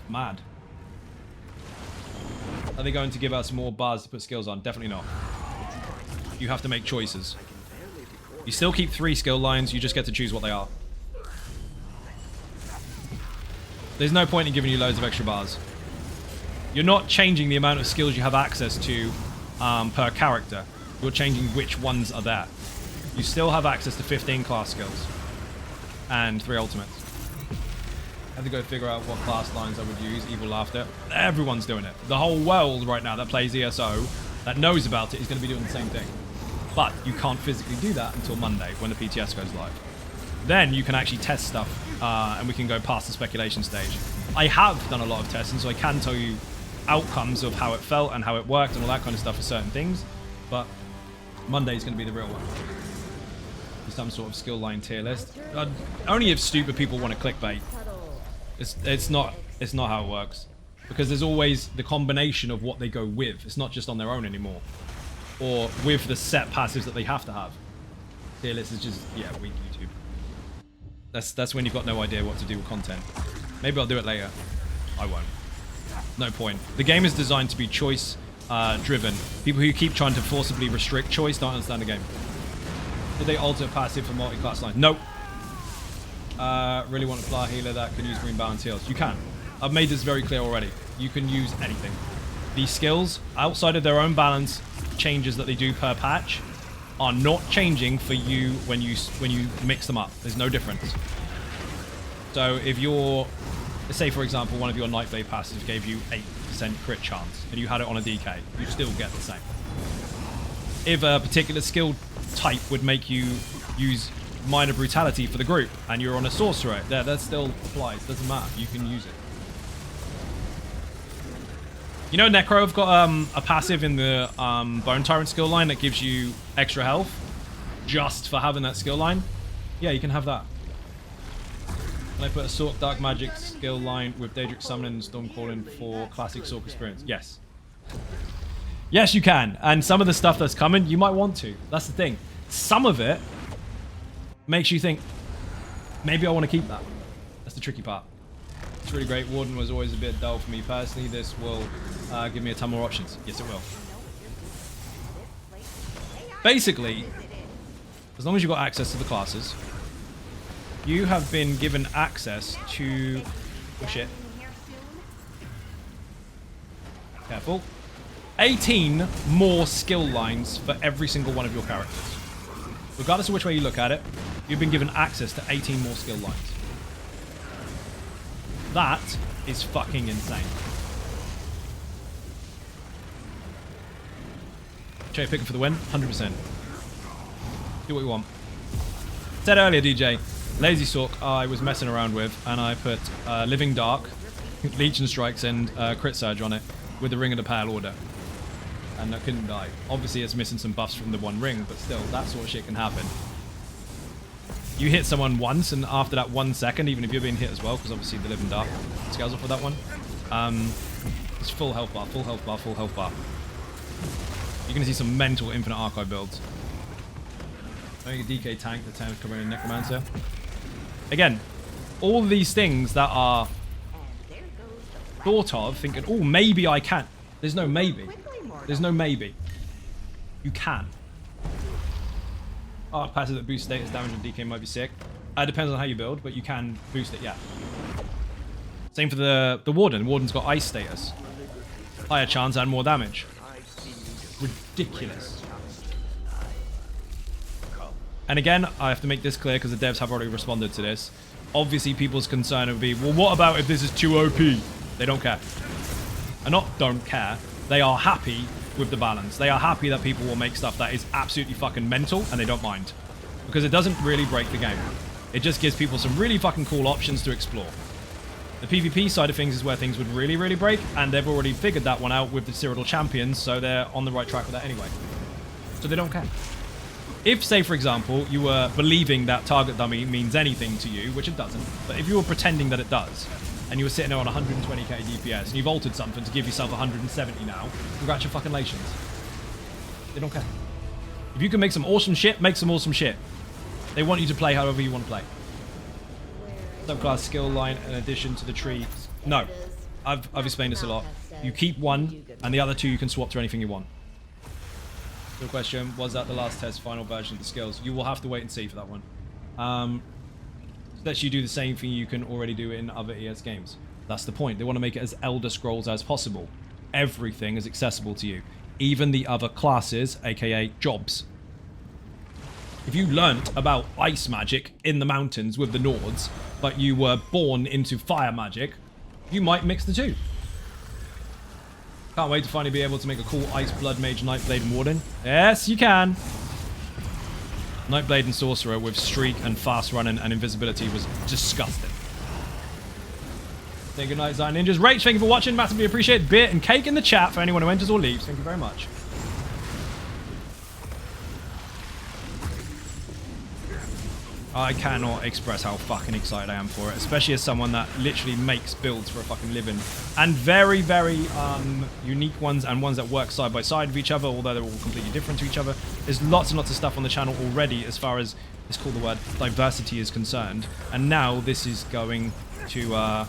Mad. Are they going to give us more bars to put skills on? Definitely not. You have to make choices. You still keep 3 skill lines, you just get to choose what they are. There's no point in giving you loads of extra bars. You're not changing the amount of skills you have access to per character. You're changing which ones are there. You still have access to 15 class skills. And 3 ultimates. I have to go figure out what class lines I would use. Evil Laughter. Everyone's doing it. The whole world right now that plays ESO, that knows about it, is going to be doing the same thing. But you can't physically do that until Monday when the PTS goes live. Then you can actually test stuff, and we can go past the speculation stage. I have done a lot of testing, so I can tell you outcomes of how it felt and how it worked and all that kind of stuff for certain things. But Monday's going to be the real one. Some sort of skill line tier list. Only if stupid people want to clickbait. It's not how it works, because there's always the combination of what they go with. It's not just on their own anymore, or with the set passives that they have to have. Tier list is just, yeah, weak YouTube. That's when you've got no idea what to do with content. Maybe I'll do it later. I won't. No point. The game is designed to be choice driven. People who keep trying to forcibly restrict choice don't understand the game. Did they alter passive for multi-class lines? Nope. Really want a flyer healer that can use green balance heals. You can. I've made this very clear already. You can use anything. These skills, outside of their own balance changes that they do per patch, are not changing for you when you mix them up. There's no difference. So if you're, let's say for example, one of your Nightblade passives gave you 8% crit chance, and you had it on a DK, you still get the same. If a particular skill type would make you use minor brutality for the group, and you're on a sorcerer, that still applies. Doesn't matter. You can use it. You know, Necro have got a passive in the Bone Tyrant skill line that gives you extra health just for having that skill line. Yeah, you can have that. Can I put a Sork Dark Magic skill line with Daedric Summoning and Storm Calling for classic Sork experience? Yes. Yes, you can. And some of the stuff that's coming, you might want to. That's the thing. Some of it makes you think, maybe I want to keep that. That's the tricky part. It's really great. Warden was always a bit dull for me personally. This will give me a ton more options. Yes, it will. Basically, as long as you've got access to the classes, you have been given access to... Oh, shit. Careful. 18 more skill lines for every single one of your characters. Regardless of which way you look at it, you've been given access to 18 more skill lines. That is fucking insane. Cherry picking for the win, 100%. Do what you want. Said earlier, DJ, Lazy Sork I was messing around with, and I put Living Dark, Legion Strikes, and Crit Surge on it with the Ring of the Pale Order. and I couldn't die. Obviously, it's missing some buffs from the one ring, but still, that sort of shit can happen. You hit someone once, and after that 1 second, even if you're being hit as well, because obviously the Living Dark scales off with that one, it's full health bar, full health bar, full health bar. You're going to see some mental Infinite Archive builds. Maybe a DK tank, the tank covering a Necromancer. Again, all of these things that are thought of, thinking, oh, maybe I can. There's no maybe. There's no maybe. You can. Arc passive that boosts status damage and DK might be sick. Depends on how you build, but you can boost it, yeah. Same for the Warden. Warden's got ice status. Higher chance and more damage. Ridiculous. And again, I have to make this clear because the devs have already responded to this. Obviously, people's concern would be, well, what about if this is too OP? They don't care. And not don't care. They are happy with the balance. They are happy that people will make stuff that is absolutely fucking mental, and they don't mind. Because it doesn't really break the game. It just gives people some really fucking cool options to explore. The PvP side of things is where things would really, really break, and they've already figured that one out with the Cyrodiil champions, so they're on the right track with that anyway. So they don't care. If, say, for example, you were believing that target dummy means anything to you, which it doesn't, but if you were pretending that it does, and you were sitting there on 120k DPS, and you've altered something to give yourself 170 now, congratulations. They don't care. If you can make some awesome shit, make some awesome shit. They want you to play however you want to play. Subclass skill line in addition to the tree. No. I've explained this a lot. You keep one, and the other two you can swap to anything you want. Good question. Was that the last test final version of the skills? You will have to wait and see for that one. Lets you do the same thing you can already do in other ES games. That's the point. They want to make it as Elder Scrolls as possible. Everything is accessible to you. Even the other classes, aka jobs. If you learnt about ice magic in the mountains with the Nords, but you were born into fire magic, you might mix the two. Can't wait to finally be able to make a cool Ice Blood Mage, Nightblade, and Warden. Yes, you can. Nightblade and Sorcerer with Streak and Fast Running and Invisibility was disgusting. Say goodnight, Zion Ninjas. Rach, thank you for watching. Massively appreciate beer and cake in the chat for anyone who enters or leaves. Thank you very much. I cannot express how fucking excited I am for it, especially as someone that literally makes builds for a fucking living. And very, very unique ones and ones that work side by side with each other, although they're all completely different to each other. There's lots and lots of stuff on the channel already as far as, it's called the word, diversity is concerned. And now this is going to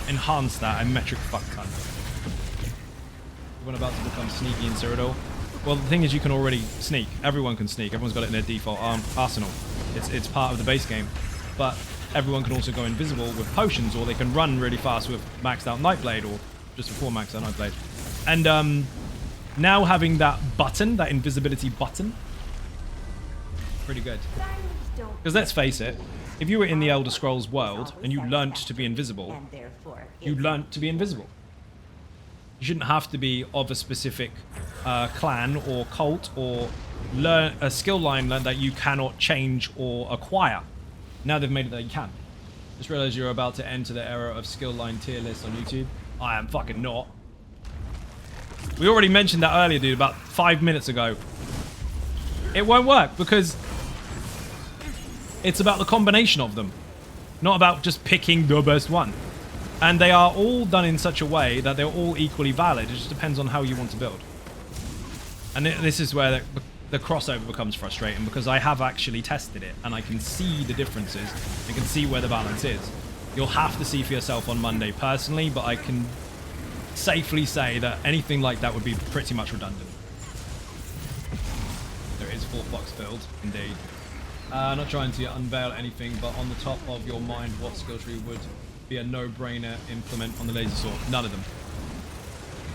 enhance that a metric fuck ton. We're about to become sneaky in Cyrodiil. Well, the thing is, you can already sneak. Everyone can sneak. Everyone's got it in their default arsenal. It's part of the base game. But everyone can also go invisible with potions, or they can run really fast with maxed out Nightblade, or just before maxed out Nightblade. And now having that button, that invisibility button, pretty good. Because let's face it, if you were in the Elder Scrolls world and you learnt to be invisible, you learnt to be invisible. You shouldn't have to be of a specific clan or cult or learn a skill line that you cannot change or acquire. Now they've made it that you can. Just realized you're about to enter the era of skill line tier lists on YouTube. I am fucking not. We already mentioned that earlier, dude, about 5 minutes ago. It won't work because it's about the combination of them, not about just picking the best one. And they are all done in such a way that they're all equally valid. It just depends on how you want to build. And this is where the crossover becomes frustrating, because I have actually tested it and I can see the differences. I can see where the balance is. You'll have to see for yourself on Monday personally, but I can safely say that anything like that would be pretty much redundant. There is 4 blocks build, indeed. Not trying to unveil anything, but on the top of your mind, what skill tree would be a no-brainer implement on the laser sword? None of them.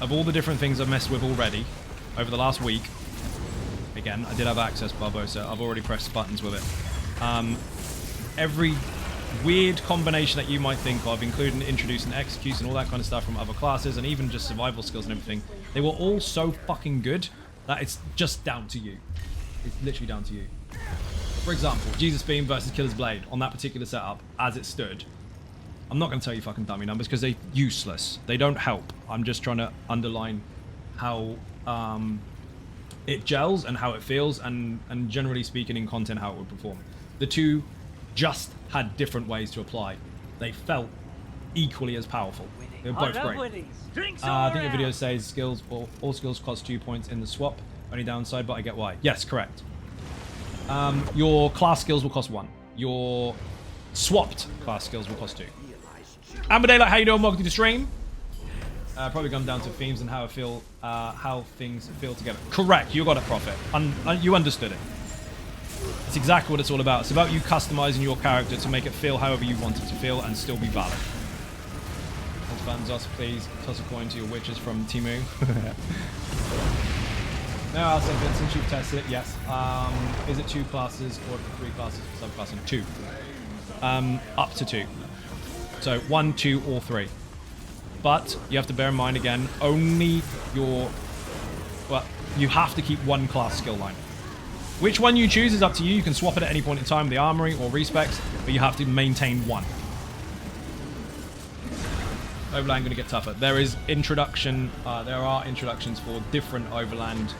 Of all the different things I've messed with already over the last week, again, I did have access, Barbosa. I've already pressed buttons with it. Every weird combination that you might think of, including introducing executes and all that kind of stuff from other classes, and even just survival skills and everything, they were all so fucking good that it's just down to you. It's literally down to you. For example, Jesus Beam versus Killer's Blade on that particular setup, as it stood. I'm not going to tell you fucking dummy numbers because they're useless. They don't help. I'm just trying to underline how it gels and how it feels, and generally speaking in content how it would perform. The two just had different ways to apply. They felt equally as powerful. They were both great. I think the video says skills, all skills cost 2 points in the swap. Only downside, but I get why. Yes, correct. Your class skills will cost 1. Your swapped class skills will cost 2. Amber Daylight, how you doing? Welcome to the stream. Probably come down to themes and how things feel together. Correct, you got it, Prophet. You understood it. It's exactly what it's all about. It's about you customizing your character to make it feel however you want it to feel and still be valid. Buttons us, please. Toss a coin to your witches from Timu. No, I'll say that since you've tested it, yes. Is it 2 classes or 3 classes for subclassing? 2. Up to 2. So 1, 2, or 3. But you have to bear in mind again, only your... Well, you have to keep 1 class skill line. Which one you choose is up to you. You can swap it at any point in time with the armory or respecs, but you have to maintain 1. Overland going to get tougher. There is introduction. There are introductions for different Overland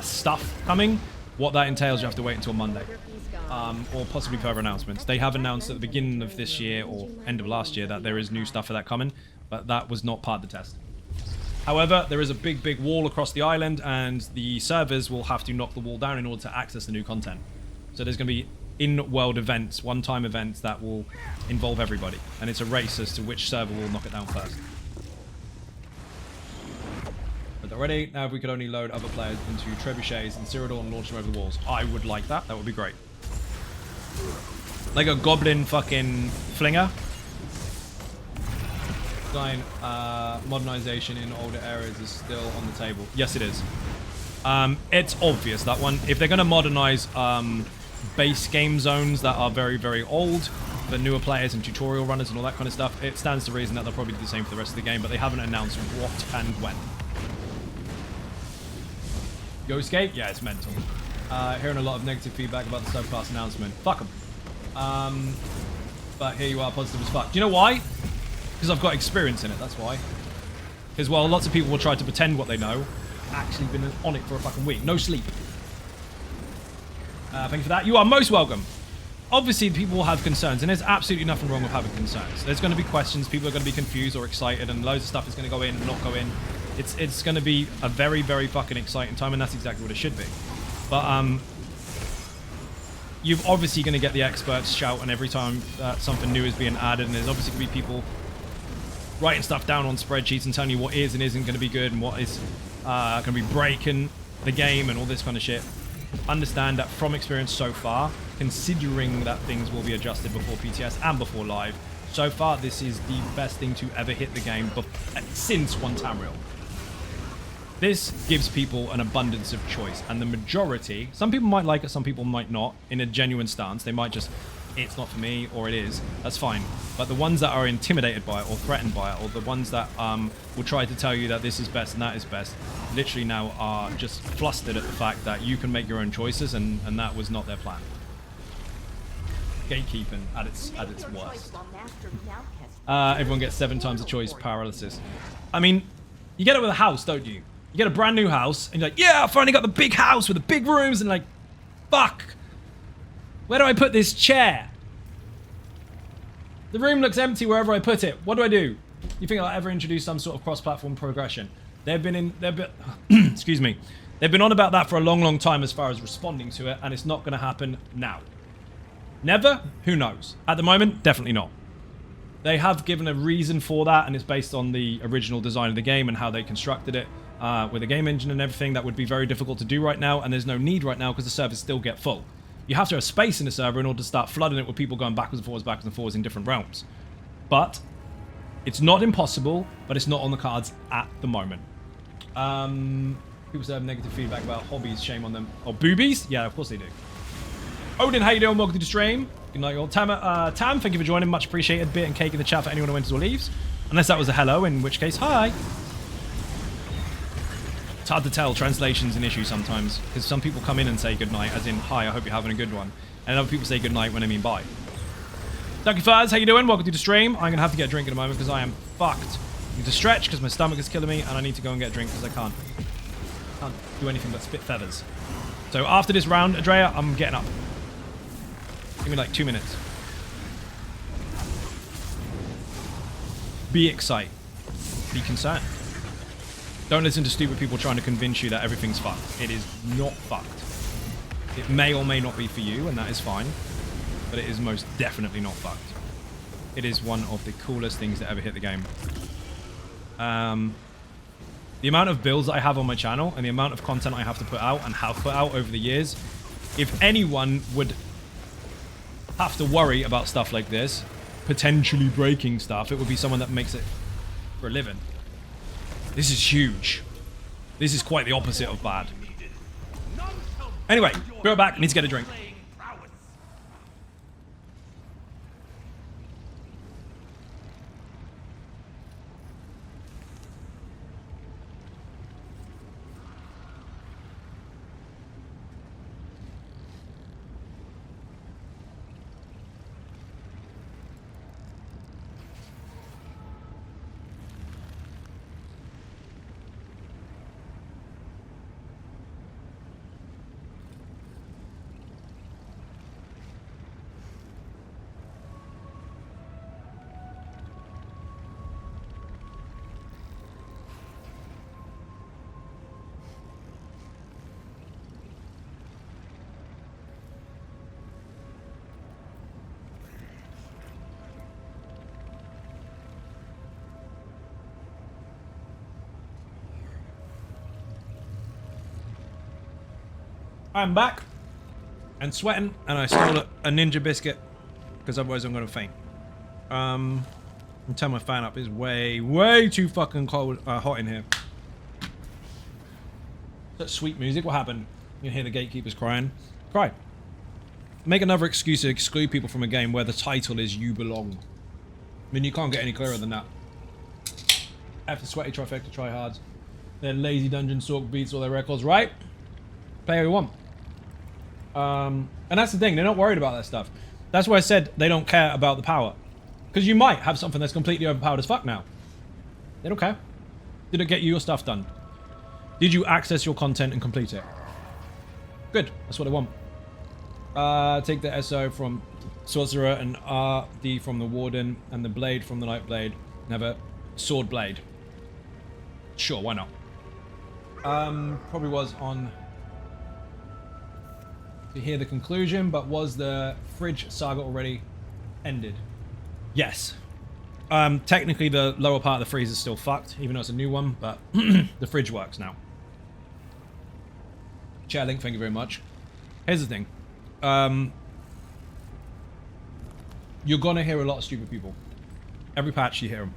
stuff coming. What that entails, you have to wait until Monday, or possibly further announcements. They have announced at the beginning of this year or end of last year that there is new stuff for that coming, but that was not part of the test. However, there is a big wall across the island, and the servers will have to knock the wall down in order to access the new content. So there's going to be in-world events, one-time events that will involve everybody, and it's a race as to which server will knock it down first. But already, now if we could only load other players into trebuchets and Cyrodiil and launch them over the walls, I would like that. That would be great. Like a goblin fucking flinger. Design modernization in older areas is still on the table. Yes, it is. It's obvious, that one. If they're going to modernize base game zones that are very old for newer players and tutorial runners and all that kind of stuff, it stands to reason that they'll probably do the same for the rest of the game, but they haven't announced what and when. Ghostgate? Yeah, it's mental. Hearing a lot of negative feedback about the subclass announcement. Fuck them. But here you are, positive as fuck. Do you know why? Because I've got experience in it, that's why. Because while lots of people will try to pretend what they know, I've actually been on it for a fucking week. No sleep. Thank you for that. You are most welcome. Obviously, people will have concerns, and there's absolutely nothing wrong with having concerns. There's going to be questions, people are going to be confused or excited, and loads of stuff is going to go in and not go in. It's going to be a very fucking exciting time, and that's exactly what it should be. But you're obviously going to get the experts shouting every time something new is being added, and there's obviously going to be people writing stuff down on spreadsheets and telling you what is and isn't going to be good and what is going to be breaking the game and all this kind of shit. Understand that from experience so far, considering that things will be adjusted before PTS and before live, so far this is the best thing to ever hit the game since One Tamriel. This gives people an abundance of choice, and the majority, some people might like it, some people might not, in a genuine stance. They might just, it's not for me, or it is. That's fine. But the ones that are intimidated by it or threatened by it, or the ones that will try to tell you that this is best and that is best, literally now are just flustered at the fact that you can make your own choices, and that was not their plan. Gatekeeping at its worst. Everyone gets 7 times the choice paralysis. I mean, you get it with a house, don't you? You get a brand new house, and you're like, yeah, I finally got the big house with the big rooms, and like, fuck. Where do I put this chair? The room looks empty wherever I put it. What do I do? You think I'll ever introduce some sort of cross-platform progression? Excuse me. They've been on about that for a long time as far as responding to it, and it's not going to happen now. Never? Who knows? At the moment, definitely not. They have given a reason for that, and it's based on the original design of the game and how they constructed it with the game engine and everything. That would be very difficult to do right now, and there's no need right now because the servers still get full. You have to have space in the server in order to start flooding it with people going backwards and forwards in different realms. But it's not impossible, but it's not on the cards at the moment. People still have negative feedback about hobbies. Shame on them. Oh, boobies? Yeah, of course they do. Odin, how you doing? Welcome to the stream. Good night, all. Tam, thank you for joining. Much appreciated. Bit and cake in the chat for anyone who enters or leaves. Unless that was a hello, in which case, hi. It's hard to tell. Translation's an issue sometimes, because some people come in and say goodnight, as in, hi, I hope you're having a good one. And other people say goodnight when I mean bye. Ducky Fuzz, how you doing? Welcome to the stream. I'm going to have to get a drink in a moment because I am fucked. I need to stretch because my stomach is killing me, and I need to go and get a drink because I can't. Can't do anything but spit feathers. So after this round, Andrea, I'm getting up. Give me like 2 minutes. Be excited. Be concerned. Don't listen to stupid people trying to convince you that everything's fucked. It is not fucked. It may or may not be for you, and that is fine. But it is most definitely not fucked. It is one of the coolest things that ever hit the game. The amount of builds that I have on my channel and the amount of content I have to put out and have put out over the years, if anyone would have to worry about stuff like this, potentially breaking stuff, it would be someone that makes it for a living. This is huge. This is quite the opposite of bad. Anyway, be right back. I need to get a drink. I'm back and sweating, and I stole a ninja biscuit because otherwise I'm gonna faint. And turn my fan up. It's way too fucking cold, hot in here. Such sweet music. What happened? You can hear the gatekeepers crying. Cry. Make another excuse to exclude people from a game where the title is "You Belong." I mean, you can't get any clearer than that. After sweaty trifecta tryhards, their lazy dungeon stalk beats all their records, right? Play how you want. And that's the thing, they're not worried about that stuff. That's why I said they don't care about the power. Because you might have something that's completely overpowered as fuck now. They don't care. Did it get you your stuff done? Did you access your content and complete it? Good, that's what I want. Take the SO from Sorcerer and RD from the Warden and the Blade from the Night Blade. Never Sword Blade. Sure, why not? Probably was on to hear the conclusion, but was the fridge saga already ended? Yes. Technically the lower part of the freeze is still fucked, even though it's a new one, but the fridge works now. Chat link, thank you very much. Here's the thing. You're gonna hear a lot of stupid people. Every patch you hear them.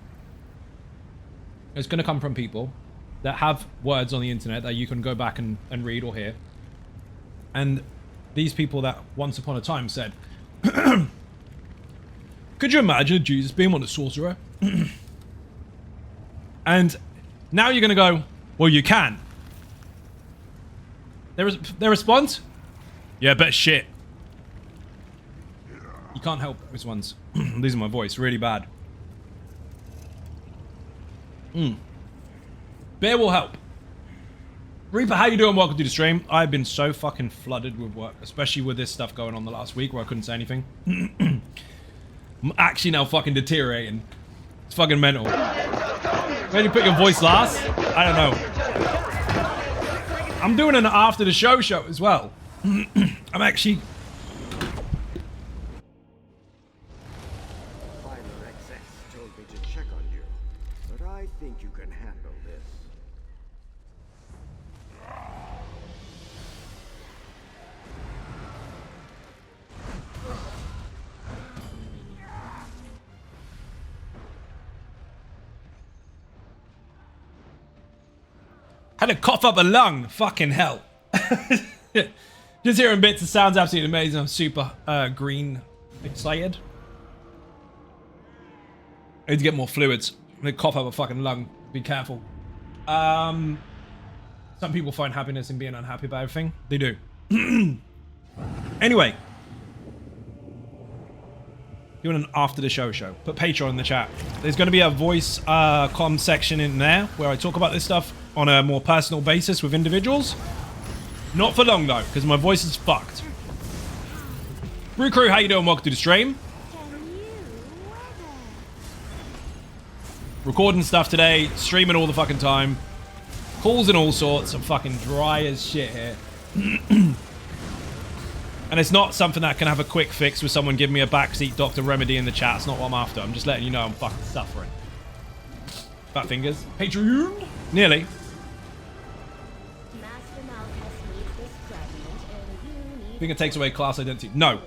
It's gonna come from people that have words on the internet that you can go back and read or hear. And these people that once upon a time said, could you imagine Jesus being one of the sorcerer? And now you're gonna go, well, you can. Their response? Yeah, bet shit. You can't help those ones. Losing my voice really bad. Bear will help. Reaper, how you doing? Welcome to the stream. I've been so fucking flooded with work, especially with this stuff going on the last week where I couldn't say anything. I'm actually now fucking deteriorating. It's fucking mental. Maybe put your voice last? I don't know. I'm doing an after the show as well. I'm actually... told me to check on you, but I think you can handle this. Had to cough up a lung. Fucking hell. Just hearing bits, it sounds absolutely amazing. I'm super green excited. I need to get more fluids. I'm gonna cough up a fucking lung. Be careful. Some people find happiness in being unhappy about everything. They do. Anyway. Doing an after the show. Put Patreon in the chat. There's going to be a voice comm section in there where I talk about this stuff on a more personal basis with individuals. Not for long, though, because my voice is fucked. Brew Crew, how you doing? Welcome to the stream. Recording stuff today, streaming all the fucking time. Calls and all sorts. I'm fucking dry as shit here. And it's not something that can have a quick fix with someone giving me a backseat Dr. Remedy in the chat. It's not what I'm after. I'm just letting you know I'm fucking suffering. Fat fingers. Patreon? Nearly. I think it takes away class identity. No.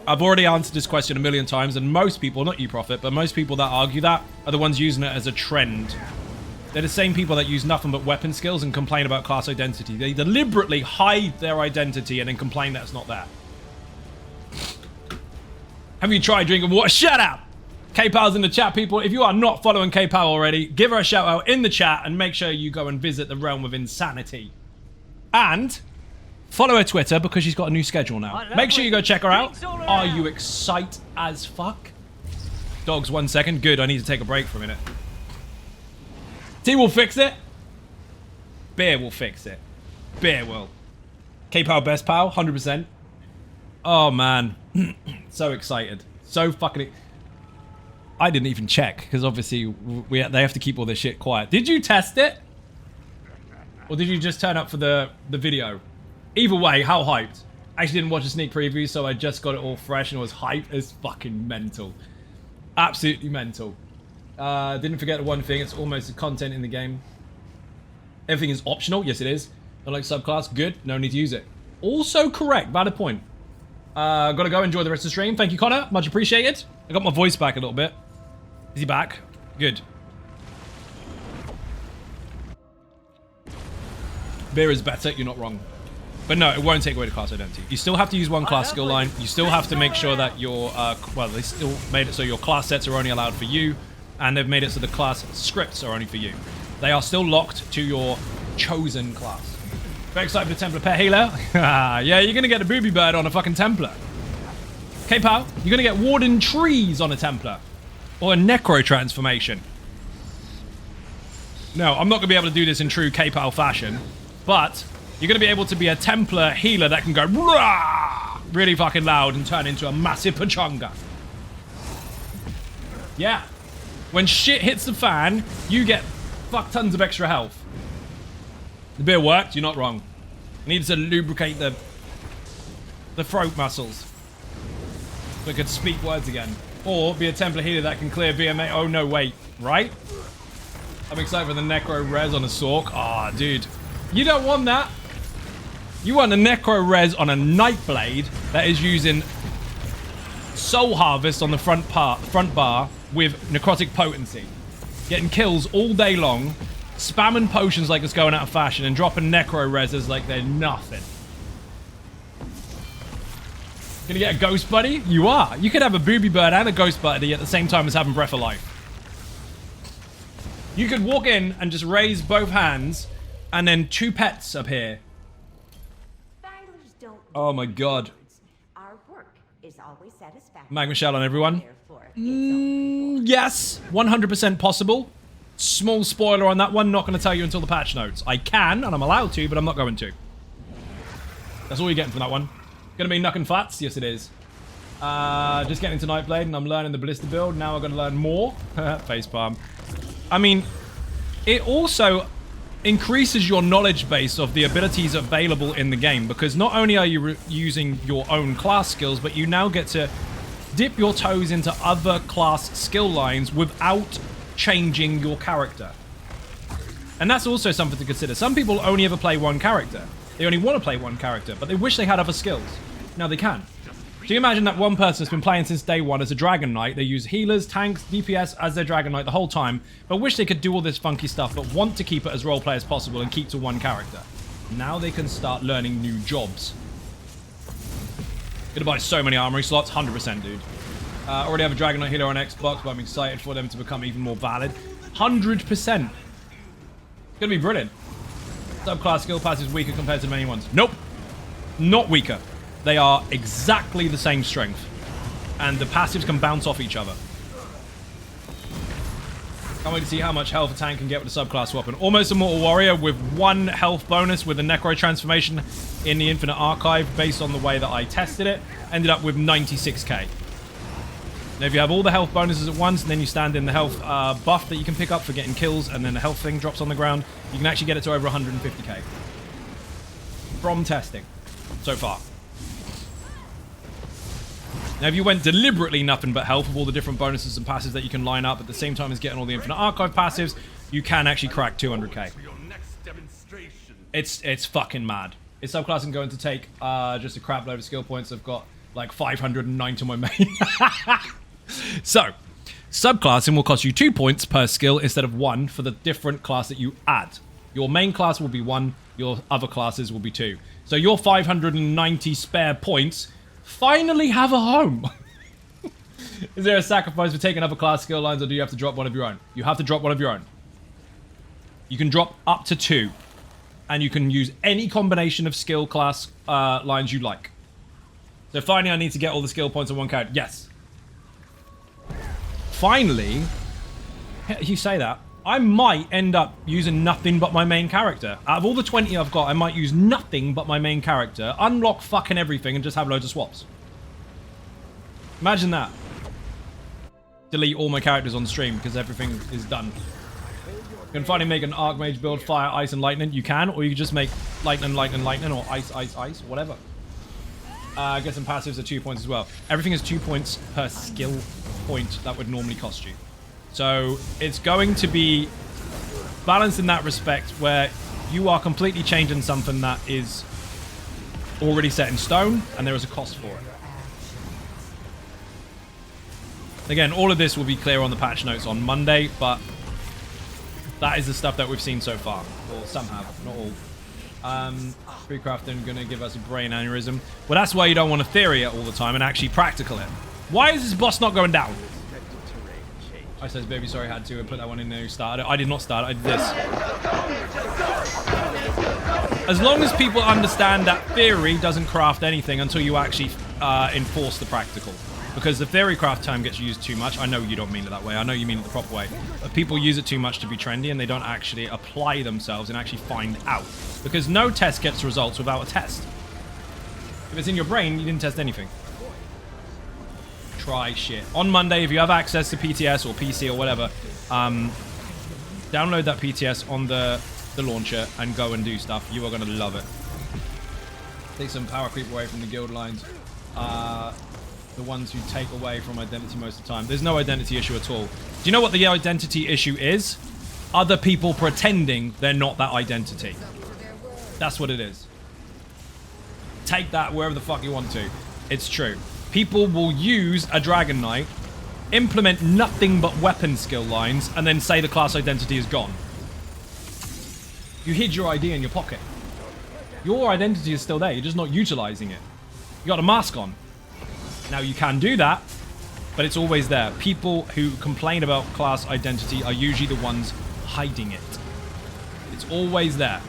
I've already answered this question a million times, and most people, not you, Prophet, but most people that argue that are the ones using it as a trend. They're the same people that use nothing but weapon skills and complain about class identity. They deliberately hide their identity and then complain that it's not there. Have you tried drinking water? Shut up! K-Pal's in the chat, people. If you are not following K-Pal already, give her a shout out in the chat and make sure you go and visit the Realm of Insanity. And follow her Twitter because she's got a new schedule now. Make sure you go check her out. Are you excited as fuck? Dogs, 1 second. Good, I need to take a break for a minute. Tea will fix it. Beer will fix it. Beer will. K-Pal best pal, 100%. Oh, man. So excited. So fucking... I didn't even check, because obviously they have to keep all this shit quiet. Did you test it? Or did you just turn up for the video? Either way, how hyped? I actually didn't watch a sneak preview, so I just got it all fresh and it was hyped as fucking mental. Absolutely mental. Didn't forget one thing, it's almost the content in the game. Everything is optional, yes it is. Not like subclass, good, no need to use it. Also correct, valid point. Gotta go enjoy the rest of the stream. Thank you, Connor, much appreciated. I got my voice back a little bit. Is he back? Good. Beer is better, you're not wrong. But no, it won't take away the class identity. You still have to use one class skill line. You still have to make sure that your, well, they still made it so your class sets are only allowed for you. And they've made it so the class scripts are only for you. They are still locked to your chosen class. Very excited for the Templar Pet Healer. Yeah, you're going to get a booby bird on a fucking Templar. Okay, pal, you're going to get Warden Trees on a Templar. Or a Necro transformation. No, I'm not going to be able to do this in true K-Pal fashion. But you're going to be able to be a Templar healer that can go rah, really fucking loud and turn into a massive pachanga. Yeah. When shit hits the fan, you get fuck tons of extra health. The beer worked, you're not wrong. It needs to lubricate the throat muscles. So it could speak words again. Or be a Templar healer that can clear VMA. Oh no, wait, right? I'm excited for the Necro Res on a Sork. Ah, oh, dude. You don't want that. You want a Necro Res on a Nightblade that is using Soul Harvest on the front bar with Necrotic Potency. Getting kills all day long, spamming potions like it's going out of fashion, and dropping Necro Reses like they're nothing. Gonna get a Ghost Buddy? You are. You could have a Booby Bird and a Ghost Buddy at the same time as having Breath of Life. You could walk in and just raise both hands, and then 2 pets appear. Oh my god. Our work is always satisfactory. Mag Michelle on everyone. Yes, 100% possible. Small spoiler on that one, not going to tell you until the patch notes. I can, and I'm allowed to, but I'm not going to. That's all you're getting from that one. Gonna be Knuck and Flats? Yes, it is. Just getting into Nightblade, and I'm learning the Ballista build. Now I'm gonna learn more. Facepalm. I mean, it also increases your knowledge base of the abilities available in the game, because not only are you using your own class skills, but you now get to dip your toes into other class skill lines without changing your character. And that's also something to consider. Some people only ever play one character. They only want to play one character, but they wish they had other skills. Now they can. So you imagine that one person has been playing since day one as a Dragon Knight. They use healers, tanks, DPS as their Dragon Knight the whole time, but wish they could do all this funky stuff, but want to keep it as roleplay as possible and keep to one character. Now they can start learning new jobs. Gonna buy so many armory slots, 100%, dude. Already have a Dragon Knight healer on Xbox, but I'm excited for them to become even more valid. 100%. Gonna be brilliant. Subclass skill pass is weaker compared to many ones. Nope. Not weaker. They are exactly the same strength. And the passives can bounce off each other. Can't wait to see how much health a tank can get with a subclass weapon. Almost Immortal Warrior with 1 health bonus with a Necro transformation in the Infinite Archive based on the way that I tested it. Ended up with 96k. Now if you have all the health bonuses at once and then you stand in the health buff that you can pick up for getting kills and then the health thing drops on the ground, you can actually get it to over 150k. From testing so far. Now, if you went deliberately nothing but health with all the different bonuses and passives that you can line up at the same time as getting all the Infinite Archive passives, you can actually crack 200k. It's fucking mad. Is Subclassing going to take just a crap load of skill points? I've got like 509 to my main. So, Subclassing will cost you 2 points per skill instead of 1 for the different class that you add. Your main class will be 1, your other classes will be 2. So your 590 spare points finally have a home. Is there a sacrifice for taking other class skill lines, or do you have to drop one of your own? You have to drop one of your own. You can drop up to 2, and you can use any combination of skill class lines you like. So finally, I need to get all the skill points on one character. Yes. Finally, you say that, I might end up using nothing but my main character. Out of all the 20 I've got, I might use nothing but my main character, unlock fucking everything, and just have loads of swaps. Imagine that. Delete all my characters on the stream because everything is done. You can finally make an Archmage build, fire, ice, and lightning. You can, or you can just make lightning, lightning, lightning, or ice, ice, ice, whatever. Get some passives at 2 points as well. Everything is 2 points per skill point that would normally cost you. So it's going to be balanced in that respect where you are completely changing something that is already set in stone and there is a cost for it. Again, all of this will be clear on the patch notes on Monday, but that is the stuff that we've seen so far. Or some have, not all. Free crafting going to give us a brain aneurysm. Well, that's why you don't want to theory it all the time and actually practical it. Why is this boss not going down? I says, baby, sorry, I had to put that one in there. You started it. I did not start it. I did this. As long as people understand that theory doesn't craft anything until you actually enforce the practical. Because the theory craft term gets used too much. I know you don't mean it that way. I know you mean it the proper way. But people use it too much to be trendy and they don't actually apply themselves and actually find out. Because no test gets results without a test. If it's in your brain, you didn't test anything. Try shit. On Monday, if you have access to PTS or PC or whatever, download that PTS on the launcher and go and do stuff. You are going to love it. Take some power creep away from the guild lines. The ones who take away from identity most of the time. There's no identity issue at all. Do you know what the identity issue is? Other people pretending they're not that identity. That's what it is. Take that wherever the fuck you want to. It's true. People will use a Dragon Knight, implement nothing but weapon skill lines, and then say the class identity is gone. You hid your ID in your pocket. Your identity is still there. You're just not utilizing it. You got a mask on. Now, you can do that, but it's always there. People who complain about class identity are usually the ones hiding it. It's always there.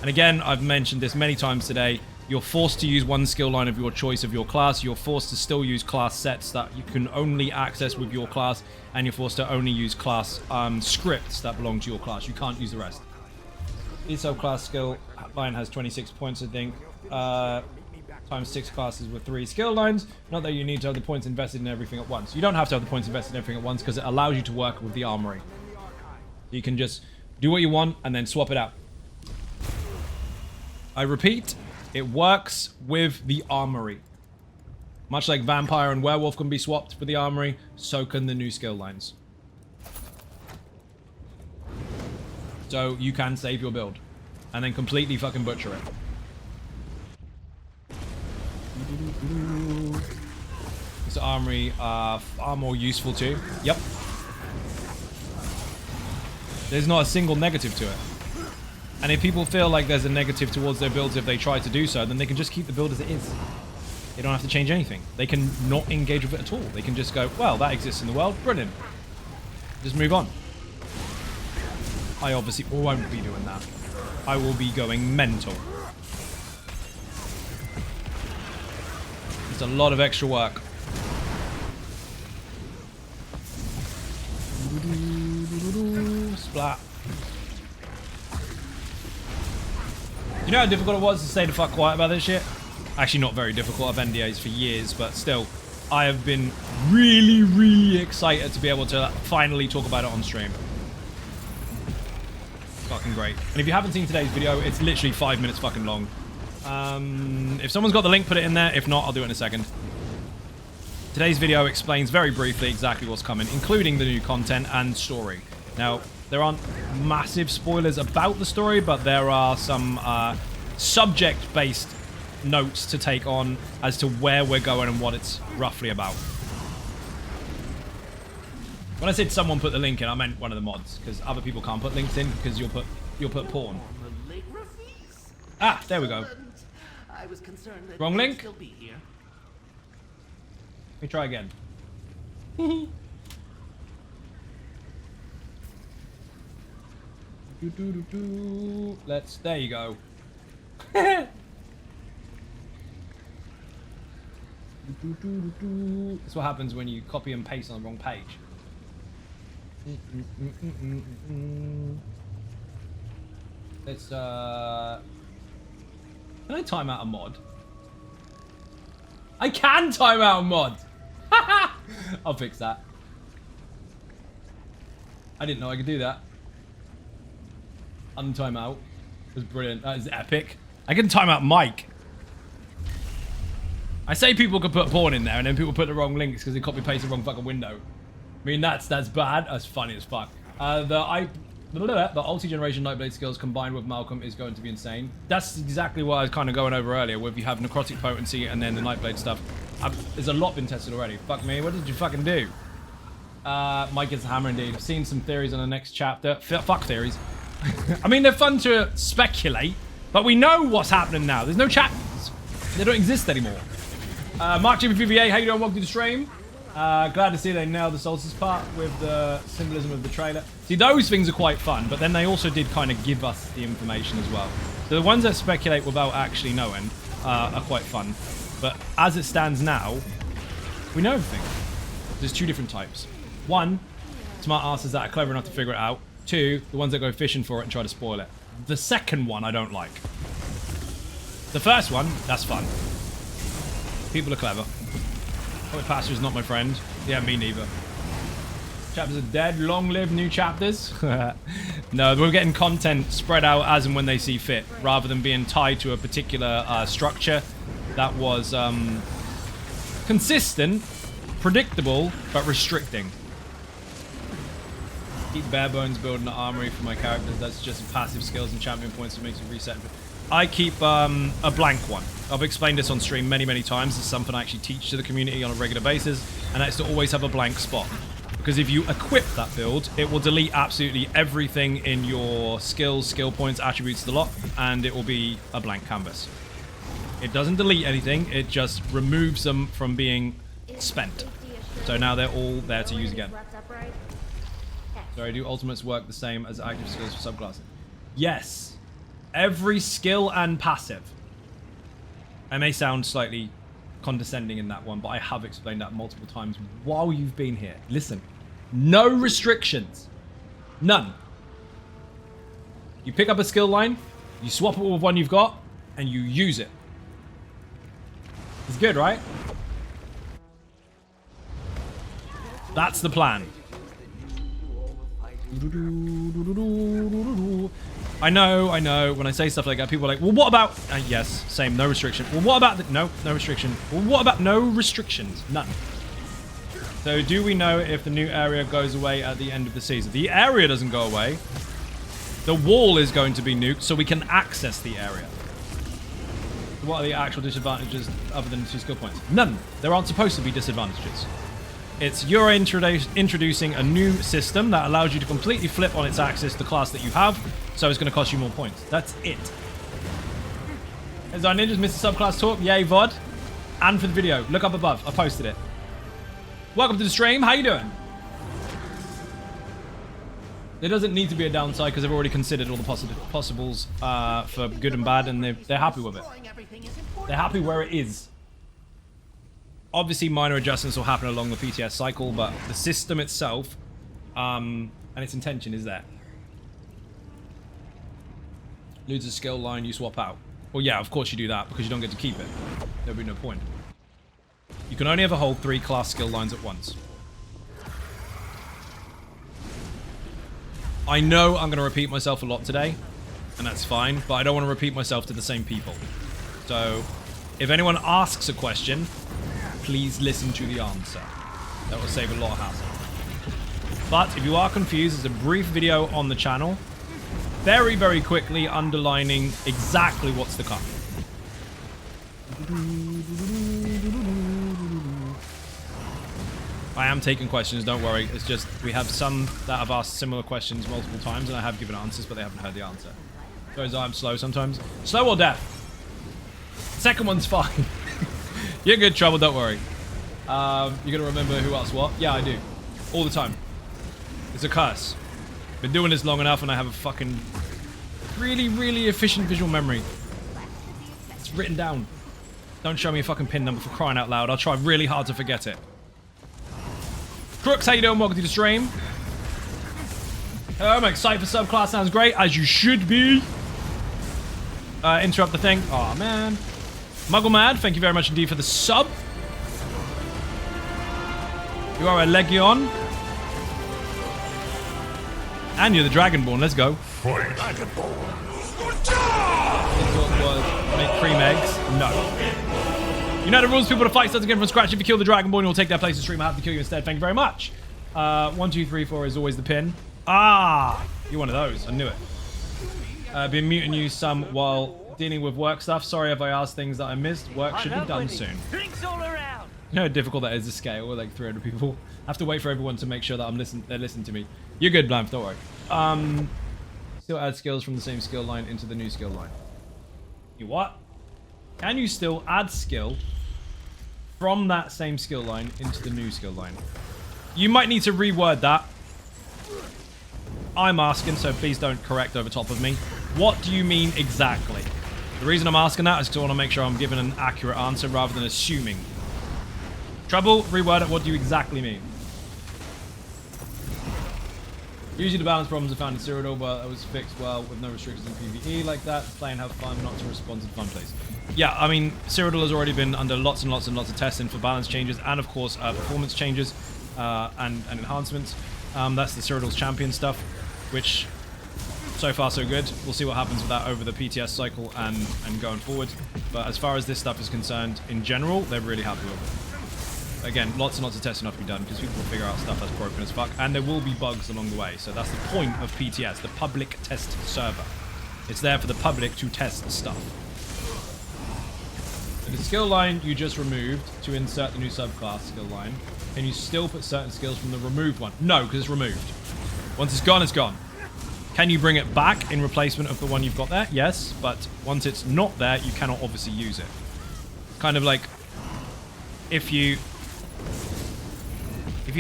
And again, I've mentioned this many times today. You're forced to use one skill line of your choice of your class. You're forced to still use class sets that you can only access with your class. And you're forced to only use class scripts that belong to your class. You can't use the rest. ESO class skill line has 26 points, I think. Times 6 classes with 3 skill lines. Not that you need to have the points invested in everything at once. You don't have to have the points invested in everything at once because it allows you to work with the armory. You can just do what you want and then swap it out. I repeat, it works with the armory. Much like Vampire and Werewolf can be swapped for the armory, so can the new skill lines. So you can save your build and then completely fucking butcher it. This armory far more useful too. Yep. There's not a single negative to it. And if people feel like there's a negative towards their builds if they try to do so, then they can just keep the build as it is. They don't have to change anything. They can not engage with it at all. They can just go, well, that exists in the world. Brilliant. Just move on. I obviously won't be doing that. I will be going mental. It's a lot of extra work. Splat. You know how difficult it was to stay the fuck quiet about this shit? Actually, not very difficult. I've NDAs for years, but still, I have been really, really excited to be able to finally talk about it on stream. Fucking great. And if you haven't seen today's video, it's literally 5 minutes fucking long. If someone's got the link, put it in there. If not, I'll do it in a second. Today's video explains very briefly exactly what's coming, including the new content and story. Now, there aren't massive spoilers about the story, but there are some subject-based notes to take on as to where we're going and what it's roughly about. When I said someone put the link in, I meant one of the mods, because other people can't put links in because you'll put porn. Ah, there we go. I was concerned that Wrong link? Still be here. Let me try again. Let's. There you go. That's what happens when you copy and paste on the wrong page. Let's. Can I time out a mod? I can time out a mod. I'll fix that. I didn't know I could do that. Untime out. It was brilliant. That is epic. I can time out Mike. I say people could put porn in there and then people put the wrong links because they copy paste the wrong fucking window. I mean, that's bad. That's funny as fuck. The multi-generation Nightblade skills combined with Malcolm is going to be insane. That's exactly what I was kind of going over earlier, where you have necrotic potency and then the Nightblade stuff. There's a lot been tested already. Fuck me, what did you fucking do? Mike gets the hammer indeed. I've seen some theories on the next chapter. Fuck theories. I mean, they're fun to speculate, but we know what's happening now. There's no chapters. They don't exist anymore. Mark Jimmy PVA, how you doing? Welcome to the stream. Glad to see they nailed the Solstice part with the symbolism of the trailer. See, those things are quite fun, but then they also did kind of give us the information as well. So the ones that speculate without actually knowing are quite fun. But as it stands now, we know everything. There's two different types. One, smart asses that are clever enough to figure it out. Two, the ones that go fishing for it and try to spoil it. The second one I don't like. The first one, that's fun. People are clever. Public pasture is not my friend. Yeah, me neither. Chapters are dead. Long live new chapters. No, we're getting content spread out as and when they see fit, rather than being tied to a particular structure that was consistent, predictable, but restricting. Keep bare bones building the armory for my characters. That's just passive skills and champion points that makes you reset. I keep a blank one. I've explained this on stream many, many times. It's something I actually teach to the community on a regular basis, and that's to always have a blank spot. Because if you equip that build, it will delete absolutely everything in your skills, skill points, attributes, the lot, and it will be a blank canvas. It doesn't delete anything, it just removes them from being spent. So now they're all there to use again. Sorry, do ultimates work the same as active skills for subclassing? Yes. Every skill and passive. I may sound slightly condescending in that one, but I have explained that multiple times while you've been here. Listen, no restrictions. None. You pick up a skill line, you swap it with one you've got, and you use it. It's good, right? That's the plan. I know. When I say stuff like that, people are like, well, what about... yes, same, no restriction. Well, what about... no restriction. Well, what about... no restrictions? None. So, do we know if the new area goes away at the end of the season? The area doesn't go away. The wall is going to be nuked, so we can access the area. What are the actual disadvantages other than 2 skill points? None. There aren't supposed to be disadvantages. It's you're introducing a new system that allows you to completely flip on its axis the class that you have, so it's going to cost you more points. That's it. Is our ninjas Mr. Subclass talk? Yay, VOD. And for the video, look up above. I posted it. Welcome to the stream. How you doing? There doesn't need to be a downside because they've already considered all the possibles for good and bad, and they're happy with it. They're happy where it is. Obviously, minor adjustments will happen along the PTS cycle, but the system itself and its intention is there. Lose a skill line, you swap out. Well, yeah, of course you do that because you don't get to keep it. There'd be no point. You can only ever hold 3 class skill lines at once. I know I'm going to repeat myself a lot today, and that's fine, but I don't want to repeat myself to the same people. So, if anyone asks a question, please listen to the answer. That will save a lot of hassle. But if you are confused, there's a brief video on the channel, very, very quickly underlining exactly what's to come. I am taking questions, don't worry. It's just we have some that have asked similar questions multiple times, and I have given answers, but they haven't heard the answer. Because I'm slow sometimes. Slow or deaf? Second one's fine. You're in good trouble, don't worry. You're gonna remember who else what? Yeah, I do. All the time. It's a curse. Been doing this long enough, and I have a fucking really, really efficient visual memory. It's written down. Don't show me a fucking pin number for crying out loud. I'll try really hard to forget it. Crooks, how you doing? Welcome to the stream. I'm excited for subclass. Sounds great, as you should be. Interrupt the thing. Oh man. Muggle Mad, thank you very much indeed for the sub. You are a Legion. And you're the Dragonborn. Let's go. Dragonborn. Make cream eggs. No. You know the rules. People to fight starts again from scratch. If you kill the Dragonborn, you'll take their place in stream. I have to kill you instead. Thank you very much. 1, 2, 3, 4 is always the pin. Ah, you're one of those. I knew it. Been muting you some while dealing with work stuff. Sorry if I asked things that I missed. Work should be done soon. Drinks all around. You know how difficult that is to scale with like 300 people. I have to wait for everyone to make sure that they're listening to me. You're good, Blamf. Don't worry. Still add skills from the same skill line into the new skill line. You what? Can you still add skill from that same skill line into the new skill line? You might need to reword that. I'm asking, so please don't correct over top of me. What do you mean exactly? The reason I'm asking that is because I want to make sure I'm giving an accurate answer rather than assuming. Trouble, reword it. What do you exactly mean? Usually the balance problems are found in Cyrodiil, but it was fixed well with no restrictions in PVE like that. Play and have fun, not to respond to the fun place. Yeah, I mean, Cyrodiil has already been under lots and lots and lots of testing for balance changes and, of course, performance changes and enhancements. That's the Cyrodiil's champion stuff, which so far so good. We'll see what happens with that over the PTS cycle and going forward. But as far as this stuff is concerned, in general, they're really happy with it. Again, lots and lots of testing have to be done because people will figure out stuff that's broken as fuck, and there will be bugs along the way. So that's the point of PTS, the public test server. It's there for the public to test stuff. So the skill line you just removed to insert the new subclass skill line, can you still put certain skills from the removed one? No, because it's removed. Once it's gone, it's gone. Can you bring it back in replacement of the one you've got there? Yes, but once it's not there, you cannot obviously use it. Kind of like if you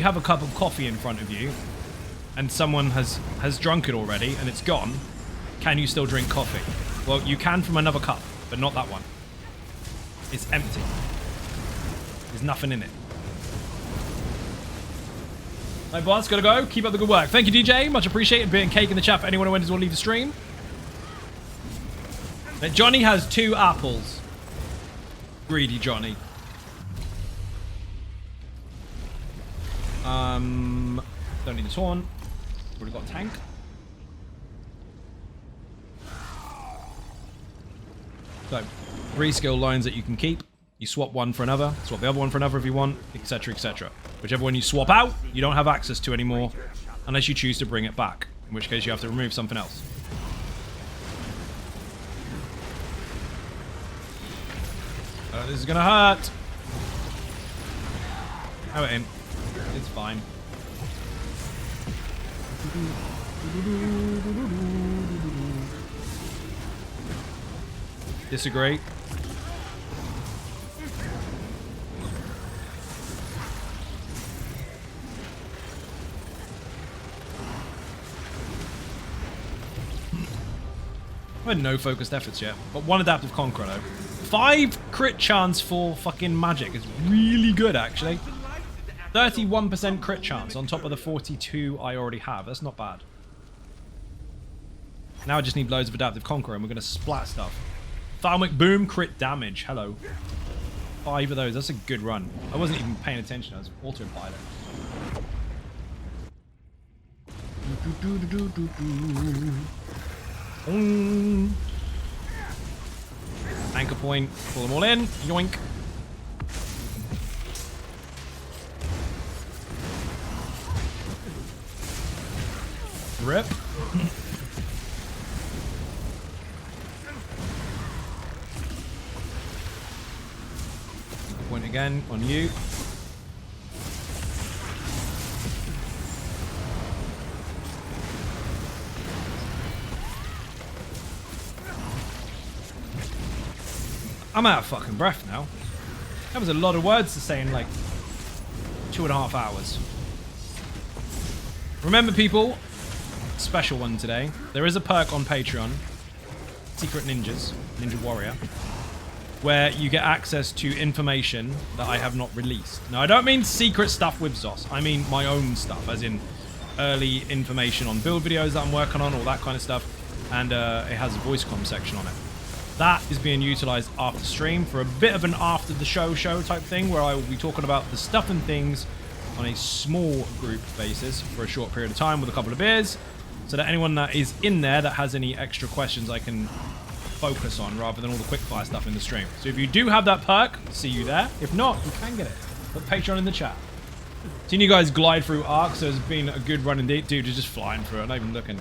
have a cup of coffee in front of you and someone has drunk it already and it's gone, can you still drink coffee? Well, you can from another cup, but not that one. It's empty. There's nothing in it. My boss, gotta go. Keep up the good work. Thank you, DJ. Much appreciated. Being cake in the chat for anyone who will leave the stream. But Johnny has 2 apples. Greedy Johnny. Don't need a taunt. Already got a tank. So, 3 skill lines that you can keep. You swap one for another, swap the other one for another if you want, etc, etc. Whichever one you swap out, you don't have access to anymore unless you choose to bring it back, in which case you have to remove something else. This is gonna hurt. Oh, it ain't. It's fine. Disagree. I've had no focused efforts yet, but 1 adaptive conqueror though. 5 crit chance for fucking magic is really good actually. 31% crit chance on top of the 42 I already have. That's not bad. Now I just need loads of Adaptive Conqueror and we're going to splat stuff. Thalmic Boom, crit damage. Hello. 5 of those. That's a good run. I wasn't even paying attention. I was autopilot. Anchor point. Pull them all in. Yoink. Rip. Point again on you. I'm out of fucking breath now. That was a lot of words to say in like 2.5 hours. Remember, people, special one today. There is a perk on Patreon, Secret Ninjas, Ninja Warrior, where you get access to information that I have not released. Now, I don't mean secret stuff with Zos. I mean my own stuff, as in early information on build videos that I'm working on, all that kind of stuff. And it has a voice comm section on it. That is being utilized after stream for a bit of an after the show type thing, where I will be talking about the stuff and things on a small group basis for a short period of time with a couple of beers, so that anyone that is in there that has any extra questions I can focus on rather than all the quickfire stuff in the stream. So if you do have that perk, see you there. If not, you can get it. Put Patreon in the chat. Seen you guys glide through arcs, so it's been a good run indeed. Dude, you're just flying through it, not even looking.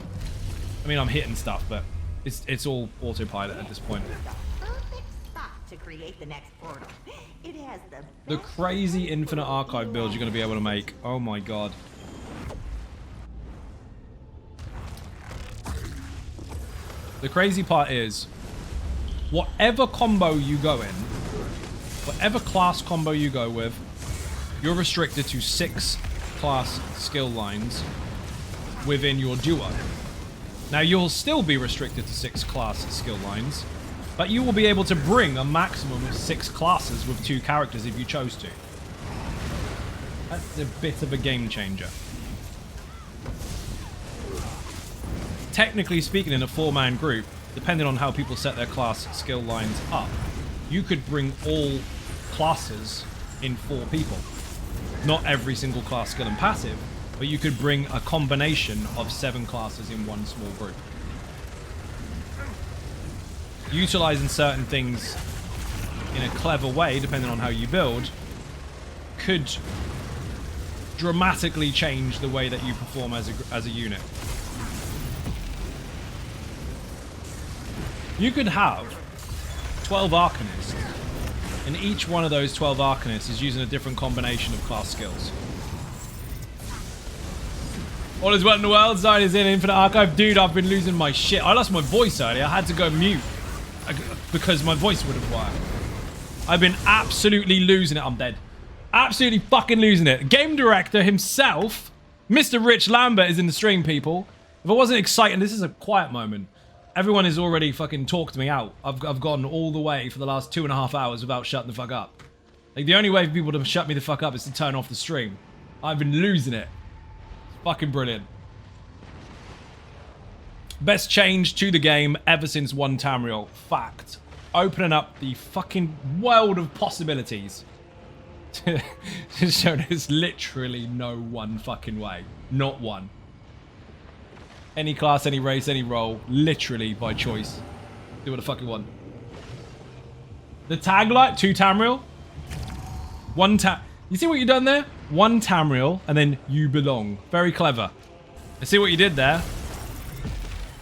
I mean, I'm hitting stuff, but it's all autopilot at this point. Perfect spot to create the next portal. It has The crazy infinite archive build you're going to be able to make. Oh my god. The crazy part is, whatever combo you go in, whatever class combo you go with, you're restricted to 6 class skill lines within your duo. Now, you'll still be restricted to 6 class skill lines, but you will be able to bring a maximum of 6 classes with 2 characters if you chose to. That's a bit of a game changer. Technically speaking, in a 4-man group, depending on how people set their class skill lines up, you could bring all classes in 4 people. Not every single class skill and passive, but you could bring a combination of 7 classes in one small group. Utilizing certain things in a clever way, depending on how you build, could dramatically change the way that you perform as a unit. You could have 12 Arcanists, and each one of those 12 Arcanists is using a different combination of class skills. All is well in the world. Zion is in Infinite Archive. Dude, I've been losing my shit. I lost my voice earlier. I had to go mute because my voice wouldn't work. I've been absolutely losing it. I'm dead. Absolutely fucking losing it. Game director himself, Mr. Rich Lambert, is in the stream, people. If I wasn't excited, this is a quiet moment. Everyone has already fucking talked me out. I've gone all the way for the last 2.5 hours without shutting the fuck up. Like, the only way for people to shut me the fuck up is to turn off the stream. I've been losing it. Fucking brilliant. Best change to the game ever since 1 Tamriel. Fact. Opening up the fucking world of possibilities. So there's literally no one fucking way. Not one. Any class, any race, any role. Literally by choice. Do what the fuck you want. The tagline, 2 Tamriel. 1 You see what you done there? 1 Tamriel, and then you belong. Very clever. I see what you did there.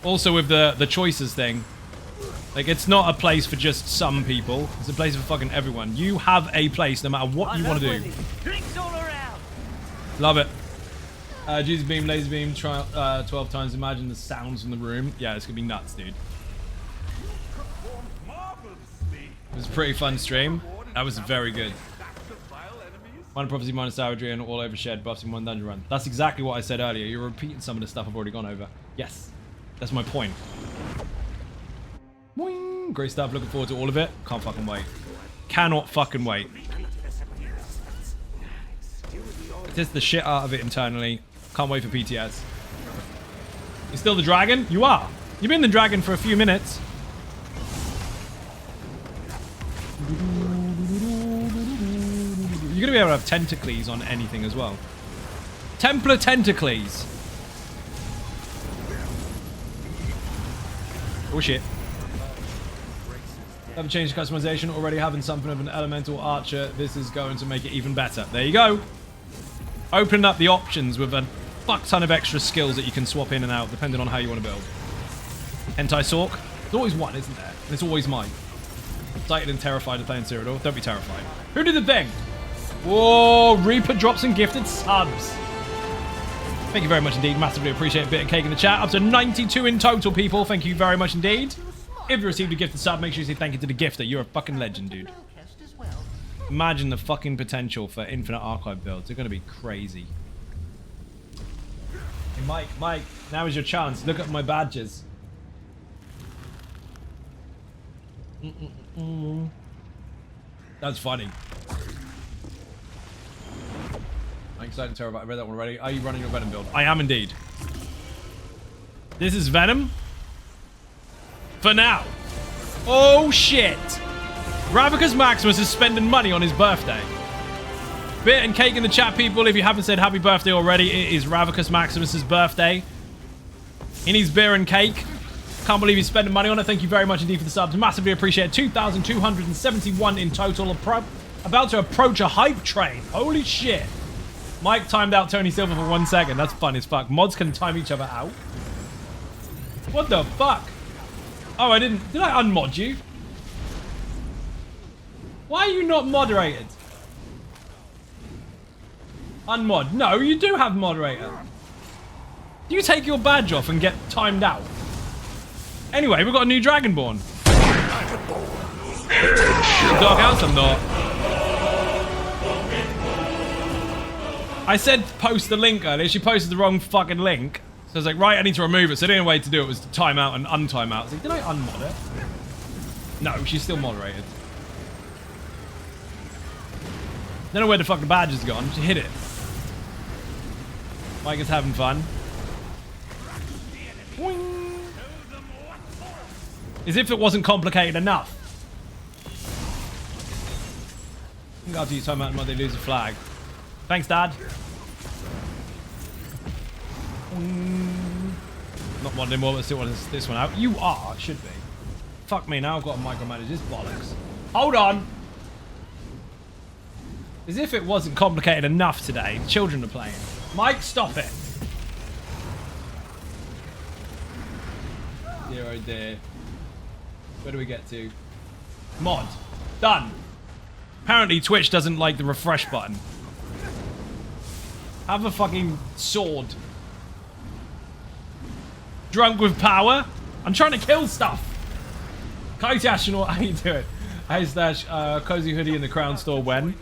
Also with the choices thing. Like, it's not a place for just some people. It's a place for fucking everyone. You have a place no matter what you want to do. Drinks all around. Love it. Jesus beam, laser beam, try 12 times. Imagine the sounds in the room. Yeah, it's gonna be nuts, dude. It was a pretty fun stream. That was very good. One prophecy minus savagery and all over shared buffs in 1 dungeon run. That's exactly what I said earlier. You're repeating some of the stuff I've already gone over. Yes, that's my point. Boing. Great stuff. Looking forward to all of it. Can't fucking wait. Cannot fucking wait. Test the shit out of it internally. Can't wait for PTS. You're still the dragon? You are. You've been the dragon for a few minutes. You're gonna be able to have tentacles on anything as well. Templar tentacles. Oh shit. Haven't changed customization, already having something of an elemental archer. This is going to make it even better. There you go. Opening up the options with a fuck ton of extra skills that you can swap in and out depending on how you want to build. Hentai Sork. There's always one, isn't there? And it's always mine. Excited and terrified of playing Cyrodiil. Don't be terrified. Who did the thing? Whoa, Reaper drops and gifted subs. Thank you very much indeed. Massively appreciate a bit of cake in the chat. Up to 92 in total, people. Thank you very much indeed. If you received a gifted sub, make sure you say thank you to the gifter. You're a fucking legend, dude. Imagine the fucking potential for infinite archive builds. They're going to be crazy. Hey, Mike, now is your chance. Look at my badges. That's funny. I'm excited and terrified. I read that one already. Are you running your Venom build? I am indeed. This is Venom. For now. Oh shit. Ravicus Maximus is spending money on his birthday. Bit and cake in the chat, people. If you haven't said happy birthday already, it is Ravicus Maximus's birthday. He needs beer and cake. Can't believe he's spending money on it. Thank you very much indeed for the subs. Massively appreciate it. 2,271 in total. About to approach a hype train. Holy shit. Mike timed out Tony Silver for 1 second. That's fun as fuck. Mods can time each other out. What the fuck? Oh, I didn't... Did I unmod you? Why are you not moderated? Unmod. No, you do have moderator. You take your badge off and get timed out. Anyway, we've got a new Dragonborn. Dark out some not. I said post the link earlier. She posted the wrong fucking link. So I was like, right, I need to remove it. So the only way to do it was to time out and untime out. I was like, did I unmod it? No, she's still moderated. Don't know where the fucking badge has gone. She hit it. Mike is having fun. Boing. As if it wasn't complicated enough. I think after you time out, they lose a flag. Thanks, Dad. Not one anymore, but still want this one out. You are, it should be. Fuck me, now I've got to micromanage this bollocks. Hold on. As if it wasn't complicated enough today. The children are playing. Mike, stop it. Dear oh dear. Where do we get to? Mod. Done. Apparently Twitch doesn't like the refresh button. Have a fucking sword. Drunk with power. I'm trying to kill stuff. Cozy Astronaut, how you doing? Hey Stash, cozy hoodie in the Crown store when?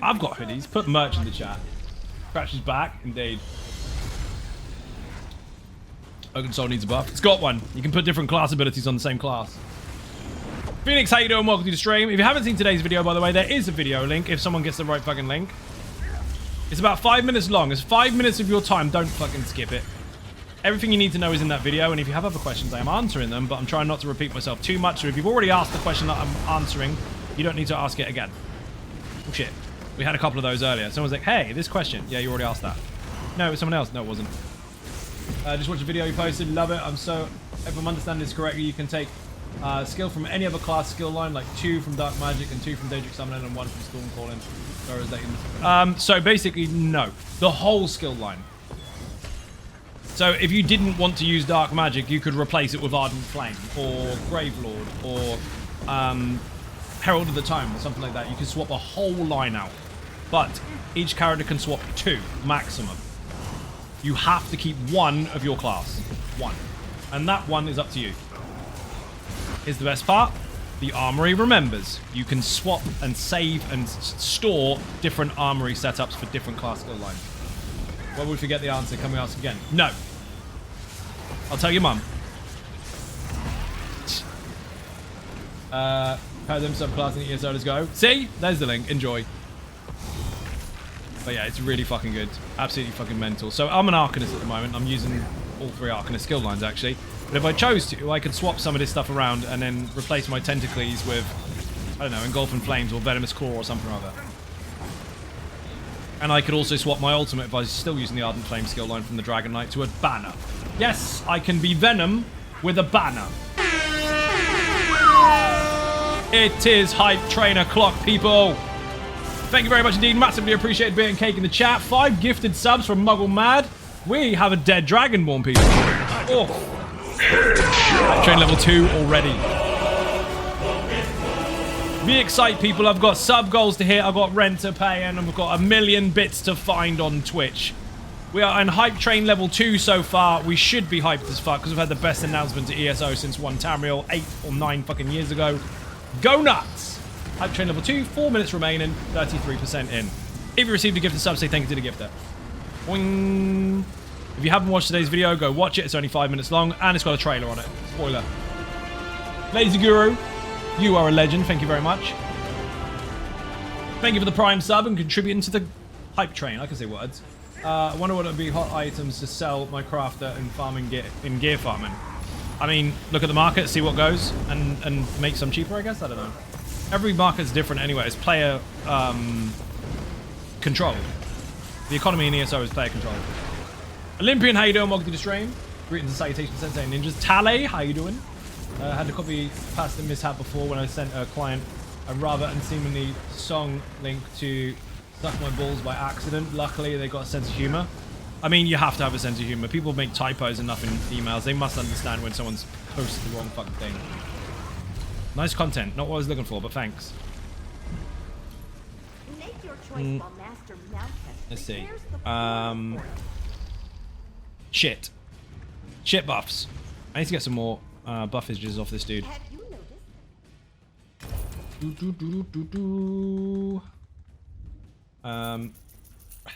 I've got hoodies. Put merch in the chat. Crash is back, indeed. Oaken Soul needs a buff. It's got one. You can put different class abilities on the same class. Phoenix, how you doing? Welcome to the stream. If you haven't seen today's video, by the way, there is a video link if someone gets the right fucking link. It's about 5 minutes long. It's 5 minutes of your time. Don't fucking skip it. Everything you need to know is in that video, and if you have other questions, I am answering them, but I'm trying not to repeat myself too much, so if you've already asked the question that I'm answering, you don't need to ask it again. Oh shit. We had a couple of those earlier. Someone's like, hey, this question. Yeah, you already asked that. No, it was someone else. No, it wasn't. Just watched a video you posted. Love it. If I'm understanding this correctly, you can take skill from any other class skill line, like 2 from Dark Magic and 2 from Daedric Summoning and 1 from Storm Calling. Or is that so basically, no. The whole skill line. So if you didn't want to use Dark Magic, you could replace it with Ardent Flame or Gravelord or Herald of the Tome or something like that. You can swap a whole line out. But each character can swap 2 maximum. You have to keep 1 of your class. 1. And that one is up to you. Here's the best part. The armory remembers. You can swap and save and store different armory setups for different class skill lines. Well, we forget the answer. Can we ask again? No. I'll tell your mum. How them subclassing ESO, let's go. See? There's the link. Enjoy. But yeah, it's really fucking good. Absolutely fucking mental. So I'm an Arcanist at the moment. I'm using all 3 Arcanist skill lines, actually. But if I chose to, I could swap some of this stuff around and then replace my Tentacles with, I don't know, Engulfing Flames or Venomous Claw or something or other. And I could also swap my ultimate if I was still using the Ardent Flame skill line from the Dragon Knight to a banner. Yes, I can be Venom with a banner. It is Hype Train o'clock, people. Thank you very much indeed. Massively appreciated being cake in the chat. 5 gifted subs from Muggle Mad. We have a dead Dragonborn, people. Oh. Hype Train level 2 already. Be excited, people. I've got sub goals to hit, I've got rent to pay, and I've got 1,000,000 bits to find on Twitch. We are in Hype Train level 2 so far. We should be hyped as fuck because we've had the best announcement to ESO since one Tamriel 8 or 9 fucking years ago. Go nuts! Hype Train level 2, 4 minutes remaining, 33% in. If you received a gifted sub, say thank you to the gifter. Boing. If you haven't watched today's video, go watch it. It's only 5 minutes long, and it's got a trailer on it. Spoiler. Lazy Guru, you are a legend. Thank you very much. Thank you for the Prime sub and contributing to the Hype Train. I can say words. I wonder what it would be hot items to sell my crafter in farming gear, in gear farming. I mean, look at the market, see what goes, and make some cheaper, I guess? I don't know. Every market's different anyway. It's player controlled. The economy in ESO is player controlled. Olympian, how you doing? Welcome to the stream. Greetings and salutations, Sensei Ninjas. Tale, how you doing? Had to copy past the mishap before when I sent a client a rather unseemly song link to Suck My Balls by accident. Luckily, they got a sense of humor. I mean, you have to have a sense of humor. People make typos enough in emails. They must understand when someone's posted the wrong fucking thing. Nice content. Not what I was looking for, but thanks. Make your choice while Master Mountcast Let's see. prepares the portal. Shit. Shit buffs. I need to get some more buffages off this dude. Have you noticed?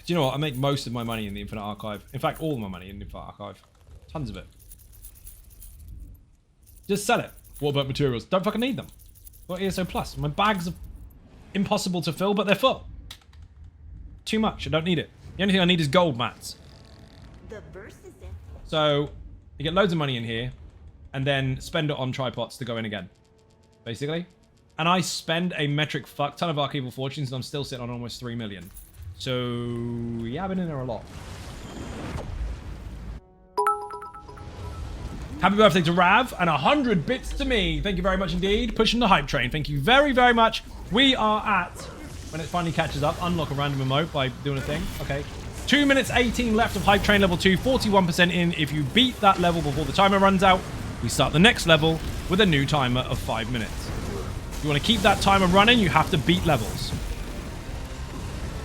Do you know what? I make most of my money in the Infinite Archive. In fact, all of my money in the Infinite Archive. Tons of it. Just sell it. What about materials? Don't fucking need them. Got ESO Plus. My bags are impossible to fill, but they're full. Too much. I don't need it. The only thing I need is gold mats. The verse is in. So, you get loads of money in here, and then spend it on tripods to go in again. Basically. And I spend a metric fuck ton of Archival Fortunes, and I'm still sitting on almost 3 million. So, yeah, I've been in there a lot. Happy birthday to Rav, and 100 bits to me. Thank you very much indeed. Pushing the Hype Train. Thank you very, very much. We are at, when it finally catches up, unlock a random emote by doing a thing. Okay. 2 minutes 18 left of Hype Train level 2, 41% in. If you beat that level before the timer runs out, we start the next level with a new timer of 5 minutes. If you want to keep that timer running, you have to beat levels.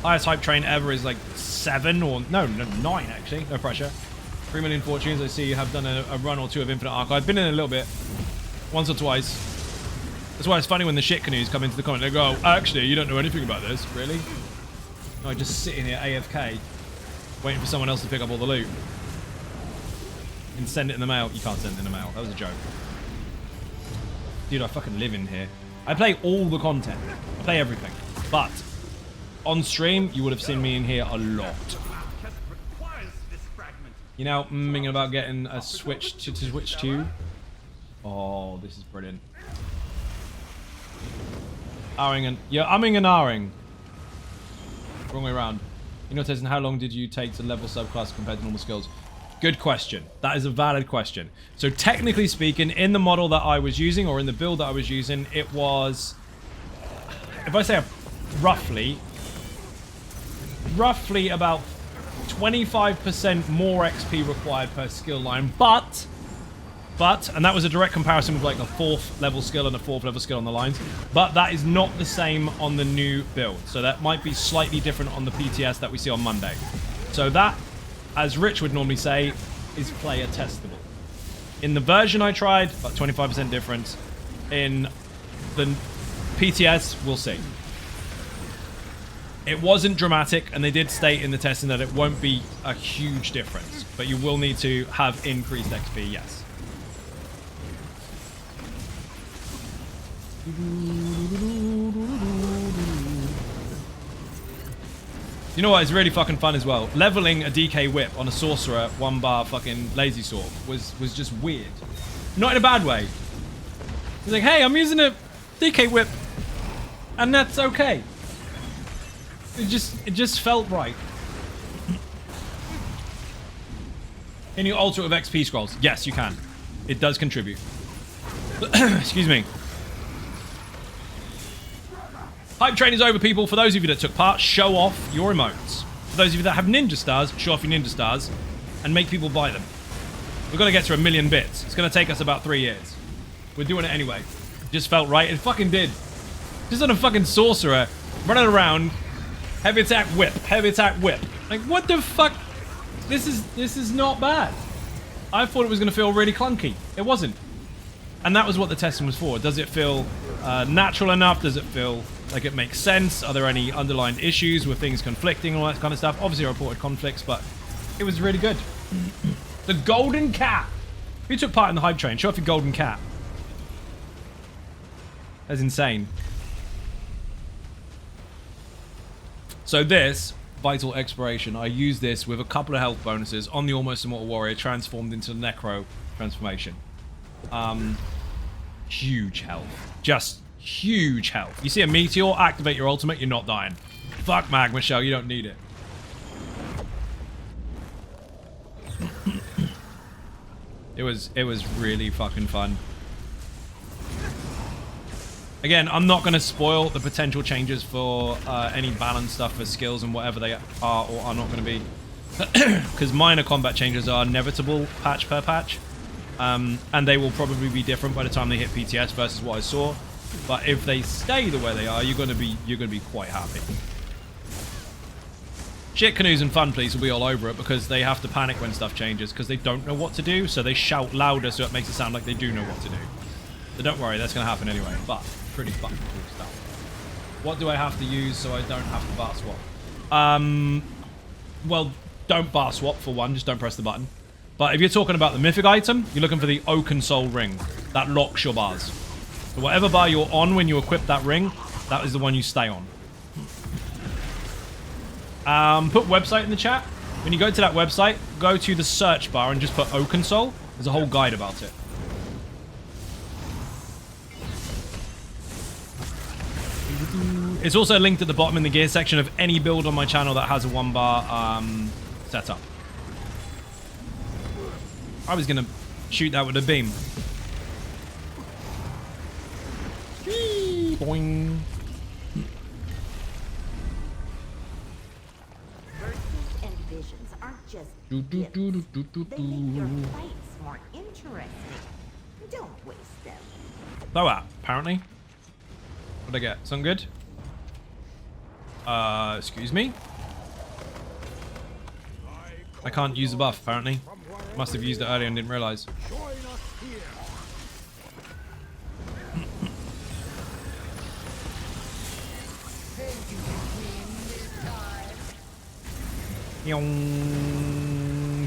Highest Hype Train ever is like 7 or... No, 9 actually. No pressure. 3 million fortunes. I see you have done a run or two of Infinite Archive. Been in a little bit. Once or twice. That's why it's funny when the shit canoes come into the comment. They go, oh, actually, you don't know anything about this. Really? No, I just sitting here AFK. Waiting for someone else to pick up all the loot. And send it in the mail. You can't send it in the mail. That was a joke. Dude, I fucking live in here. I play all the content. I play everything. But on stream, you would have seen me in here a lot. You know, thinking about getting a Switch to Switch 2. Oh, this is brilliant. Ahring and... Yeah, umming and ahring. Wrong way around. You know, Tessin, how long did you take to level subclass compared to normal skills? Good question. That is a valid question. So technically speaking, in the model that I was using, or in the build that I was using, it was... If I say roughly about 25% more XP required per skill line, but, and that was a direct comparison with like a 4th level skill and a 4th level skill on the lines, but that is not the same on the new build. So that might be slightly different on the PTS that we see on Monday. So that, as Rich would normally say, is player testable. In the version I tried, about 25% difference. In the PTS, we'll see. It wasn't dramatic, and they did state in the testing that it won't be a huge difference, but you will need to have increased XP, yes. You know what? It's really fucking fun as well. Leveling a DK whip on a sorcerer 1-bar fucking lazy sword was just weird. Not in a bad way. It's like, hey, I'm using a DK whip, and that's okay. It just felt right. Can you alter it with XP scrolls? Yes, you can. It does contribute. Excuse me. Hype train is over, people. For those of you that took part, show off your emotes. For those of you that have ninja stars, show off your ninja stars and make people buy them. We're going to get to 1 million bits. It's going to take us about 3 years. We're doing it anyway. It just felt right. It fucking did. Just on a fucking sorcerer running around. Heavy attack whip. Heavy attack whip. Like, what the fuck? This is not bad. I thought it was going to feel really clunky. It wasn't. And that was what the testing was for. Does it feel natural enough? Does it feel like it makes sense? Are there any underlying issues with things conflicting and all that kind of stuff? Obviously, I reported conflicts, but it was really good. The golden cat. Who took part in the hype train? Show off your golden cat. That's insane. So this, Vital Exploration, I use this with a couple of health bonuses on the Almost Immortal Warrior transformed into the Necro transformation. Huge health. Just huge health. You see a meteor, activate your ultimate, you're not dying. Fuck Magma Shell, you don't need it. It was really fucking fun. Again, I'm not going to spoil the potential changes for any balance stuff for skills and whatever they are or are not going to be. Because minor combat changes are inevitable patch per patch. And they will probably be different by the time they hit PTS versus what I saw. But if they stay the way they are, you're gonna be quite happy. Shit canoes and fun police will be all over it because they have to panic when stuff changes because they don't know what to do, so they shout louder so it makes it sound like they do know what to do. So don't worry, that's gonna happen anyway. But pretty fucking cool stuff. What do I have to use so I don't have to bar swap? Well, don't bar swap for one, just don't press the button. But if you're talking about the mythic item, you're looking for the Oaken Soul ring. That locks your bars. So whatever bar you're on when you equip that ring, that is the one you stay on. Put website in the chat. When you go to that website, go to the search bar and just put Oaken Soul. There's a whole guide about it. It's also linked at the bottom in the gear section of any build on my channel that has a 1-bar setup. I was going to shoot that with a beam. Boing. Verses and visions aren't just gifts. They make your fights more interesting. Don't waste them. Throw out, apparently. What'd I get? Something good? Excuse me? I can't use the buff, apparently. Must have used it earlier and didn't realize.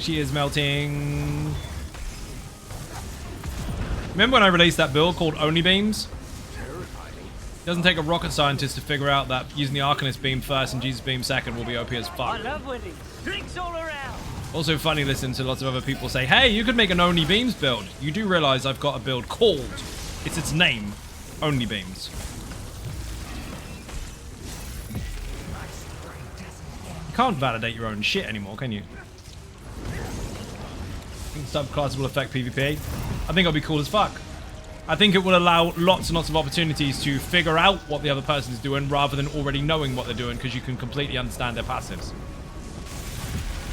She is melting. Remember when I released that build called Only Beams? It doesn't take a rocket scientist to figure out that using the Arcanist beam first and Jesus beam second will be OP as fuck. I love winning. Drinks all around. Also funny listening to lots of other people say, hey, you could make an Only Beams build. You do realize I've got a build called, it's its name, Only Beams. You can't validate your own shit anymore, can you? I think subclasses will affect PvP. I think it'll be cool as fuck. I think it will allow lots and lots of opportunities to figure out what the other person is doing rather than already knowing what they're doing because you can completely understand their passives.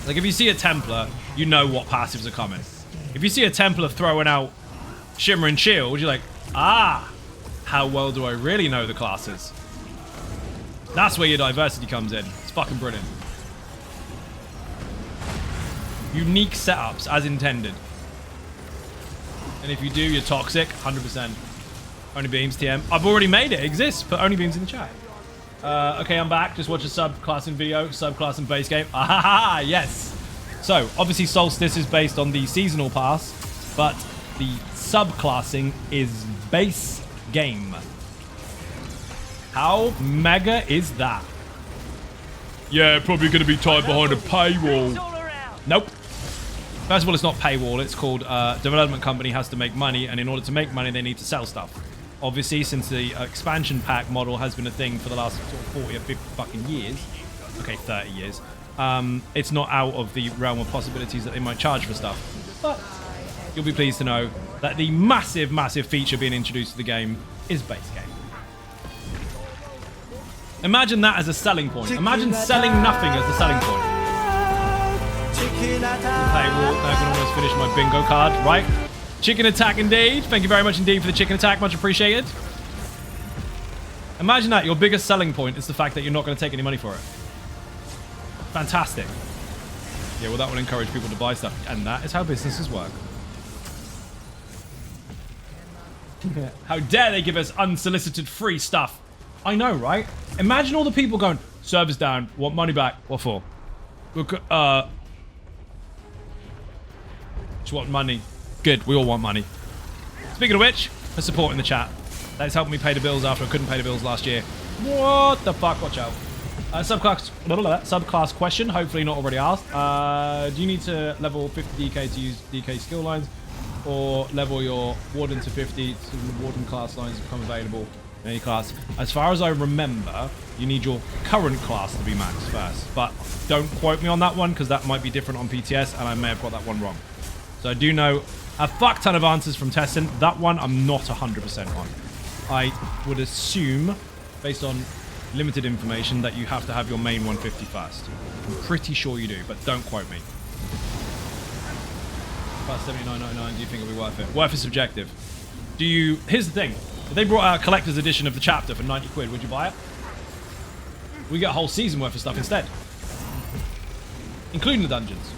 Like, if you see a Templar, you know what passives are coming. If you see a Templar throwing out Shimmering Shield, you're like, ah, how well do I really know the classes? That's where your diversity comes in. It's fucking brilliant. Unique setups, as intended. And if you do, you're toxic, 100%. Only Beams, TM. I've already made it. It exists. Put Only Beams in the chat. Okay, I'm back. Just watch a subclassing video. Subclassing base game. Ah, yes. So, obviously Solstice is based on the seasonal pass, but the subclassing is base game. How mega is that? Yeah, probably going to be tied behind a Drinks paywall. all around. Nope. First of all, it's not paywall. It's called development company has to make money, and in order to make money, they need to sell stuff. Obviously, since the expansion pack model has been a thing for the last sort of 40 or 50 fucking years, okay, 30 years, it's not out of the realm of possibilities that they might charge for stuff. But you'll be pleased to know that the massive, massive feature being introduced to the game is base game. Imagine that as a selling point. Imagine selling nothing as the selling point. Paywall, I can almost finish my bingo card, right? Chicken attack indeed. Thank you very much indeed for the chicken attack. Much appreciated. Imagine that. Your biggest selling point is the fact that you're not going to take any money for it. Fantastic. Yeah, well, that will encourage people to buy stuff. And that is how businesses work. How dare they give us unsolicited free stuff? I know, right? Imagine all the people going, server's down, want money back. What for? Look, just want money. Good, we all want money. Speaking of which, a support in the chat. That's helping me pay the bills after I couldn't pay the bills last year. What the fuck? Watch out. Subclass question, hopefully not already asked. Do you need to level 50 DK to use DK skill lines? Or level your Warden to 50 so the Warden class lines become available in any class? As far as I remember, you need your current class to be maxed first. But don't quote me on that one, because that might be different on PTS, and I may have got that one wrong. So I do know a fuck ton of answers from testing. That one I'm not 100% on. I would assume, based on limited information, that you have to have your main 150 first. I'm pretty sure you do, but don't quote me. About $79.99, do you think it'll be worth it? Worth is subjective. Do you... Here's the thing. If they brought out a collector's edition of the chapter for 90 quid, would you buy it? We get a whole season worth of stuff instead. Including the dungeons.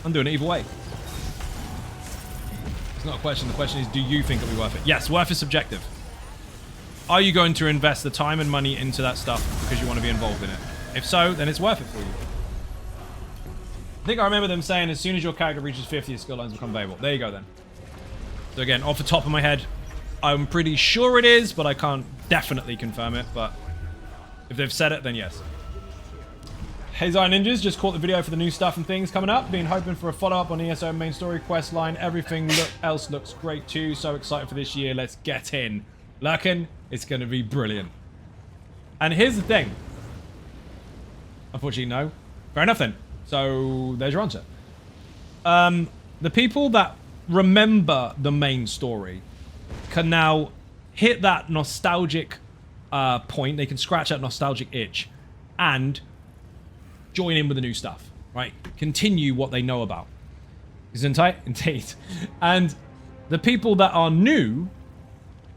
I'm doing it either way. It's not a question. The question is, do you think it'll be worth it? Yes, worth is subjective. Are you going to invest the time and money into that stuff because you want to be involved in it? If so, then it's worth it for you. I think I remember them saying as soon as your character reaches 50, your skill lines become available. There you go then. So again, off the top of my head, I'm pretty sure it is, but I can't definitely confirm it. But if they've said it, then yes. Hey Zion Ninjas, just caught the video for the new stuff and things coming up. Been hoping for a follow-up on ESO main story quest line. Everything else looks great too. So excited for this year. Let's get in. Lurkin, it's going to be brilliant. And here's the thing. Unfortunately, no. Fair enough then. So there's your answer. The people that remember the main story can now hit that nostalgic point. They can scratch that nostalgic itch and join in with the new stuff, right? Continue what they know about. Isn't it? Indeed. And the people that are new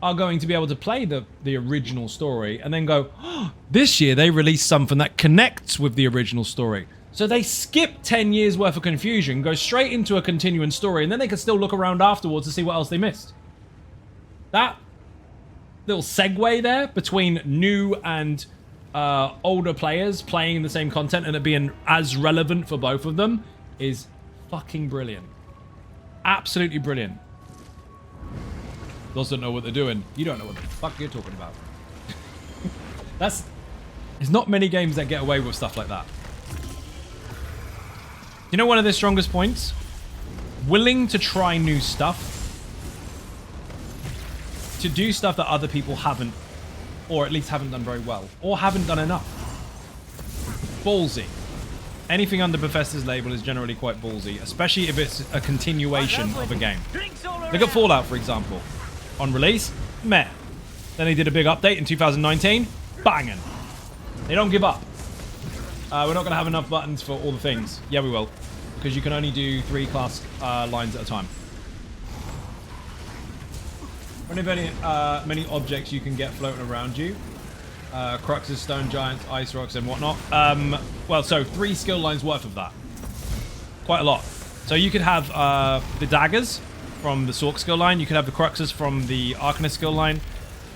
are going to be able to play the original story and then go, oh, this year they released something that connects with the original story. So they skip 10 years worth of confusion, go straight into a continuing story, and then they can still look around afterwards to see what else they missed. That little segue there between new and older players playing the same content and it being as relevant for both of them is fucking brilliant. Absolutely brilliant. Those don't know what they're doing. You don't know what the fuck you're talking about. There's not many games that get away with stuff like that. You know one of their strongest points? Willing to try new stuff. To do stuff that other people haven't, or at least haven't done very well, or haven't done enough. Ballsy. Anything under Bethesda's label is generally quite ballsy, especially if it's a continuation of a game. Look at Fallout, for example. On release, meh. Then they did a big update in 2019, banging. They don't give up. We're not going to have enough buttons for all the things. Yeah, we will. Because you can only do 3 class lines at a time. Many objects you can get floating around you. Cruxes, stone giants, ice rocks, and whatnot. Well, so 3 skill lines worth of that. Quite a lot. So you could have the daggers from the Sork skill line. You could have the Cruxes from the Arcanist skill line.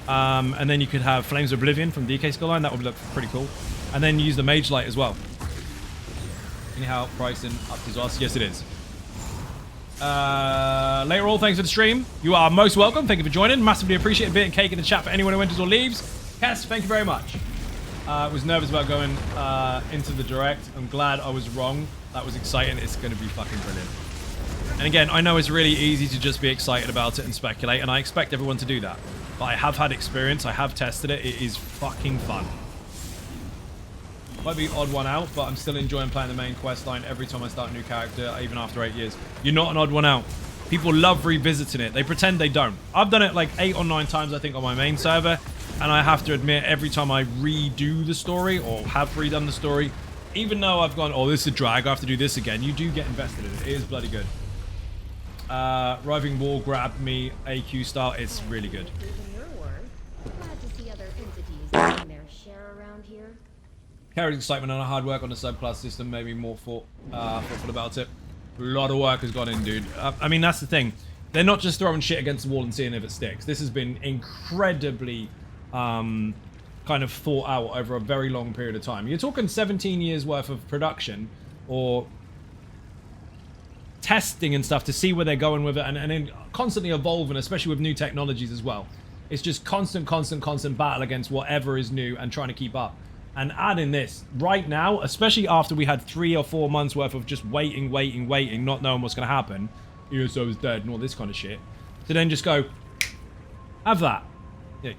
And then you could have Flames of Oblivion from DK skill line. That would look pretty cool. And then use the Mage Light as well. Anyhow, pricing up to us. Yes, it is. Later all, thanks for the stream. You are most welcome. Thank you for joining. Massively appreciate a bit of cake in the chat for anyone who enters or leaves. Cass, thank you very much. Was nervous about going into the direct. I'm glad I was wrong. That was exciting. It's going to be fucking brilliant. And again, I know it's really easy to just be excited about it and speculate, and I expect everyone to do that. But I have had experience. I have tested it. It is fucking fun. Might be odd one out, but I'm still enjoying playing the main quest line every time I start a new character, even after 8 years. You're not an odd one out. People love revisiting it. They pretend they don't. I've done it like 8 or 9 times, I think, on my main server. And I have to admit, every time I redo the story or have redone the story, even though I've gone, oh, this is a drag, I have to do this again, you do get invested in it. It is bloody good. Riving Wall grabbed me AQ style. It's really good. Glad to see other entities doing their share around here. Carrie's excitement and hard work on the subclass system made me more thoughtful about it. A lot of work has gone in, dude. I mean, that's the thing. They're not just throwing shit against the wall and seeing if it sticks. This has been incredibly kind of thought out over a very long period of time. You're talking 17 years worth of production or testing and stuff to see where they're going with it, and then constantly evolving, especially with new technologies as well. It's just constant battle against whatever is new and trying to keep up. And adding this right now, especially after we had 3 or 4 months worth of just waiting, not knowing what's going to happen, ESO is dead and all this kind of shit, to then just go, have that. Yeah.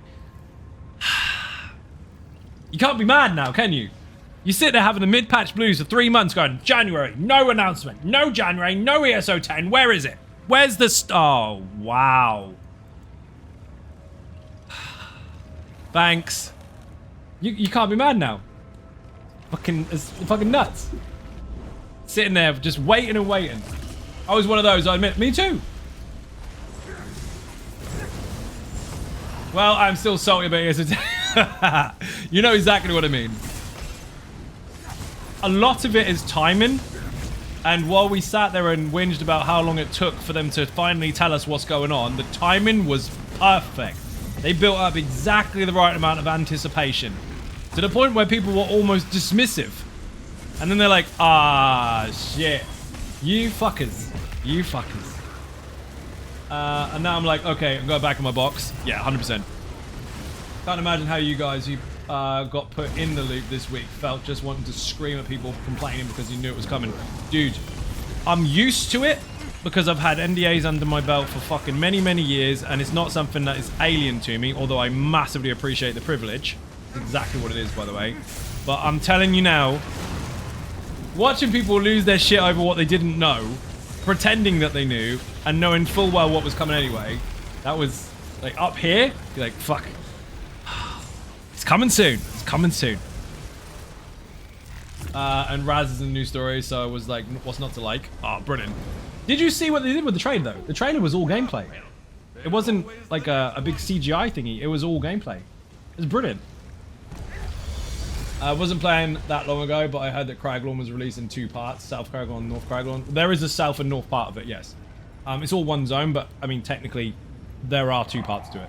You can't be mad now, can you? You sit there having the mid-patch blues for 3 months going, January, no announcement, no January, no ESO 10, where is it? Where's the oh, wow. Thanks. You can't be mad now. It's fucking nuts. Sitting there just waiting and waiting. I was one of those, I admit. Me too. Well, I'm still salty about it. You know exactly what I mean. A lot of it is timing. And while we sat there and whinged about how long it took for them to finally tell us what's going on, the timing was perfect. They built up exactly the right amount of anticipation. To the point where people were almost dismissive. And then they're like, ah, shit. You fuckers. You fuckers. And now I'm like, okay, I'm going back in my box. Yeah, 100%. Can't imagine how you guys who got put in the loop this week felt just wanting to scream at people complaining because you knew it was coming. Dude, I'm used to it because I've had NDAs under my belt for fucking many years, and it's not something that is alien to me, although I massively appreciate the privilege. Exactly what it is, by the way. But I'm telling you now, watching people lose their shit over what they didn't know, pretending that they knew, and knowing full well what was coming anyway, that was, like, up here, you're like, fuck. It's coming soon. It's coming soon. And Raz is in the new story, so I was like, what's not to like? Oh, brilliant. Did you see what they did with the trailer, though? The trailer was all gameplay. It wasn't, like, a big CGI thingy. It was all gameplay. It was brilliant. I wasn't playing that long ago, but I heard that Craiglawn was released in 2 parts, South Craiglawn and North Craiglawn. There is a south and north part of it, yes. It's all one zone, but, I mean, technically, there are 2 parts to it.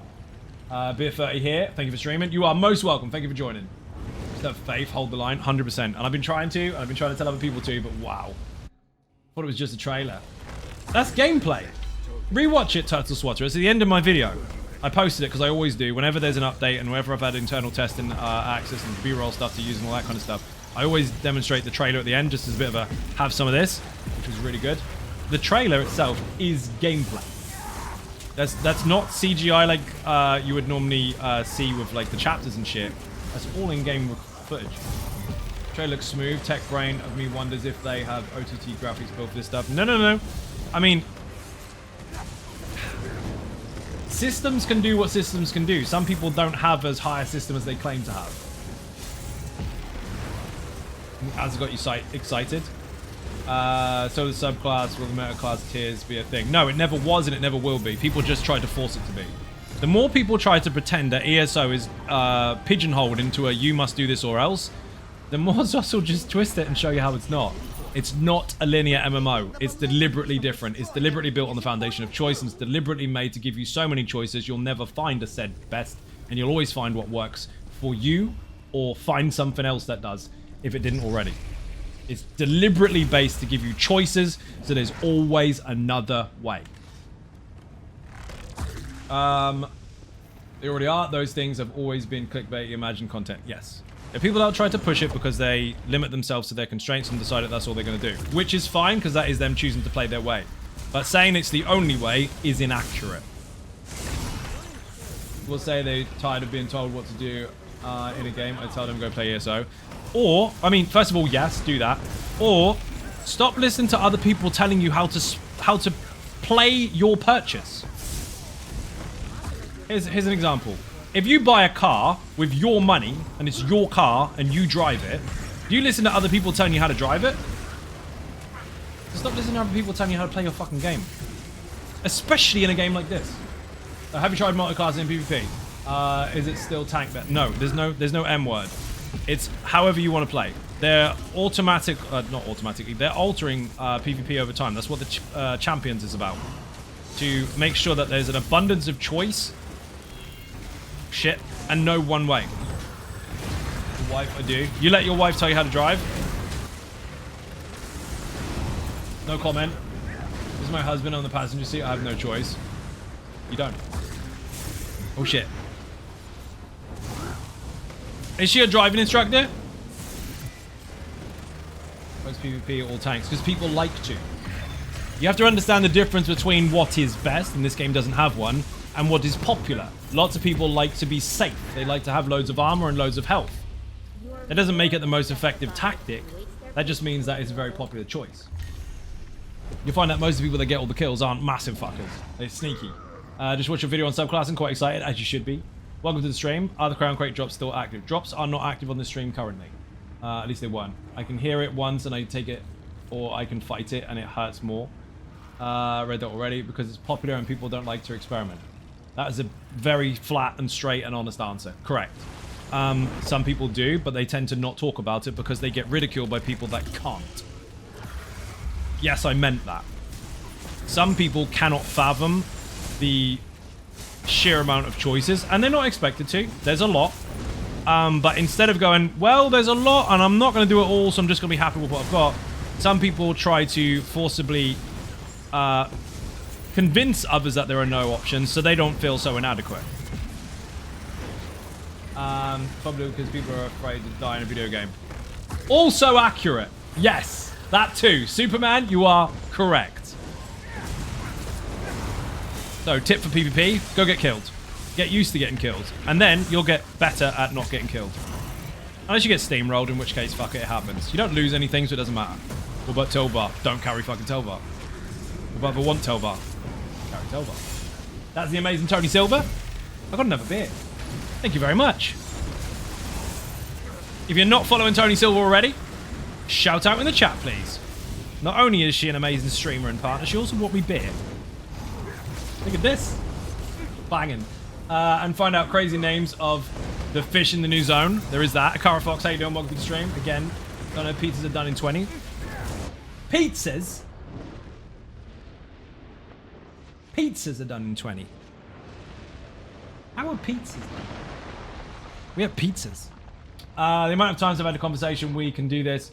Beer 30 here, thank you for streaming. You are most welcome, thank you for joining. Just have faith, hold the line, 100%. And I've been trying to tell other people to, but wow. Thought it was just a trailer. That's gameplay. Rewatch it, Turtle Swatter. It's at the end of my video. I posted it because I always do. Whenever there's an update and whenever I've had internal testing access and B-roll stuff to use and all that kind of stuff, I always demonstrate the trailer at the end just as a bit of a have some of this, which was really good. The trailer itself is gameplay. That's not CGI like you would normally see with like the chapters and shit. That's all in-game footage. Trailer looks smooth. Tech brain of me wonders if they have OTT graphics built for this stuff. No. I mean, systems can do what systems can do. Some people don't have as high a system as they claim to have. Has it got you excited? So the subclass, will the meta class tiers be a thing? No, it never was and it never will be. People just tried to force it to be. The more people try to pretend that ESO is pigeonholed into a you must do this or else, the more Zoss will just twist it and show you how it's not. It's not a linear MMO. It's deliberately different. It's deliberately built on the foundation of choice, and it's deliberately made to give you so many choices you'll never find a said best, and you'll always find what works for you or find something else that does if it didn't already. It's deliberately based to give you choices, so there's always another way. They already are. Those things have always been clickbait, imagined content. Yes. There are people that try to push it because they limit themselves to their constraints and decide that that's all they're going to do. Which is fine, because that is them choosing to play their way. But saying it's the only way is inaccurate. We'll say they're tired of being told what to do in a game. I tell them go play ESO. Or, I mean, first of all, yes, do that. Or, stop listening to other people telling you how to play your purchase. Here's an example. If you buy a car with your money, and it's your car, and you drive it, do you listen to other people telling you how to drive it? Stop listening to other people telling you how to play your fucking game. Especially in a game like this. Have you tried multiclassing in PvP? Is it still tank bet? No, there's no M word. It's however you want to play. They're not automatically, they're altering PvP over time. That's what the Champions is about. To make sure that there's an abundance of choice, shit, and no one way. Your wife, I do. You let your wife tell you how to drive? No comment. This is my husband on the passenger seat. I have no choice. You don't. Oh shit. Is she a driving instructor? Most PvP, all tanks, because people like to. You have to understand the difference between what is best, and this game doesn't have one, and what is popular. Lots of people like to be safe. They like to have loads of armor and loads of health. That doesn't make it the most effective tactic. That just means that it's a very popular choice. You'll find that most of the people that get all the kills aren't massive fuckers. They're sneaky. Just watched your video on Subclassing, quite excited, as you should be. Welcome to the stream. Are the Crown Crate drops still active? Drops are not active on the stream currently. At least they weren't. I can hear it once and I take it, or I can fight it and it hurts more. Read that already, because it's popular and people don't like to experiment. That is a very flat and straight and honest answer. Correct. Some people do, but they tend to not talk about it because they get ridiculed by people that can't. Yes, I meant that. Some people cannot fathom the sheer amount of choices, and they're not expected to. There's a lot. But instead of going, well, there's a lot, and I'm not going to do it all, so I'm just going to be happy with what I've got, some people try to forcibly convince others that there are no options, so they don't feel so inadequate. Probably because people are afraid to die in a video game. Also accurate. Yes, that too. Superman, you are correct. So, tip for PvP, go get killed. Get used to getting killed. And then you'll get better at not getting killed. Unless you get steamrolled, in which case, fuck it, it happens. You don't lose anything, so it doesn't matter. What about Telvar? Don't carry fucking Telvar. What about if I want Telvar? Carry Telvar. That's the amazing Tony Silver. I've got another beer. Thank you very much. If you're not following Tony Silver already, shout out in the chat, please. Not only is she an amazing streamer and partner, she also bought me beer. Look at this. Banging. And find out crazy names of the fish in the new zone. There is that. Akara Fox, how you doing? Welcome to the stream. Again, don't know, pizzas are done in 20. Pizzas? Pizzas are done in 20. How are pizzas done? We have pizzas. The amount of times I've had a conversation, we can do this.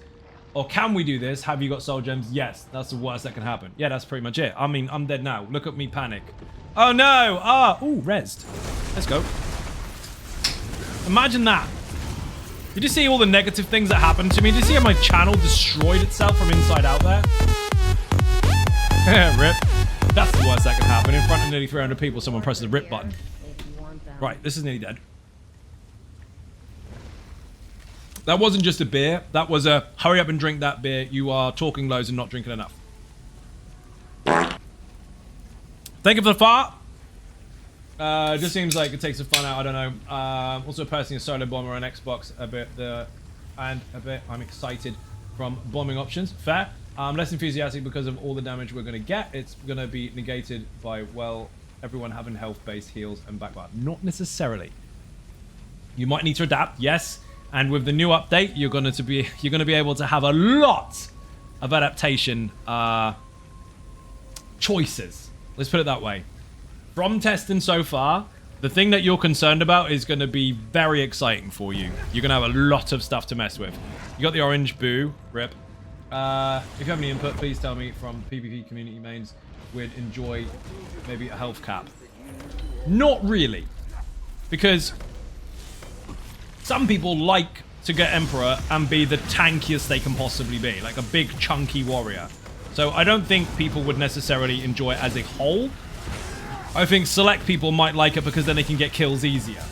Or can we do this? Have you got soul gems? Yes, that's the worst that can happen. Yeah, that's pretty much it. I mean, I'm dead now. Look at me panic. Oh no! Ah! Ooh, rezzed. Let's go. Imagine that. Did you see all the negative things that happened to me? Did you see how my channel destroyed itself from inside out there? Rip. That's the worst that can happen. In front of nearly 300 people, someone presses the rip button. Right, this is nearly dead. That wasn't just a beer. That was a hurry up and drink that beer. You are talking loads and not drinking enough. Thank you for the fart. Just seems like it takes the fun out. I don't know. Also, personally, a solo bomber on Xbox I'm excited from bombing options. Fair. I'm less enthusiastic because of all the damage we're going to get. It's going to be negated by, well, everyone having health-based heals and backbar. Not necessarily. You might need to adapt, yes. And with the new update, you're going to be able to have a lot of adaptation choices. Let's put it that way. From testing so far, the thing that you're concerned about is going to be very exciting for you. You're going to have a lot of stuff to mess with. You got the orange boo, rip. If you have any input, please tell me from PvP community mains. We'd enjoy maybe a health cap. Not really. Because some people like to get Emperor and be the tankiest they can possibly be, like a big chunky warrior. So I don't think people would necessarily enjoy it as a whole. I think select people might like it because then they can get kills easier.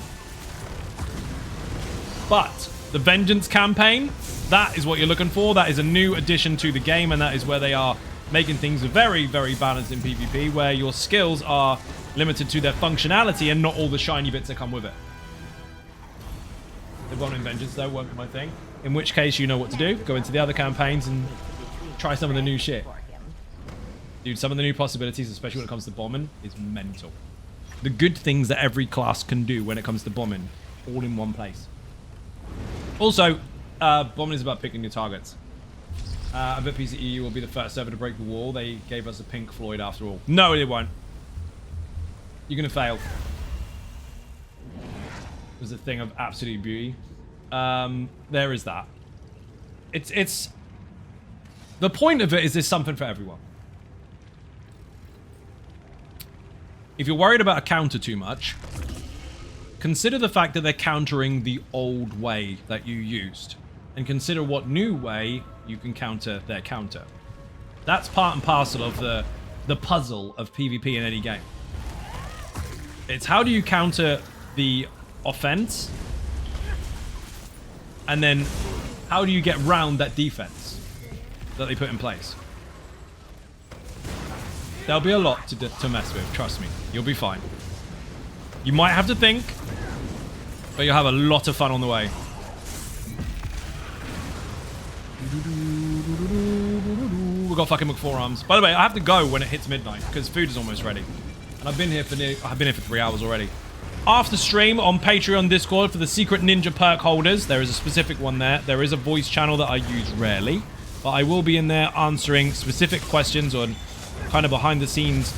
But the Vengeance campaign, that is what you're looking for. That is a new addition to the game, and that is where they are making things very, very balanced in PvP, where your skills are limited to their functionality and not all the shiny bits that come with it. The one in Vengeance, though, won't be my thing. In which case, you know what to do. Go into the other campaigns and try some of the new shit. Dude, some of the new possibilities, especially when it comes to bombing, is mental. The good things that every class can do when it comes to bombing, all in one place. Also, bombing is about picking your targets. I bet PCEU will be the first server to break the wall. They gave us a Pink Floyd after all. No, they won't. You're going to fail. It was a thing of absolute beauty. There is that. It's... The point of it is there's something for everyone. If you're worried about a counter too much, consider the fact that they're countering the old way that you used. And consider what new way you can counter their counter. That's part and parcel of the puzzle of PvP in any game. It's how do you counter the offense, and then how do you get round that defense that they put in place. There'll be a lot to mess with, trust me. You'll be fine. You might have to think, but you'll have a lot of fun on the way. We've got fucking McForearms. By the way, I have to go when it hits midnight because food is almost ready. And I've been here for 3 hours already. After stream on Patreon Discord for the secret ninja perk holders, there is a specific one there. There is a voice channel that I use rarely, but I will be in there answering specific questions on kind of behind the scenes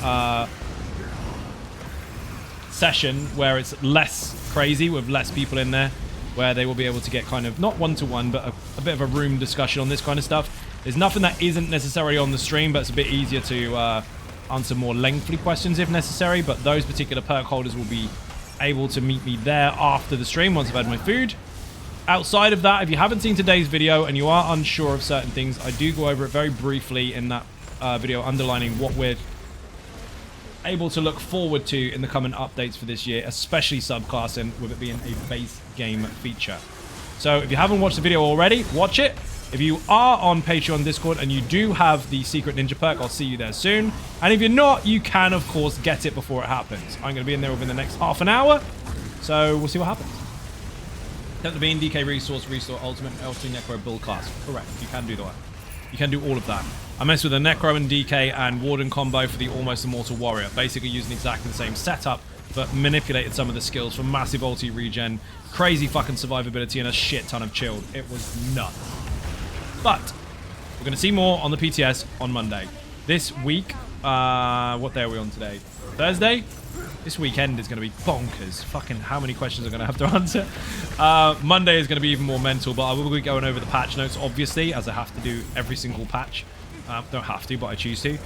session where it's less crazy with less people in there, where they will be able to get kind of not one-to-one, but a bit of a room discussion on this kind of stuff. There's nothing that isn't necessarily on the stream, but it's a bit easier to answer more lengthy questions if necessary. But those particular perk holders will be able to meet me there after the stream once I've had my food. Outside of that, if you haven't seen today's video and you are unsure of certain things, I do go over it very briefly in that video, underlining what we're able to look forward to in the coming updates for this year, especially subclassing, with it being a base game feature. So if you haven't watched the video already, watch it. If you are on Patreon Discord and you do have the secret ninja perk, I'll see you there soon. And if you're not, you can, of course, get it before it happens. I'm going to be in there within the next half an hour, so we'll see what happens. Tap the bean, DK resource, restore ultimate, LT Necro build class. Correct, you can do that. You can do all of that. I messed with a Necro and DK and Warden combo for the Almost Immortal Warrior, basically using exactly the same setup, but manipulated some of the skills for massive ulti regen, crazy fucking survivability, and a shit ton of chilled. It was nuts. But we're going to see more on the PTS on Monday. This week, what day are we on today? Thursday? This weekend is going to be bonkers. Fucking how many questions I'm going to have to answer. Monday is going to be even more mental, but I will be going over the patch notes, obviously, as I have to do every single patch. Don't have to, but I choose to.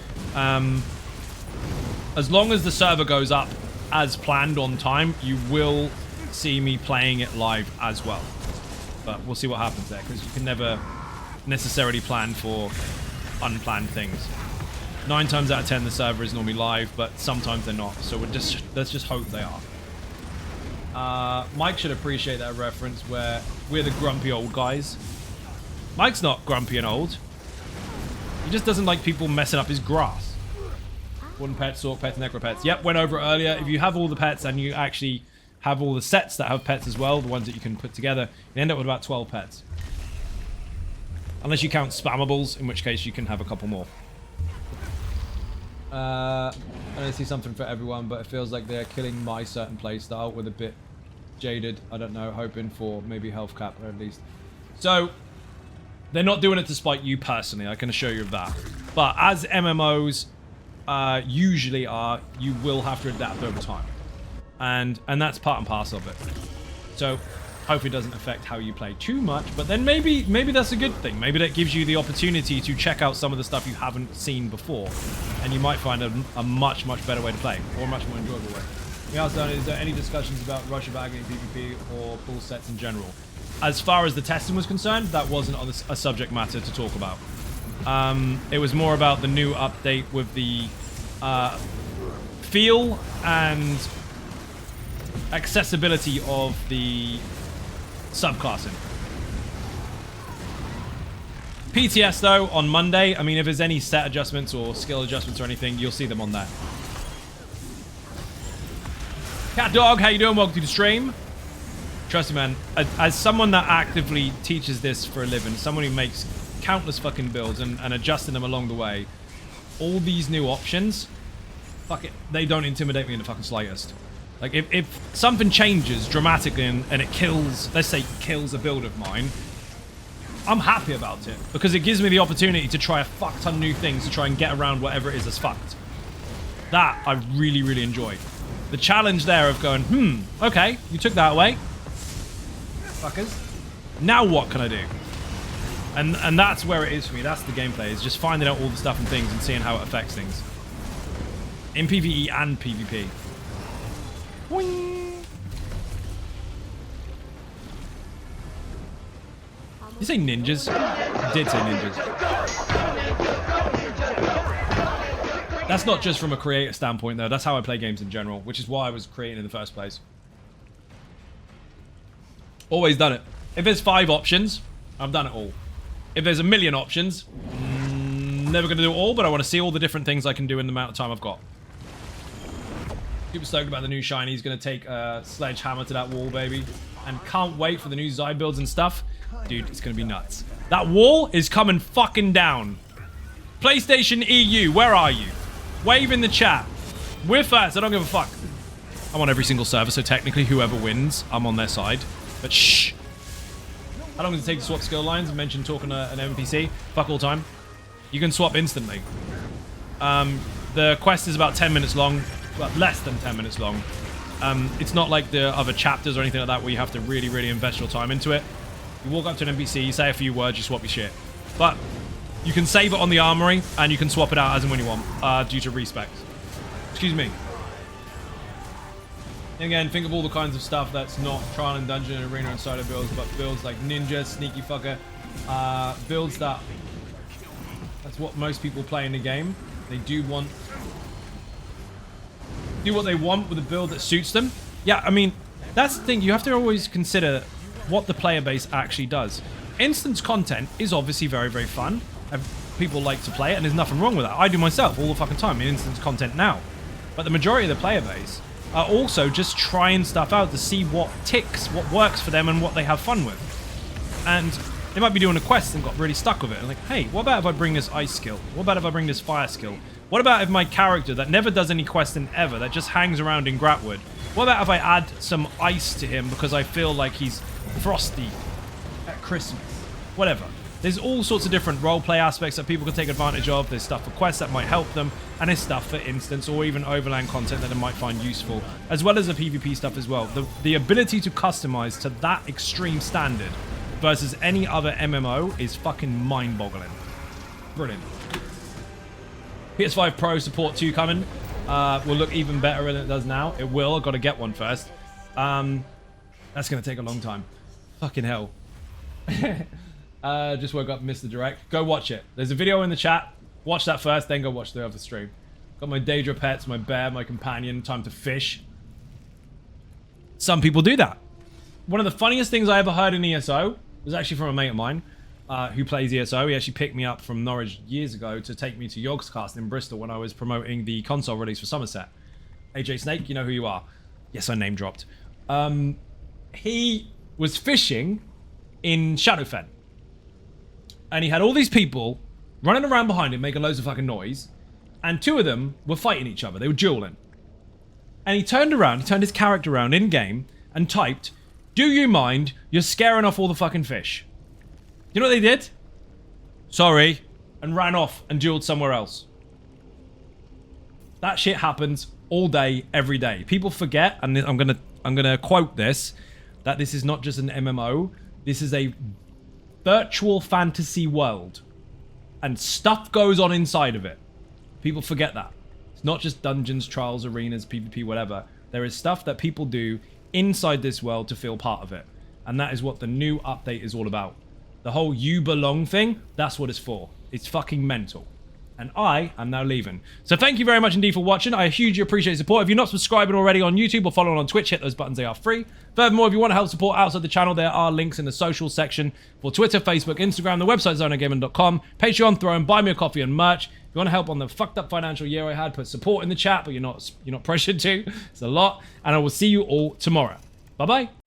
As long as the server goes up as planned on time, you will see me playing it live as well. But we'll see what happens there, because you can never necessarily plan for unplanned things. 9 times out of 10 the server is normally live, but sometimes they're not, so let's just hope they are. Mike should appreciate that reference where we're the grumpy old guys. Mike's not grumpy and old. He just doesn't like people messing up his grass. Wooden pets, Sork pets, Necro pets. Yep, went over it earlier. If you have all the pets and you actually have all the sets that have pets as well, the ones that you can put together, you end up with about 12 pets. Unless you count spammables, in which case you can have a couple more. I don't see something for everyone, but it feels like they're killing my certain playstyle with a bit jaded. I don't know, hoping for maybe health cap at least. So, they're not doing it to spite you personally, I can assure you of that. But as MMOs usually are, you will have to adapt over time. And that's part and parcel of it. So, hopefully it doesn't affect how you play too much, but then maybe that's a good thing. Maybe that gives you the opportunity to check out some of the stuff you haven't seen before, and you might find a much better way to play, or a much more enjoyable way. We asked, is there any discussions about Russia bagging PvP or full sets in general? As far as the testing was concerned, that wasn't on a subject matter to talk about. It was more about the new update with the feel and accessibility of the subclassing. PTS though, on Monday, I mean, if there's any set adjustments or skill adjustments or anything, you'll see them on there. Cat Dog, how you doing? Welcome to the stream. Trust me, man, as someone that actively teaches this for a living, someone who makes countless fucking builds and adjusting them along the way, all these new options, fuck it, they don't intimidate me in the fucking slightest. Like, if something changes dramatically and it kills, let's say kills a build of mine, I'm happy about it because it gives me the opportunity to try a fuck ton of new things to try and get around whatever it is that's fucked. That I really, really enjoy. The challenge there of going, okay, you took that away. Fuckers. Now what can I do? And that's where it is for me. That's the gameplay, is just finding out all the stuff and things and seeing how it affects things. In PvE and PvP. Boing. You say ninjas? I did say ninjas. That's not just from a creator standpoint, though. That's how I play games in general, which is why I was creating in the first place. Always done it. If there's 5 options, I've done it all. If there's a million options, never going to do it all, but I want to see all the different things I can do in the amount of time I've got. Super stoked about the new shiny. He's going to take a sledgehammer to that wall, baby. And can't wait for the new Xy builds and stuff. Dude, it's going to be nuts. That wall is coming fucking down. PlayStation EU, where are you? Wave in the chat. We're first. I don't give a fuck. I'm on every single server, so technically whoever wins, I'm on their side. But shh. How long does it take to swap skill lines? I mentioned talking to an NPC. Fuck all time. You can swap instantly. The quest is about 10 minutes long. Well, less than 10 minutes long. It's not like the other chapters or anything like that where you have to really, really invest your time into it. You walk up to an NPC, you say a few words, you swap your shit. But you can save it on the armory, and you can swap it out as and when you want, due to respec. Excuse me. And again, think of all the kinds of stuff that's not trial and dungeon and arena and solo builds, but builds like ninja, sneaky fucker, builds that's what most people play in the game. They do what they want with a build that suits them. Yeah, I mean, that's the thing. You have to always consider what the player base actually does. Instance content is obviously very, very fun. And people like to play it, and there's nothing wrong with that. I do myself all the fucking time in instance content now. But the majority of the player base are also just trying stuff out to see what ticks, what works for them, and what they have fun with. And they might be doing a quest and got really stuck with it. And like, hey, what about if I bring this ice skill? What about if I bring this fire skill? What about if my character that never does any questing ever, that just hangs around in Gratwood, what about if I add some ice to him because I feel like he's frosty at Christmas? Whatever. There's all sorts of different roleplay aspects that people can take advantage of. There's stuff for quests that might help them, and there's stuff for instance or even overland content that they might find useful, as well as the PvP stuff as well. The ability to customize to that extreme standard versus any other MMO is fucking mind-boggling. Brilliant. PS5 Pro support 2 coming. Will look even better than it does now. It will. I've got to get one first. That's going to take a long time. Fucking hell. Just woke up, missed the direct. Go watch it. There's a video in the chat. Watch that first, then go watch the other stream. Got my Daedra pets, my bear, my companion. Time to fish. Some people do that. One of the funniest things I ever heard in ESO was actually from a mate of mine who plays ESO. He actually picked me up from Norwich years ago to take me to youbelong in Bristol when I was promoting the console release for Somerset. AJ Snake, you know who you are. Yes, I name dropped. He was fishing in Shadowfen. And he had all these people running around behind him making loads of fucking noise. And 2 of them were fighting each other. They were dueling. And he turned around, he turned his character around in-game and typed, "Do you mind? You're scaring off all the fucking fish." You know what they did? Sorry. And ran off and dueled somewhere else. That shit happens all day, every day. People forget, and I'm gonna quote this, that this is not just an MMO. This is a virtual fantasy world. And stuff goes on inside of it. People forget that. It's not just dungeons, trials, arenas, PvP, whatever. There is stuff that people do inside this world to feel part of it. And that is what the new update is all about. The whole you belong thing, that's what it's for. It's fucking mental. And I am now leaving. So thank you very much indeed for watching. I hugely appreciate your support. If you're not subscribing already on YouTube or following on Twitch, hit those buttons. They are free. Furthermore, if you want to help support outside the channel, there are links in the social section for Twitter, Facebook, Instagram, the website zonogaming.com, Patreon, Throne, Buy Me a Coffee and merch. If you want to help on the fucked up financial year I had, put support in the chat, but you're not pressured to. It's a lot. And I will see you all tomorrow. Bye-bye.